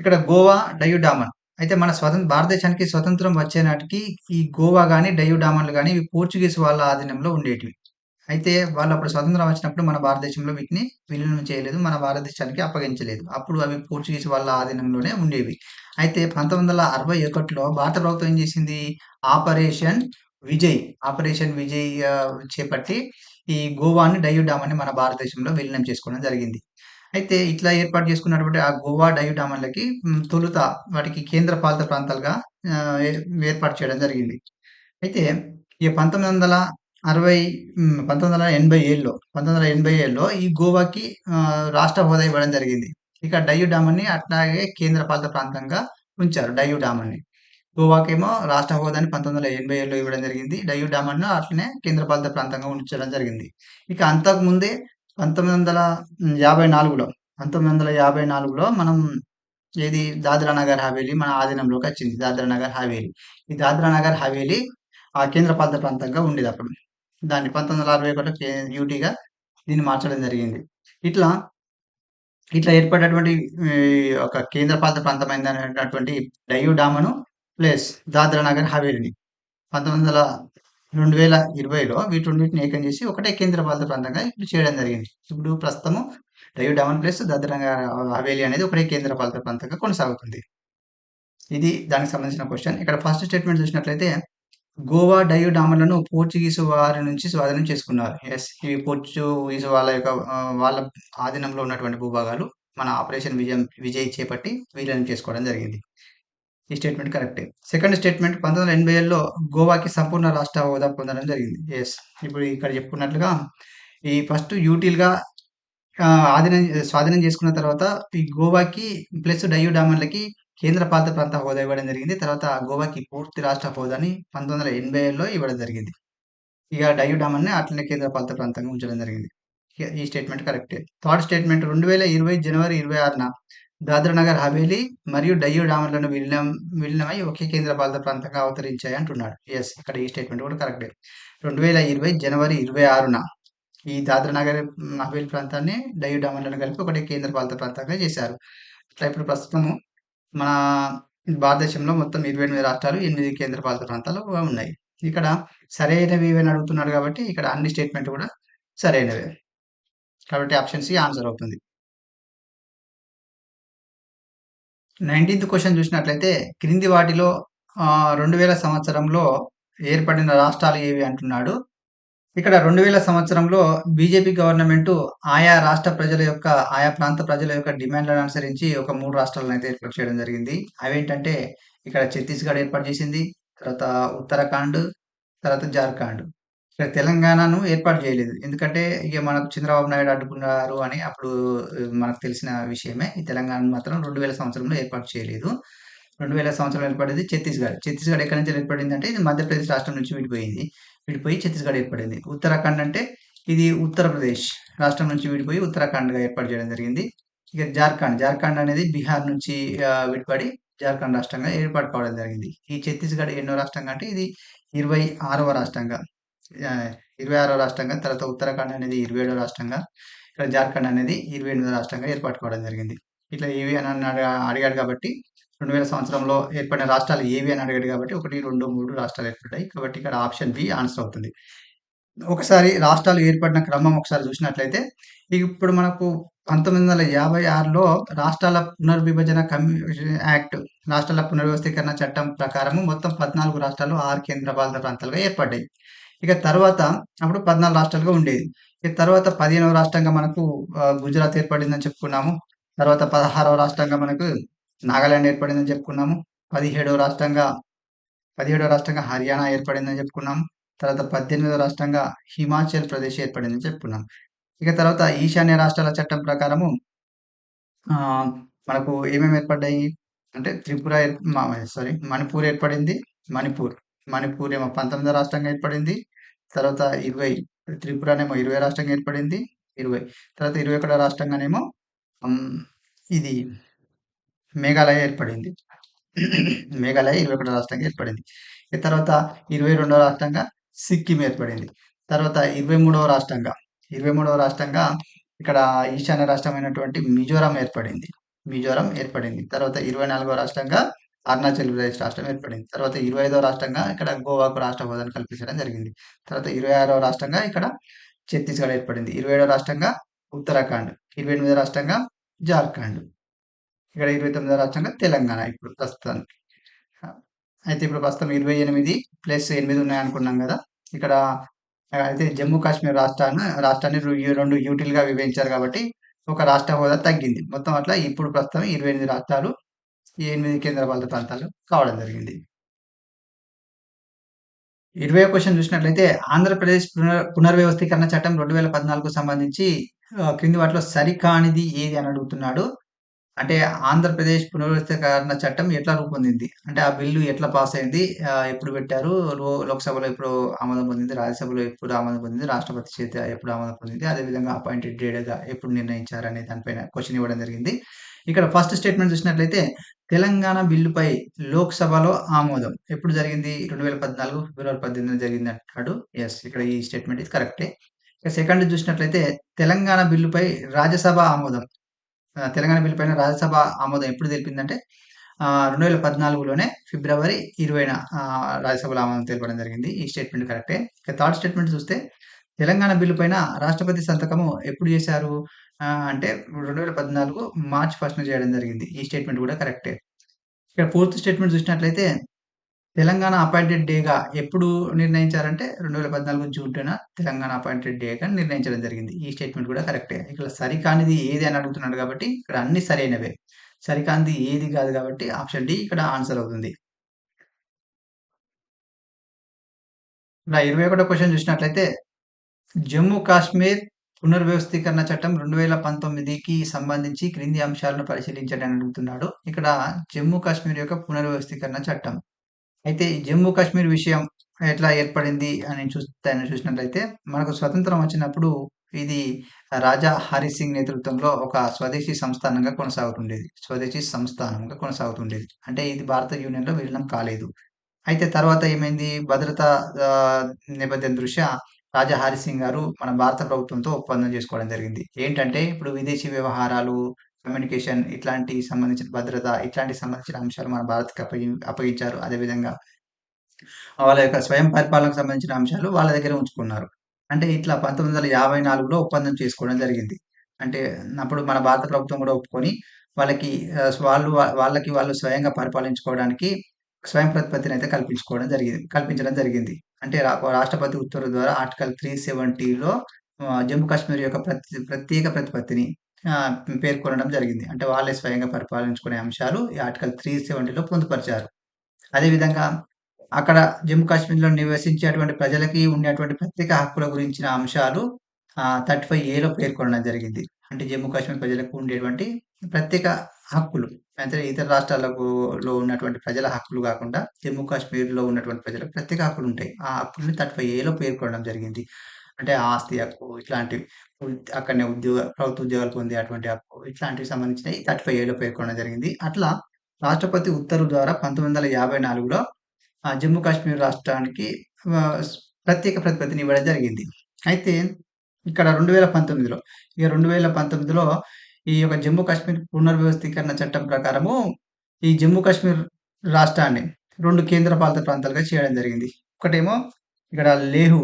ఇక్కడ గోవా, డయ్యూ డామన్. అయితే మన భారతదేశానికి స్వతంత్రం వచ్చే నాటికి ఈ గోవా గాని, డయ్యూ డామన్‌లు గాని ఇవి పోర్చుగీస్ వాళ్ళ ఆధీనంలో ఉండేటివి. అయితే వాళ్ళప్పుడు స్వతంత్రం వచ్చినప్పుడు మన భారతదేశంలో వీటిని విలీనం చేయలేదు. మన భారతదేశానికి అప్పగించలేదు. అప్పుడు అవి పోర్చుగీస్ వాళ్ళ ఆధీనంలోనే ఉండేవి. అయితే 1961లో భారత ప్రభుత్వం ఏం చేసింది? ఆపరేషన్ విజయ్, ఆపరేషన్ విజయ్ చేపట్టి ఈ గోవాని, డయ్యూ డామన్‌ని మన భారతదేశంలో విలీనం చేసుకోవడం జరిగింది. అయితే ఇట్లా ఏర్పాటు చేసుకున్నటువంటి ఆ గోవా, డయ్యూ డామన్‌లకి తొలుత వాటికి కేంద్ర పాలిత ప్రాంతాలుగా ఆహ్, ఏ ఏర్పాటు చేయడం జరిగింది. అయితే ఈ 1987లో ఈ గోవాకి రాష్ట్ర హోదా ఇవ్వడం జరిగింది. ఇక డయ్యూ డామన్‌ని అట్లాగే కేంద్ర పాలిత ప్రాంతంగా ఉంచారు డయ్యూ డామన్‌ని. గోవాకేమో రాష్ట్ర హోదాని 1987లో ఇవ్వడం జరిగింది. డయ్యూ డామన్‌ను అట్లనే కేంద్ర పాలిత ప్రాంతంగా ఉంచడం జరిగింది. ఇక అంతకుముందే 1954లో 1954లో మనం ఏది దాద్రా నగర్ హవేలీ మన ఆధీనంలోకొచ్చింది. దాద్రా నగర్ హవేలీ. ఈ దాద్రా నగర్ హవేలీ కేంద్ర పాలిత ప్రాంతంగా ఉండేదప్పుడు. దాన్ని 1961లో యూటీగా దీన్ని మార్చడం జరిగింది. ఇట్లా, ఇట్లా ఏర్పడినటువంటి ఈ ఒక కేంద్ర పాలిత ప్రాంతమైనటువంటి డయ్యూ డామను ప్లస్ దాద్రా నగర్ హవేలీని 1900 2020లో వీటి రెండిటిని ఏకం చేసి ఒకటే కేంద్ర పాలిత ప్రాంతంగా ఇప్పుడు చేయడం జరిగింది. ఇప్పుడు ప్రస్తుతము డయ్యూ డామన్ ప్లస్ దాద్రా నగర్ హవేలీ అనేది ఒకటే కేంద్ర పాలిత ప్రాంతంగా కొనసాగుతుంది. ఇది దానికి సంబంధించిన క్వెషన్. ఇక్కడ ఫస్ట్ స్టేట్‌మెంట్ చూసినట్లయితే గోవా, డయ్యూ డామన్‌లను పోర్చుగీసు వారి నుంచి స్వాధీనం చేసుకున్నారు. యెస్. ఇవి పోర్చుగీసు వాళ్ళ యొక్క వాళ్ళ ఆధీనంలో ఉన్నటువంటి భూభాగాలు మన ఆపరేషన్ విజయ్ చేపట్టి విలీనం చేసుకోవడం జరిగింది. ఈ స్టేట్‌మెంట్ కరెక్టే. సెకండ్ స్టేట్‌మెంట్ 1987లో గోవాకి సంపూర్ణ రాష్ట్ర హోదా పొందడం జరిగింది. యెస్. ఇప్పుడు ఇక్కడ చెప్పుకున్నట్లుగా ఈ ఫస్ట్ యూటీలుగా స్వాధీనం చేసుకున్న తర్వాత ఈ గోవాకి ప్లస్ డయ్యూ డామన్‌లకి కేంద్ర పాలిత ప్రాంత హోదా ఇవ్వడం జరిగింది. తర్వాత గోవాకి పూర్తి రాష్ట్ర హోదాని 1987లో ఇవ్వడం జరిగింది. ఇక డయ్యూ డామన్‌ని అట్లనే కేంద్ర పాలిత ప్రాంతంగా ఉంచడం జరిగింది. ఈ స్టేట్‌మెంట్ కరెక్టే. థర్డ్ స్టేట్‌మెంట్ 2020 జనవరి 26న దాద్రా నగర్ హవేలీ మరియు డయ్యూ డామన్‌లను విలీనమై ఒకే కేంద్ర పాలిత ప్రాంతంగా అవతరించాయి అంటున్నాడు. యెస్. ఇక్కడ ఈ స్టేట్‌మెంట్ కూడా కరెక్టే. 2020 జనవరి 26న ఈ దాద్రా నగర్ హవేలీ ప్రాంతాన్ని డయ్యూ డామన్‌లను కలిపి ఒకటే కేంద్ర పాలిత ప్రాంతంగా చేశారు. ఇట్లా ఇప్పుడు ప్రస్తుతము మన భారతదేశంలో మొత్తం 28 రాష్ట్రాలు, 8 కేంద్ర పాలిత ప్రాంతాలు ఉన్నాయి. ఇక్కడ సరైనవి ఏవని అడుగుతున్నాడు కాబట్టి ఇక్కడ అన్ని స్టేట్‌మెంట్ కూడా సరైనవే. కాబట్టి ఆప్షన్ సి ఆన్సర్ అవుతుంది. 19థ్ క్వెషన్ చూసినట్లయితే క్రింది వాటిలో 2000 సంవత్సరంలో ఏర్పడిన రాష్ట్రాలు ఏవి అంటున్నాడు. ఇక్కడ 2000 సంవత్సరంలో బీజేపీ గవర్నమెంటు ఆయా రాష్ట్ర ప్రజల యొక్క, ఆయా ప్రాంత ప్రజల యొక్క డిమాండ్‌లను అనుసరించి ఒక 3 రాష్ట్రాలనైతే ఏర్పాటు చేయడం జరిగింది. అవేంటంటే ఇక్కడ ఛత్తీస్‌గఢ్ ఏర్పాటు చేసింది. తర్వాత ఉత్తరాఖండ్, తర్వాత జార్ఖండ్. ఇక్కడ తెలంగాణను ఏర్పాటు చేయలేదు. ఎందుకంటే ఇగ మనకు చంద్రబాబు నాయుడు అడ్డుకున్నారు అని అప్పుడు మనకు తెలిసిన విషయమే. ఈ తెలంగాణను మాత్రం 2000 సంవత్సరంలో ఏర్పాటు చేయలేదు. 2000 సంవత్సరంలో ఏర్పడింది ఛత్తీస్‌గఢ్. ఛత్తీస్‌గఢ్ ఎక్కడి నుంచి ఏర్పడిందంటే ఇది మధ్యప్రదేశ్ రాష్ట్రం నుంచి విడిపోయింది. విడిపోయి ఛత్తీస్‌గఢ్ ఏర్పడింది. ఉత్తరాఖండ్ అంటే ఇది ఉత్తరప్రదేశ్ రాష్ట్రం నుంచి విడిపోయి ఉత్తరాఖండ్‌గా ఏర్పాటు చేయడం జరిగింది. ఇక జార్ఖండ్ అనేది బీహార్ నుంచి విడిపడి జార్ఖండ్ రాష్ట్రంగా ఏర్పాటు కావడం జరిగింది. ఈ ఛత్తీస్‌గఢ్ ఎన్నో రాష్ట్రంగా అంటే ఇది 26వ రాష్ట్రంగా 26వ రాష్ట్రంగా, తర్వాత ఉత్తరాఖండ్ అనేది 27వ రాష్ట్రంగా, ఇక్కడ జార్ఖండ్ అనేది 28వ రాష్ట్రంగా ఏర్పాటు కావడం జరిగింది. ఇట్లా ఏవి అని అడిగాడు కాబట్టి 2000 సంవత్సరంలో ఏర్పడిన రాష్ట్రాలు ఏవి అని అడిగాడు కాబట్టి 1, 2, 3 రాష్ట్రాలు ఏర్పడ్డాయి. కాబట్టి ఇక్కడ ఆప్షన్ బి ఆన్సర్ అవుతుంది. ఒకసారి రాష్ట్రాలు ఏర్పడిన క్రమం ఒకసారి చూసినట్లయితే, ఇప్పుడు మనకు 1956లో రాష్ట్రాల పునర్విభజన యాక్ట్, రాష్ట్రాల పునర్వ్యవస్థీకరణ చట్టం ప్రకారము మొత్తం 14 రాష్ట్రాలు, 6 కేంద్రపాలిత ప్రాంతాలుగా ఏర్పడ్డాయి. ఇక తర్వాత అప్పుడు 14 రాష్ట్రాలుగా ఉండేది. ఇక తర్వాత 15వ రాష్ట్రంగా మనకు గుజరాత్ ఏర్పడిందని చెప్పుకున్నాము. తర్వాత 16వ రాష్ట్రంగా మనకు నాగాలాండ్ ఏర్పడిందని చెప్పుకున్నాము. 17వ రాష్ట్రంగా 17వ రాష్ట్రంగా హర్యానా ఏర్పడిందని చెప్పుకున్నాం. తర్వాత 18వ రాష్ట్రంగా హిమాచల్ ప్రదేశ్ ఏర్పడిందని చెప్పుకున్నాం. ఇక తర్వాత ఈశాన్య రాష్ట్రాల చట్టం ప్రకారము ఆహ్, మనకు ఏమేమి ఏర్పడ్డాయి? అంటే త్రిపుర మణిపూర్ ఏర్పడింది. మణిపూర్. మణిపూర్ ఏమో 19వ రాష్ట్రంగా ఏర్పడింది. తర్వాత 20 త్రిపురనేమో 20 రాష్ట్రంగా ఏర్పడింది. 20 తర్వాత 21వ రాష్ట్రంగానేమో హ్మ్, ఇది మేఘాలయ ఏర్పడింది. మేఘాలయ 21వ రాష్ట్రంగా ఏర్పడింది. తర్వాత 22వ రాష్ట్రంగా సిక్కిం ఏర్పడింది. తర్వాత 23వ రాష్ట్రంగా ఇక్కడ ఈశాన్య రాష్ట్రమైనటువంటి మిజోరాం ఏర్పడింది. మిజోరాం ఏర్పడింది. తర్వాత 24వ రాష్ట్రంగా అరుణాచల్ ప్రదేశ్ రాష్ట్రం ఏర్పడింది. తర్వాత 25వ రాష్ట్రంగా ఇక్కడ గోవాకు రాష్ట్ర హోదాను కల్పించడం జరిగింది. తర్వాత 26వ రాష్ట్రంగా ఇక్కడ ఛత్తీస్‌గఢ్ ఏర్పడింది. 27వ రాష్ట్రంగా ఉత్తరాఖండ్. 28వ రాష్ట్రంగా జార్ఖండ్. ఇక్కడ 29వ రాష్ట్రంగా తెలంగాణ ఇప్పుడు ప్రస్తుతానికి. ఆ! అయితే ఇప్పుడు ప్రస్తుతం 28 ప్లస్ 8 ఉన్నాయనుకున్నాం గదా! ఇక్కడ అయితే జమ్మూ కాశ్మీర్ రాష్ట్రాన్ని 2 యూటీలుగా విభజించారు కాబట్టి, ఒక రాష్ట్ర హోదా తగ్గింది. మొత్తం అట్లా ఇప్పుడు ప్రస్తుతం 28 రాష్ట్రాలు, 8 కేంద్రపాలిత ప్రాంతాలు కావడం జరిగింది. 20వ క్వెషన్ చూసినట్లయితే ఆంధ్రప్రదేశ్ పునర్వ్యవస్థీకరణ చట్టం 2014కు సంబంధించి క్రింది వాటిలో సరికానిది ఏది అని అడుగుతున్నాడు. అంటే ఆంధ్రప్రదేశ్ పునర్వ్యవస్థీకరణ చట్టం ఎట్లా రూపొందింది? అంటే ఆ బిల్లు ఎట్లా పాస్ అయింది? ఎప్పుడు పెట్టారు? లోక్‌సభలో ఎప్పుడు ఆమోదం పొందింది? రాజ్యసభలో ఎప్పుడు ఆమోదం పొందింది? రాష్ట్రపతి చేత ఎప్పుడు ఆమోదం పొందింది? అదేవిధంగా అపాయింటెడ్ డేట్‌గా ఎప్పుడు నిర్ణయించారనే దానిపైన క్వెషన్ ఇవ్వడం జరిగింది. ఇక్కడ ఫస్ట్ స్టేట్‌మెంట్ చూసినట్లయితే తెలంగాణ బిల్లుపై లోక్‌సభలో ఆమోదం ఎప్పుడు జరిగింది? 2014 ఫిబ్రవరి 18 జరిగింది అంటున్నాడు. యెస్, ఇక్కడ ఈ స్టేట్‌మెంట్ ఇది కరెక్టే. ఇక సెకండ్ చూసినట్లయితే తెలంగాణ బిల్లుపై రాజ్యసభ ఆమోదం, తెలంగాణ బిల్లు పైన రాజ్యసభ ఆమోదం ఎప్పుడు తెలిపిందంటే 2014లోనే ఫిబ్రవరి 20న రాజ్యసభలో ఆమోదం తెలపడం జరిగింది. ఈ స్టేట్మెంట్ కరెక్టే. ఇక థర్డ్ స్టేట్మెంట్ చూస్తే తెలంగాణ బిల్లు పైన రాష్ట్రపతి సంతకము ఎప్పుడు చేశారు? అంటే 2014 మార్చ్ 1న చేయడం జరిగింది. ఈ స్టేట్మెంట్ కూడా కరెక్టే. ఇక్కడ ఫోర్త్ స్టేట్మెంట్ చూసినట్లయితే తెలంగాణ అపాయింటెడ్ డేగా ఎప్పుడు నిర్ణయించారంటే 2014 జూన్ 2న తెలంగాణ అపాయింటెడ్ డేగా నిర్ణయించడం జరిగింది. ఈ స్టేట్మెంట్ కూడా కరెక్టే. ఇక్కడ సరికానిది ఏది అని అడుగుతున్నాడు కాబట్టి ఇక్కడ అన్ని సరైనవే. సరికానిది ఏది కాదు కాబట్టి ఆప్షన్ డి ఇక్కడ ఆన్సర్ అవుతుంది. ఇలా 21వ క్వెషన్ చూసినట్లయితే జమ్మూ కాశ్మీర్ పునర్వ్యవస్థీకరణ చట్టం 2019కి సంబంధించి క్రింది అంశాలను పరిశీలించండి అని అడుగుతున్నాడు. ఇక్కడ జమ్మూ కాశ్మీర్ యొక్క పునర్వ్యవస్థీకరణ చట్టం. అయితే ఈ జమ్మూ కాశ్మీర్ విషయం ఎట్లా ఏర్పడింది అని చూసినట్లయితే మనకు స్వతంత్రం వచ్చినప్పుడు ఇది రాజా హరి సింగ్ నేతృత్వంలో ఒక స్వదేశీ సంస్థానంగా కొనసాగుతుండేది. అంటే ఇది భారత యూనియన్‌లో విలీనం కాలేదు. అయితే తర్వాత ఏమైంది? భద్రతా ఆహ్, నేపథ్యం దృష్ట్యా రాజా హరి సింగ్ గారు మన భారత ప్రభుత్వంతో ఒప్పందం చేసుకోవడం జరిగింది. ఏంటంటే ఇప్పుడు విదేశీ వ్యవహారాలు, కమ్యూనికేషన్ ఇట్లాంటియి సంబంధించిన భద్రత, ఇట్లాంటికి సంబంధించిన అంశాలు మన భారత్‌కి అప్పగించారు. అదేవిధంగా వాళ్ళ యొక్క స్వయం పరిపాలనకు సంబంధించిన అంశాలు వాళ్ళ దగ్గరే ఉంచుకున్నారు. అంటే ఇట్లా 1954లో ఒప్పందం చేసుకోవడం జరిగింది. అంటే అప్పుడు మన భారత ప్రభుత్వం కూడా ఒప్పుకొని వాళ్ళకి వాళ్ళు స్వయంగా పరిపాలించుకోవడానికి స్వయం ప్రతిపత్తినైతే కల్పించడం జరిగింది. అంటే రాష్ట్రపతి ఉత్తర్వు ద్వారా ఆర్టికల్ 370లో జమ్మూ కాశ్మీర్ యొక్క ప్రత్యేక ప్రతిపత్తిని ఆహ్, పేర్కొనడం జరిగింది. అంటే వాళ్ళే స్వయంగా పరిపాలించుకునే అంశాలు ఈ ఆర్టికల్ 370లో పొందుపరిచారు. అదేవిధంగా అక్కడ జమ్మూ కాశ్మీర్‌లో నివసించేటువంటి ప్రజలకి ఉండేటువంటి ప్రత్యేక హక్కుల గురించిన అంశాలు 35 ఏలో పేర్కొనడం జరిగింది. అంటే జమ్మూ కాశ్మీర్ ప్రజలకు ఉండేటువంటి ప్రత్యేక హక్కులు. అంటే ఇతర లో ఉన్నటువంటి ప్రజల హక్కులు గాకుండా జమ్మూ కాశ్మీర్‌లో ఉన్నటువంటి ప్రజలకు ప్రత్యేక హక్కులుంటాయి. ఆ హక్కుల్ని 35 ఏలో పేర్కొనడం జరిగింది. అంటే ఆస్తి హక్కు ఇట్లాంటివి. అక్కడనే ప్రభుత్వ ఉద్యోగాలు పొందే అటువంటి హక్కు ఇట్లాంటివి సంబంధించినయి 35 ఏలో పేర్కొనడం జరిగింది. అట్లా రాష్ట్రపతి ఉత్తర్వు ద్వారా 1954లో జమ్మూ కాశ్మీర్ రాష్ట్రానికి ఆహ్, స్ ప్రత్యేక ప్రతిపత్తిని ఇవ్వడం జరిగింది. అయితే ఇక్కడ 2019లో ఇక 2019లో ఈ యొక్క జమ్మూ కాశ్మీర్ పునర్వ్యవస్థీకరణ చట్టం ప్రకారము ఈ జమ్మూ కాశ్మీర్ రాష్ట్రాన్ని 2 కేంద్ర పాలిత ప్రాంతాలుగా చేయడం జరిగింది. ఒకటేమో ఇక్కడ లేహు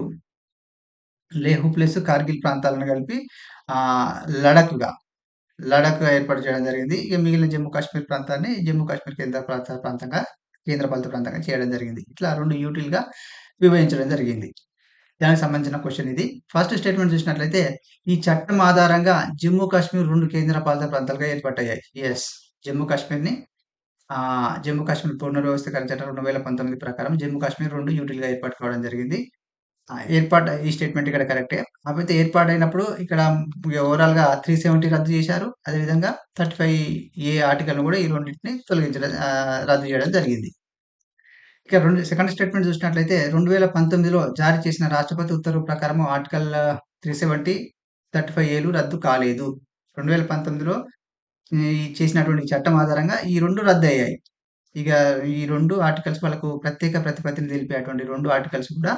ప్లస్ కార్గిల్ ప్రాంతాలను కలిపి ఆహ్, లడఖ్‌గా లడఖ్‌గా ఏర్పాటు చేయడం జరిగింది. ఇక మిగిలిన జమ్మూ కాశ్మీర్ ప్రాంతాన్ని జమ్మూ కాశ్మీర్ కేంద్ర పాలిత ప్రాంతంగా చేయడం జరిగింది. ఇట్లా 2 యూటీలుగా విభజించడం జరిగింది. దానికి సంబంధించిన క్వెషన్ ఇది. ఫస్ట్ స్టేట్‌మెంట్ చూసినట్లయితే, ఈ చట్టం ఆధారంగా జమ్మూ కాశ్మీర్ 2 కేంద్ర పాలిత ప్రాంతాలుగా ఏర్పాటయ్యాయి. యెస్. జమ్మూ కాశ్మీర్‌ని జమ్మూ కాశ్మీర్ పునర్వ్యవస్థీకరణ చట్టం 2019 ప్రకారం జమ్మూ కాశ్మీర్ 2 యూటీలుగా ఏర్పాటు కావడం జరిగింది. ఈ స్టేట్‌మెంట్ ఇక్కడ కరెక్టే. కాకపోతే ఏర్పాటైనప్పుడు ఇక్కడ ఓవరాల్‌గా 370 రద్దు చేశారు. అదేవిధంగా 35 ఆర్టికల్‌ను కూడా ఈ రెండిటిని రద్దు చేయడం జరిగింది. ఇక సెకండ్ స్టేట్‌మెంట్ చూసినట్లయితే 2019లో జారీ చేసిన రాష్ట్రపతి ఉత్తర్వు ప్రకారం ఆర్టికల్ 370, 35 రద్దు కాలేదు. 2019లో చేసినటువంటి చట్టం ఆధారంగా ఈ 2 రద్దయ్యాయి. ఇక ఈ 2 ఆర్టికల్స్ వాళ్ళకు ప్రత్యేక ప్రతిపత్తిని తెలిపేటువంటి 2 ఆర్టికల్స్ కూడా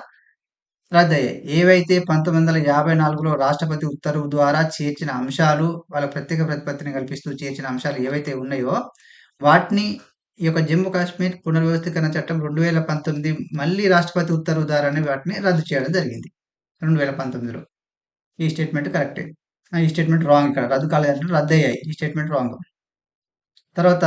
రద్దయ్యాయి. ఏవైతే 1954లో రాష్ట్రపతి ఉత్తర్వు ద్వారా చేర్చిన అంశాలు, వాళ్ళ ప్రత్యేక ప్రతిపత్తిని కల్పిస్తూ చేర్చిన అంశాలు ఏవైతే ఉన్నాయో, వాటిని ఈ యొక్క జమ్మూ కాశ్మీర్ పునర్వ్యవస్థీకరణ చట్టం 2019 మళ్ళీ రాష్ట్రపతి ఉత్తర్వు ద్వారానే వాటిని రద్దు చేయడం జరిగింది. 2019లో. ఈ స్టేట్‌మెంట్ కరెక్టే. ఈ స్టేట్‌మెంట్ రాంగ్ ఇక్కడ. రద్దు కాలేదంటే రద్దయ్యాయి. ఈ స్టేట్‌మెంట్ రాంగ్. తర్వాత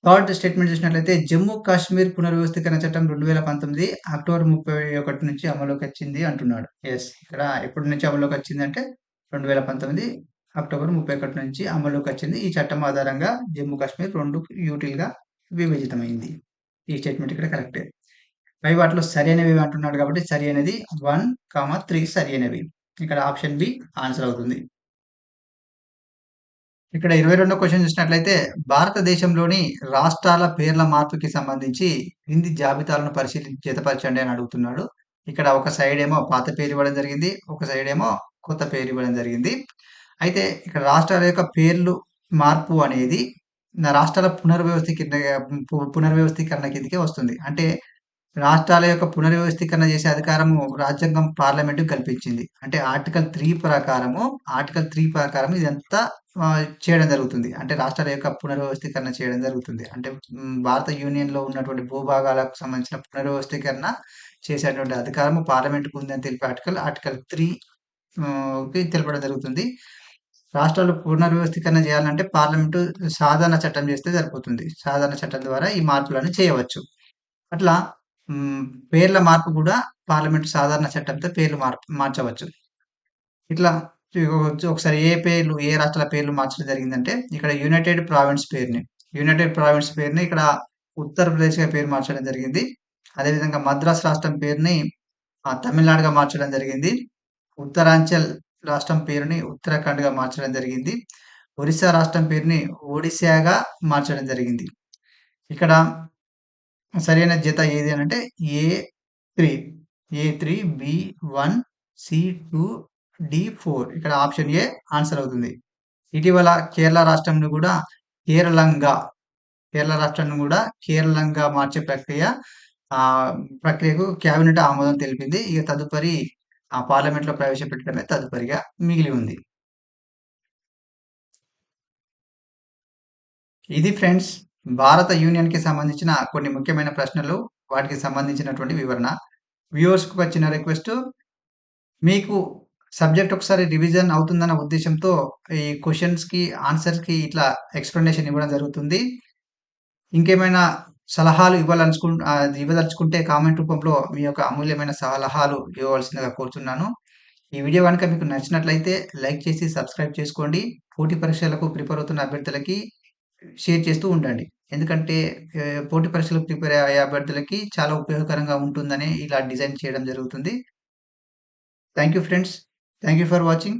థర్డ్ స్టేట్‌మెంట్ చూసినట్లయితే జమ్మూ కాశ్మీర్ పునర్వ్యవస్థీకరణ చట్టం 2019 అక్టోబర్ 31 నుంచి అమలుకొచ్చింది అంటున్నాడు. యెస్. ఇక్కడ ఎప్పటి నుంచి అమలుకొచ్చిందంటే 2019 అక్టోబర్ 31 నుంచి అమలుకొచ్చింది. ఈ చట్టం ఆధారంగా జమ్మూ కాశ్మీర్ 2 యూటీలుగా విభజితమైంది. ఈ స్టేట్‌మెంట్ ఇక్కడ కరెక్టే. పై వాటిలో సరైనవి అంటున్నాడు కాబట్టి సరైనది 1, 3 సరైనవి. ఇక్కడ ఆప్షన్ బి ఆన్సర్ అవుతుంది. ఇక్కడ 22వ క్వెషన్ చూసినట్లయితే భారతదేశంలోని రాష్ట్రాల పేర్ల మార్పుకి సంబంధించి క్రింది జాబితాలను జతపరచండి అని అడుగుతున్నాడు. ఇక్కడ ఒక సైడ్ ఏమో పాత పేరు ఇవ్వడం జరిగింది. ఒక సైడ్ ఏమో కొత్త పేరు ఇవ్వడం జరిగింది. అయితే ఇక్కడ రాష్ట్రాల యొక్క పేర్లు మార్పు అనేది రాష్ట్రాల పునర్వ్యవస్థీకరణ కిందకే వస్తుంది. అంటే రాష్ట్రాల యొక్క పునర్వ్యవస్థీకరణ చేసే అధికారము రాజ్యాంగం పార్లమెంట్‌కి కల్పించింది. అంటే ఆర్టికల్ 3 ప్రకారం ఇదంతా చేయడం జరుగుతుంది. అంటే రాష్ట్రాల యొక్క పునర్వ్యవస్థీకరణ చేయడం జరుగుతుంది. అంటే భారత యూనియన్‌లో ఉన్నటువంటి భూభాగాలకు సంబంధించిన పునర్వ్యవస్థీకరణ చేసేటువంటి అధికారము పార్లమెంట్‌కి ఉందని తెలిపే ఆర్టికల్ 3కి తెలపడం జరుగుతుంది. రాష్ట్రాలు పునర్వ్యవస్థీకరణ చేయాలంటే పార్లమెంటు సాధారణ చట్టం చేస్తే సరిపోతుంది. సాధారణ చట్టం ద్వారా ఈ మార్పులను చేయవచ్చు. అట్లా హ్మ్. పేర్ల మార్పు గూడా పార్లమెంట్ సాధారణ చట్టంతో పేర్లు మార్చవచ్చు. ఇట్లా ఒకసారి ఏ రాష్ట్రాల పేర్లు మార్చడం జరిగిందంటే, ఇక్కడ యునైటెడ్ ప్రావిన్స్ పేరుని ఇక్కడ ఉత్తరప్రదేశ్‌గా పేరు మార్చడం జరిగింది. అదేవిధంగా మద్రాస్ రాష్ట్రం పేరుని తమిళనాడుగా మార్చడం జరిగింది. ఉత్తరాంచల్ రాష్ట్రం పేరుని ఉత్తరాఖండ్‌గా మార్చడం జరిగింది. ఒరిస్సా రాష్ట్రం పేరుని ఒడిశాగా మార్చడం జరిగింది. ఇక్కడ సరైన జత ఏది అనంటే ఏ3. ఏ3, బి1, సి2, డి4. ఇక్కడ ఆప్షన్ ఏ ఆన్సర్ అవుతుంది. ఇటీవల కేరళ రాష్ట్రంను కూడా కేరళంగా కేరళ రాష్ట్రాన్ని కూడా కేరళంగా మార్చే ప్రక్రియకు క్యాబినెట్ ఆమోదం తెలిపింది. ఇక తదుపరి పార్లమెంట్‌లో ప్రవేశపెట్టడమే తదుపరిగా మిగిలి ఉంది. ఇది ఫ్రెండ్స్ భారత యూనియన్‌కి సంబంధించిన కొన్ని ముఖ్యమైన ప్రశ్నలు, వాటికి సంబంధించినటువంటి వివరణ. వ్యూవర్స్‌కి ఒక చిన్న రిక్వెస్టు. మీకు సబ్జెక్ట్ ఒకసారి రివిజన్ అవుతుందన్న ఉద్దేశ్యంతో ఈ క్వెషన్స్‌కి, ఆన్సర్స్‌కి ఇట్లా ఎక్స్‌ప్లనేషన్ ఇవ్వడం జరుగుతుంది. ఇంకేమైనా సలహాలు ఇవ్వదలుచుకుంటే కామెంట్ రూపంలో మీ యొక్క అమూల్యమైన సలహాలు ఇవ్వవలసిందిగా కోరుతున్నాను. ఈ వీడియో గనుక మీకు నచ్చినట్లయితే లైక్ చేసి సబ్స్క్రైబ్ చేసుకోండి. పోటీ పరీక్షలకు ప్రిపేర్ అవుతున్న అభ్యర్థులకి షేర్ చేస్తూ ఉండండి. ఎందుకంటే పోటీ పరీక్షలకు ప్రిపేర్ అయ్యే అభ్యర్థులకి చాలా ఉపయోగకరంగా ఉంటుందని ఇలా డిజైన్ చేయడం జరుగుతుంది. Thank you friends. Thank you for watching.